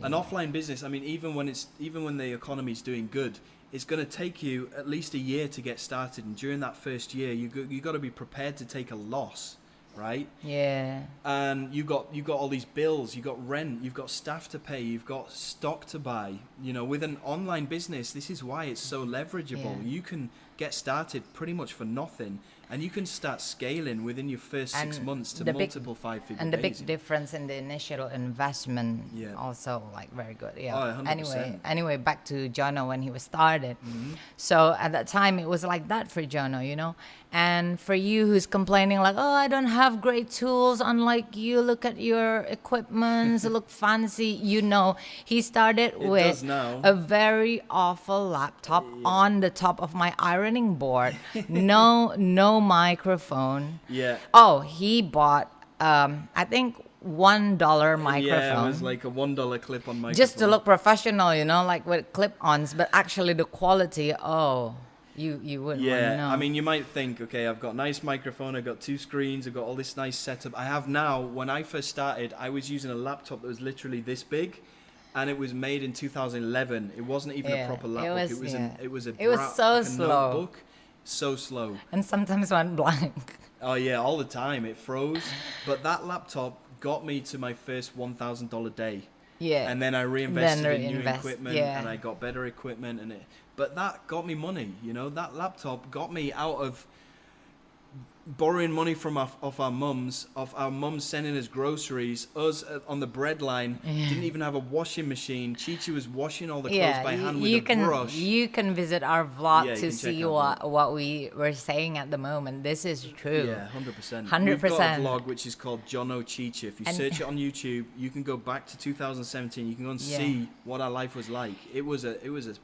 An offline business, I mean, even when the economy's doing good, it's going to take you at least a year to get started, and during that first year, you got to be prepared to take a loss. Right? Yeah. And you got all these bills, you got rent, you've got staff to pay, you've got stock to buy. With an online business, this is why it's so leverageable. You can get started pretty much for nothing, and you can start scaling within your first 6 months to multiple 5-figure and the days. big difference in the initial investment also like very good. Yeah. 100%. Anyway, back to Jono when he was started. So at that time it was like that for Jono, you know. And for you who's complaining like, oh, I don't have great tools, unlike you, look at your equipment, look fancy, you know, he started with a very awful laptop on the top of my ironing board. No microphone. Yeah. Oh, he bought I think $1 microphone. Yeah, it was like a $1 clip-on microphone. Just to look professional, you know, like with clip-ons, but actually the quality, you wouldn't want to know. I mean, you might think, okay, I've got a nice microphone, I've got 2 screens, I've got all this nice setup. I have now. When I first started, I was using a laptop that was literally this big, and it was made in 2011. It wasn't even a proper laptop. It was so slow. Notebook. So slow. And sometimes went blank. Oh yeah, all the time. It froze. But that laptop got me to my first $1,000 day. Yeah. And then I reinvested in new equipment, and I got better equipment, but that got me money, you know. That laptop got me out of borrowing money from our mums, of our mums sending us groceries, us on the bread line, didn't even have a washing machine. Chi-Chi was washing all the clothes by hand with a brush. You can visit our vlog to see what we were saying at the moment. This is true. Yeah, 100%. 100%. We've got a vlog which is called Jono Chi-Chi. If you search it on YouTube, you can go back to 2017. You can go and see what our life was like. It was a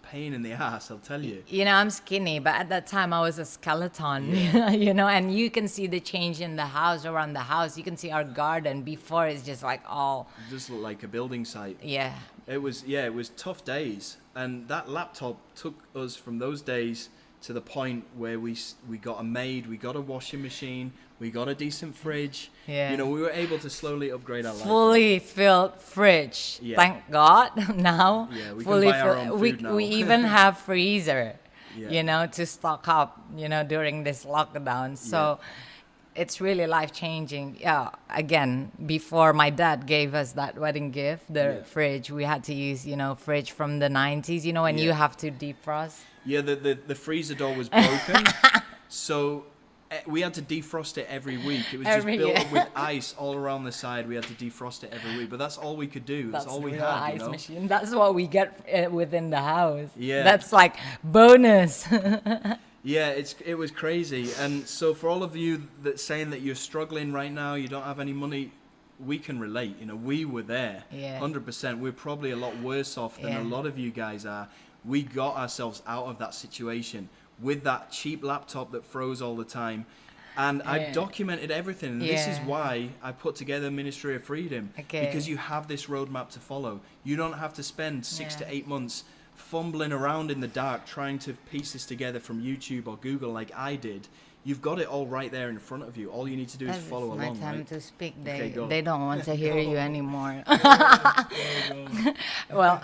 pain in the ass, I'll tell you. You know, I'm skinny, but at that time I was a skeleton. You know, and you can see the change in the house, around the house. You can see our garden. Before it's just like all just looked like a building site. Yeah. It was tough days, and that laptop took us from those days to the point where we got a maid, we got a washing machine, we got a decent fridge. You know, we were able to slowly upgrade our life. Fully filled fridge. Thank God. Now we can buy our own food now. We even have freezer. You know, to stock up, you know, during this lockdown. So it's really life-changing. Yeah, again, before my dad gave us that wedding gift, the fridge, we had to use, you know, fridge from the 90s, you know, when you have to defrost. Yeah, the freezer door was broken, so we had to defrost it every week. It was just built up with ice all around the side. We had to defrost it every week, but that's all we could do. That's all we had. Ice you know? machine. That's what we get within the house. Yeah, that's like bonus. Yeah, it was crazy. And so for all of you that saying that you're struggling right now, you don't have any money, we can relate. You know, we were there. 100%. We're probably a lot worse off than a lot of you guys are. We got ourselves out of that situation with that cheap laptop that froze all the time. And I documented everything. And this is why I put together Ministry of Freedom. Because you have this roadmap to follow. You don't have to spend 6 to 8 months fumbling around in the dark trying to piece this together from YouTube or Google like I did. You've got it all right there in front of you. All you need to do is follow along. It's my time to speak. Go. They don't want to hear you anymore. Go. Well,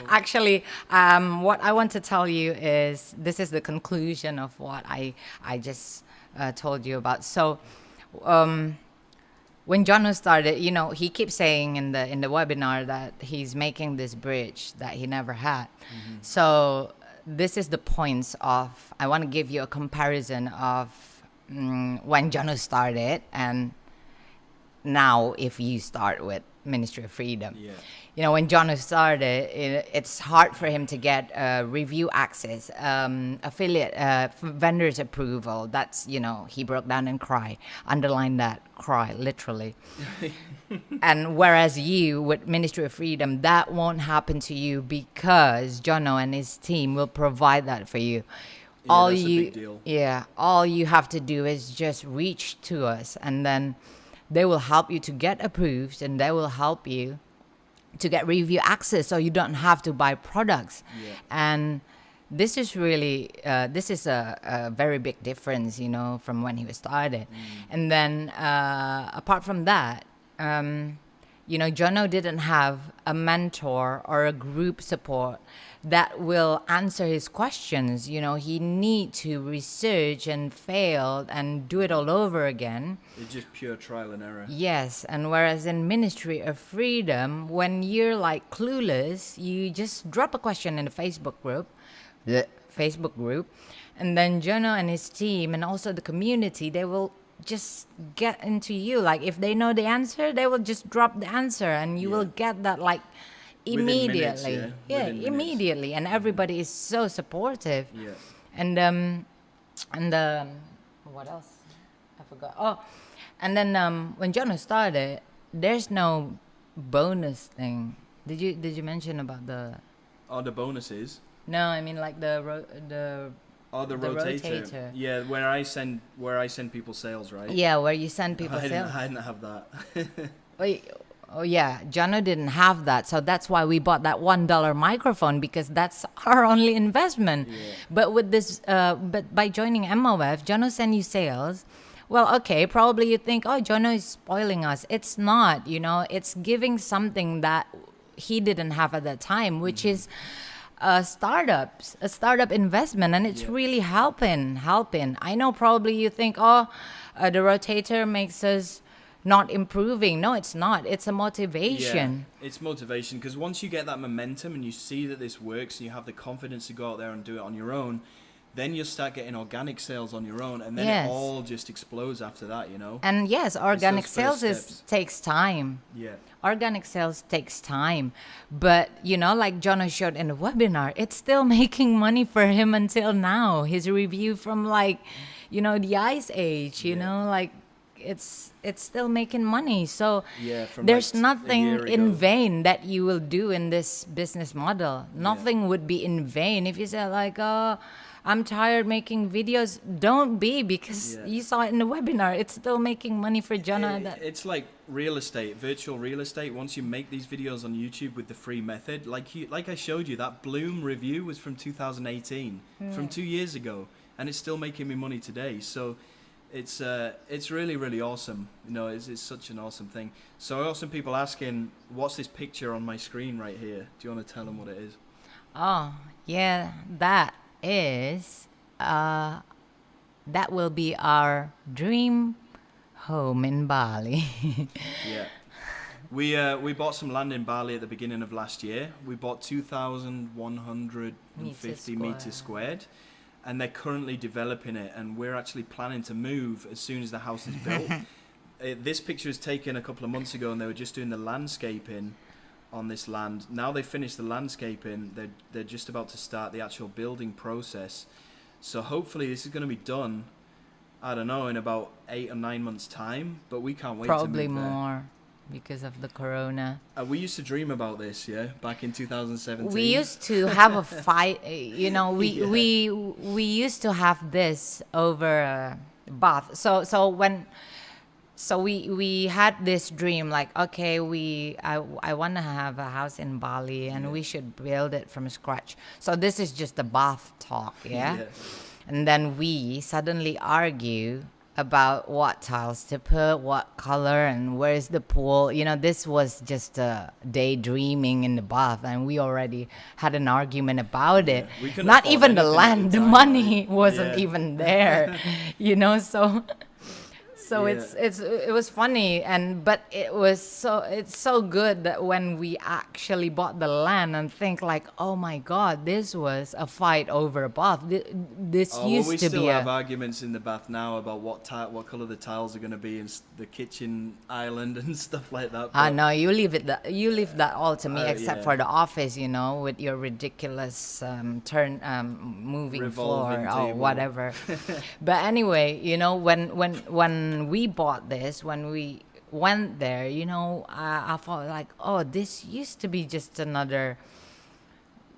actually, what I want to tell you is this is the conclusion of what I just told you about. So, when Jono started, you know, he keeps saying in the webinar that he's making this bridge that he never had. So this is the points of, I want to give you a comparison of when Jono started and now if you start with Ministry of Freedom. You know, when Jono started, it's hard for him to get review access, affiliate, vendors approval. That's, you know, he broke down and cried. Underline that, cry, literally. And whereas you, with Ministry of Freedom, that won't happen to you because Jono and his team will provide that for you. That's a big deal. All you have to do is just reach to us, and then they will help you to get approved, and they will help you to get review access, so you don't have to buy products. And this is really this is a very big difference, you know, from when he was started. And then apart from that, you know, Jono didn't have a mentor or a group support that will answer his questions. You know, he need to research and fail and do it all over again. It's just pure trial and error. Yes, and whereas in Ministry of Freedom, when you're like clueless, you just drop a question in the Facebook group. Facebook group, and then Jono and his team and also the community, they will just get into you. Like if they know the answer, they will just drop the answer, and you will get that like Within minutes, immediately. yeah. Within minutes. Immediately, and everybody is so supportive. Yeah. And what else? I forgot. Oh, and then when Jono started, there's no bonus thing. Did you mention about the? Oh, the bonuses. No, I mean like the rotator. Yeah, where I send people sales, right? Yeah, where you send people sales. I didn't have that. Wait, oh yeah, Jono didn't have that, so that's why we bought that $1 microphone, because that's our only investment. Yeah. But with this, but by joining MOF, Jono send you sales. Well, okay, probably you think, oh, Jono is spoiling us. It's not, it's giving something that he didn't have at that time, which is a startup investment, and it's really helping. I know probably you think, oh, the rotator makes us not improving. No, it's not. It's a motivation. Yeah, it's motivation, because once you get that momentum and you see that this works and you have the confidence to go out there and do it on your own, then you'll start getting organic sales on your own, and then it all just explodes after that, And yes, organic sales takes time. Yeah. Organic sales takes time. But, like Jono showed in the webinar, it's still making money for him until now. His review from the Ice Age, like it's still making money. So there's nothing in vain that you will do in this business model. Nothing would be in vain. If you say like, oh, I'm tired making videos, don't be, because you saw it in the webinar. It's still making money for Jono. It's like real estate, virtual real estate. Once you make these videos on YouTube with the free method, like I showed you, that Bloom review was from 2018, from 2 years ago, and it's still making me money today. So it's really, really awesome. It's such an awesome thing. So I got some people asking, what's this picture on my screen right here? Do you want to tell them what it is? Oh, yeah, that will be our dream home in Bali. Yeah. We bought some land in Bali at the beginning of last year. We bought 2,150 meters squared, and they're currently developing it, and we're actually planning to move as soon as the house is built. This picture was taken a couple of months ago, and they were just doing the landscaping on this land. Now they finished the landscaping, they're just about to start the actual building process. So hopefully this is going to be done, I don't know, in about 8 or 9 months time, but we can't wait probably to move there. More because of the corona. We used to dream about this, back in 2017. We used to have a fight, we used to have this over Bath. So we had this dream, like, okay, I want to have a house in Bali, and we should build it from scratch. So this is just the Bath talk, And then we suddenly argue about what tiles to put, what color, and where's the pool. This was just daydreaming in the Bath, and we already had an argument about it. Not even the land, the money wasn't even there, So it was funny, but it's so good that when we actually bought the land and think like, oh my God, this was a fight over a bath. This used to be. We still have arguments in the bath now about what color the tiles are going to be in the kitchen island and stuff like that. No, you leave that all to me, except for the office, with your ridiculous moving revolving floor table. or whatever. But anyway, when we bought this, when we went there, I thought like, oh, this used to be just another,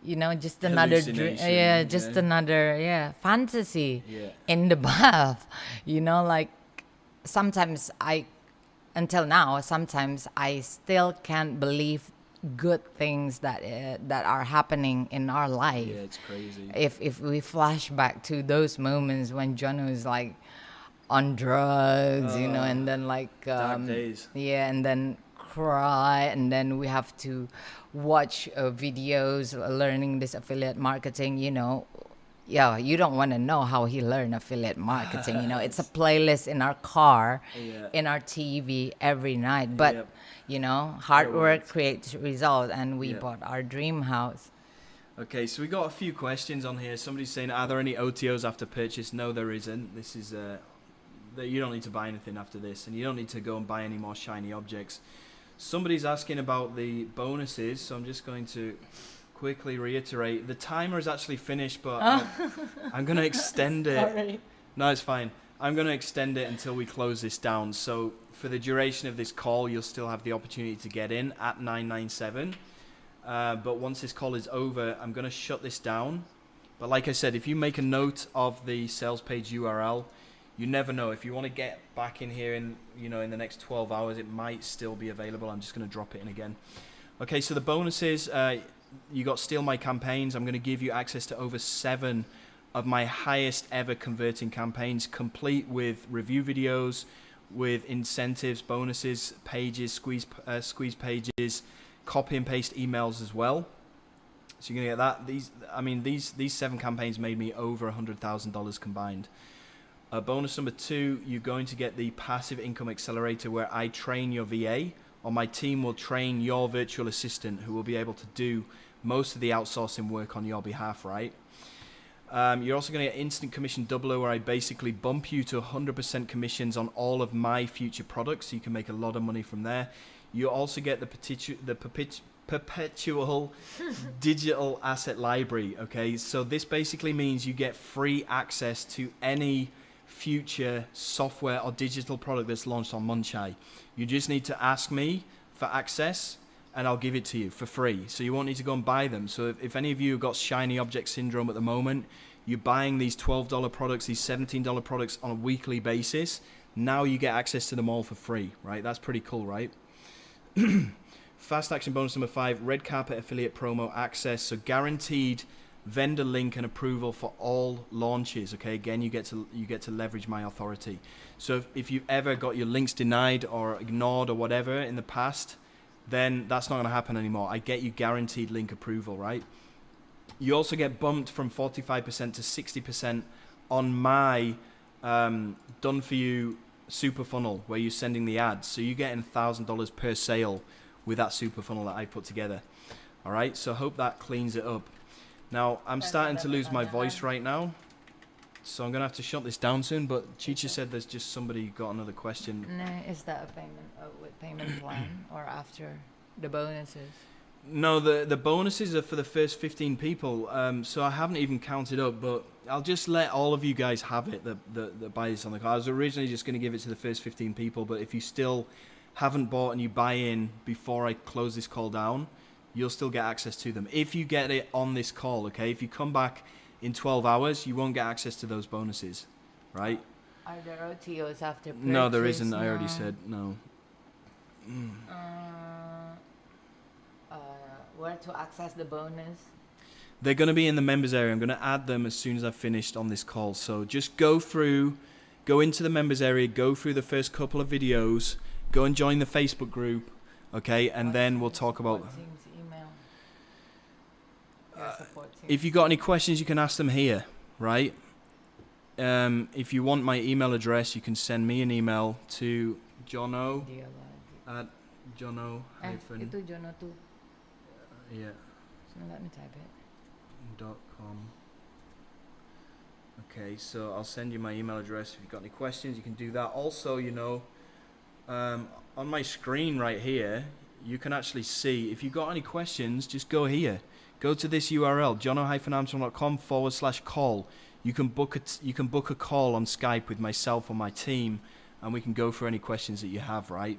another dream, another fantasy in the bath, like sometimes until now, sometimes I still can't believe good things that are happening in our life. Yeah, it's crazy. If we flash back to those moments when Jono is like on drugs, and then like dark days. And then cry, and then we have to watch videos learning this affiliate marketing. You don't want to know how he learned affiliate marketing. It's a playlist in our car, in our TV every night. But hard work creates result, and we bought our dream house. Okay, so we got a few questions on here. Somebody's saying, are there any OTOs after purchase? No, there isn't. This is you don't need to buy anything after this, and you don't need to go and buy any more shiny objects. Somebody's asking about the bonuses, so I'm just going to quickly reiterate. The timer is actually finished, but I'm going to extend it. Sorry. No, it's fine. I'm going to extend it until we close this down. So for the duration of this call, you'll still have the opportunity to get in at 997. But once this call is over, I'm going to shut this down. But like I said, if you make a note of the sales page URL, you never know. If you want to get back in here in the next 12 hours, it might still be available. I'm just going to drop it in again. Okay, so the bonuses, you got Steal My Campaigns. I'm going to give you access to over 7 of my highest ever converting campaigns, complete with review videos, with incentives, bonuses, pages, squeeze pages, copy and paste emails as well. So you're gonna get that. These 7 campaigns made me over $100,000 combined. Bonus number 2, you're going to get the Passive Income Accelerator, where I train your VA, or my team will train your virtual assistant, who will be able to do most of the outsourcing work on your behalf, right? You're also going to get Instant Commission Doubler, where I basically bump you to 100% commissions on all of my future products, so you can make a lot of money from there. You also get the perpetual digital asset library. Okay, so this basically means you get free access to any future software or digital product that's launched on Munchai. You just need to ask me for access, and I'll give it to you for free. So you won't need to go and buy them. So if any of you have got shiny object syndrome at the moment, you're buying these $12 products, these $17 products on a weekly basis. Now you get access to them all for free, right? That's pretty cool, right? Fast action bonus number 5, red carpet affiliate promo access. So guaranteed vendor link and approval for all launches. Okay, again, you get to leverage my authority. So if you've ever got your links denied or ignored or whatever in the past, then that's not going to happen anymore. I get you guaranteed link approval, right? You also get bumped from 45% to 60% on my done for you super funnel, where you're sending the ads. So you're getting $1,000 per sale with that super funnel that I put together. All right, so hope that cleans it up. Now I'm starting to lose my voice right now, so I'm gonna have to shut this down soon. But Chicha said there's just somebody got another question. No, is that a payment plan or after the bonuses? No, the bonuses are for the first 15 people. So I haven't even counted up, but I'll just let all of you guys have it that buy this on the call. I was originally just going to give it to the first 15 people, but if you still haven't bought and you buy in before I close this call down, you'll still get access to them. If you get it on this call, okay? If you come back in 12 hours, you won't get access to those bonuses, right? Are there OTOs after purchase? No, there isn't. I already said no. Where to access the bonus? They're going to be in the members area. I'm going to add them as soon as I've finished on this call. So just go into the members area, go through the first couple of videos, go and join the Facebook group, okay? And then we'll talk about... if you got any questions, you can ask them here, right? If you want my email address, you can send me an email to Jono at Jono hyphen... Ito Jono too. Yeah. So let me type it. .com. Okay, so I'll send you my email address. If you've got any questions, you can do that. Also, on my screen right here, you can actually see, if you've got any questions, just go here. Go to this URL, jono-armstrong.com/call. You can book a call on Skype with myself or my team, and we can go through any questions that you have, right?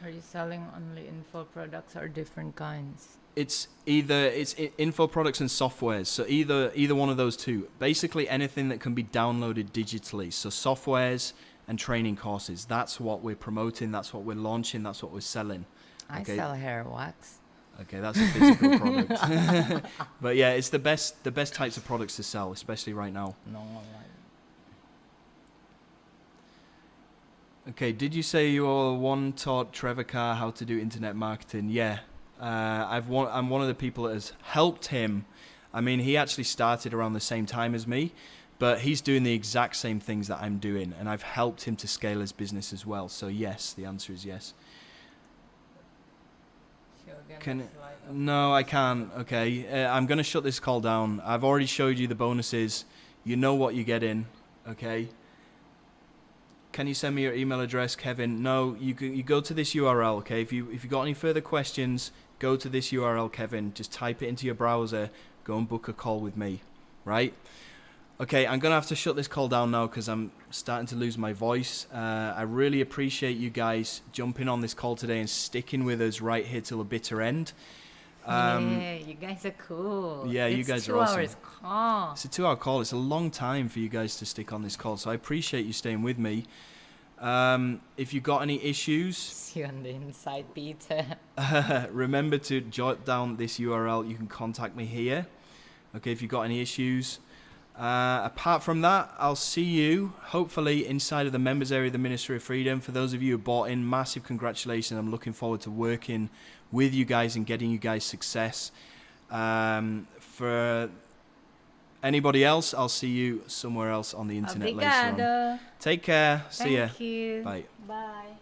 Are you selling only info products or different kinds? It's info products and softwares. So either one of those two. Basically anything that can be downloaded digitally. So softwares and training courses. That's what we're promoting. That's what we're launching. That's what we're selling. Okay? I sell hair wax. Okay, that's a physical product. But yeah, it's the best types of products to sell, especially right now. No. Okay, did you say you are one taught Trevor Carr how to do internet marketing? Yeah, I'm one of the people that has helped him. I mean, he actually started around the same time as me, but he's doing the exact same things that I'm doing, and I've helped him to scale his business as well. So yes, the answer is yes. Show No, I can't. Okay, I'm gonna shut this call down. I've already showed you the bonuses. You know what you get in. Okay. Can you send me your email address, Kevin? No, you go to this URL. Okay. If you got any further questions, go to this URL, Kevin. Just type it into your browser. Go and book a call with me. Right. Okay, I'm going to have to shut this call down now because I'm starting to lose my voice. I really appreciate you guys jumping on this call today and sticking with us right here till the bitter end. Yeah, you guys are cool. Yeah, you guys are awesome. It's 2 hours call. It's a 2-hour call. It's a long time for you guys to stick on this call, so I appreciate you staying with me. If you got any issues... See you on the inside, Peter. remember to jot down this URL. You can contact me here. Okay, if you got any issues... apart from that, I'll see you hopefully inside of the members area of the Ministry of Freedom. For those of you who bought in, massive congratulations. I'm looking forward to working with you guys and getting you guys success. For anybody else, I'll see you somewhere else on the internet later on. Take care. See ya. Thank you. Bye. Bye.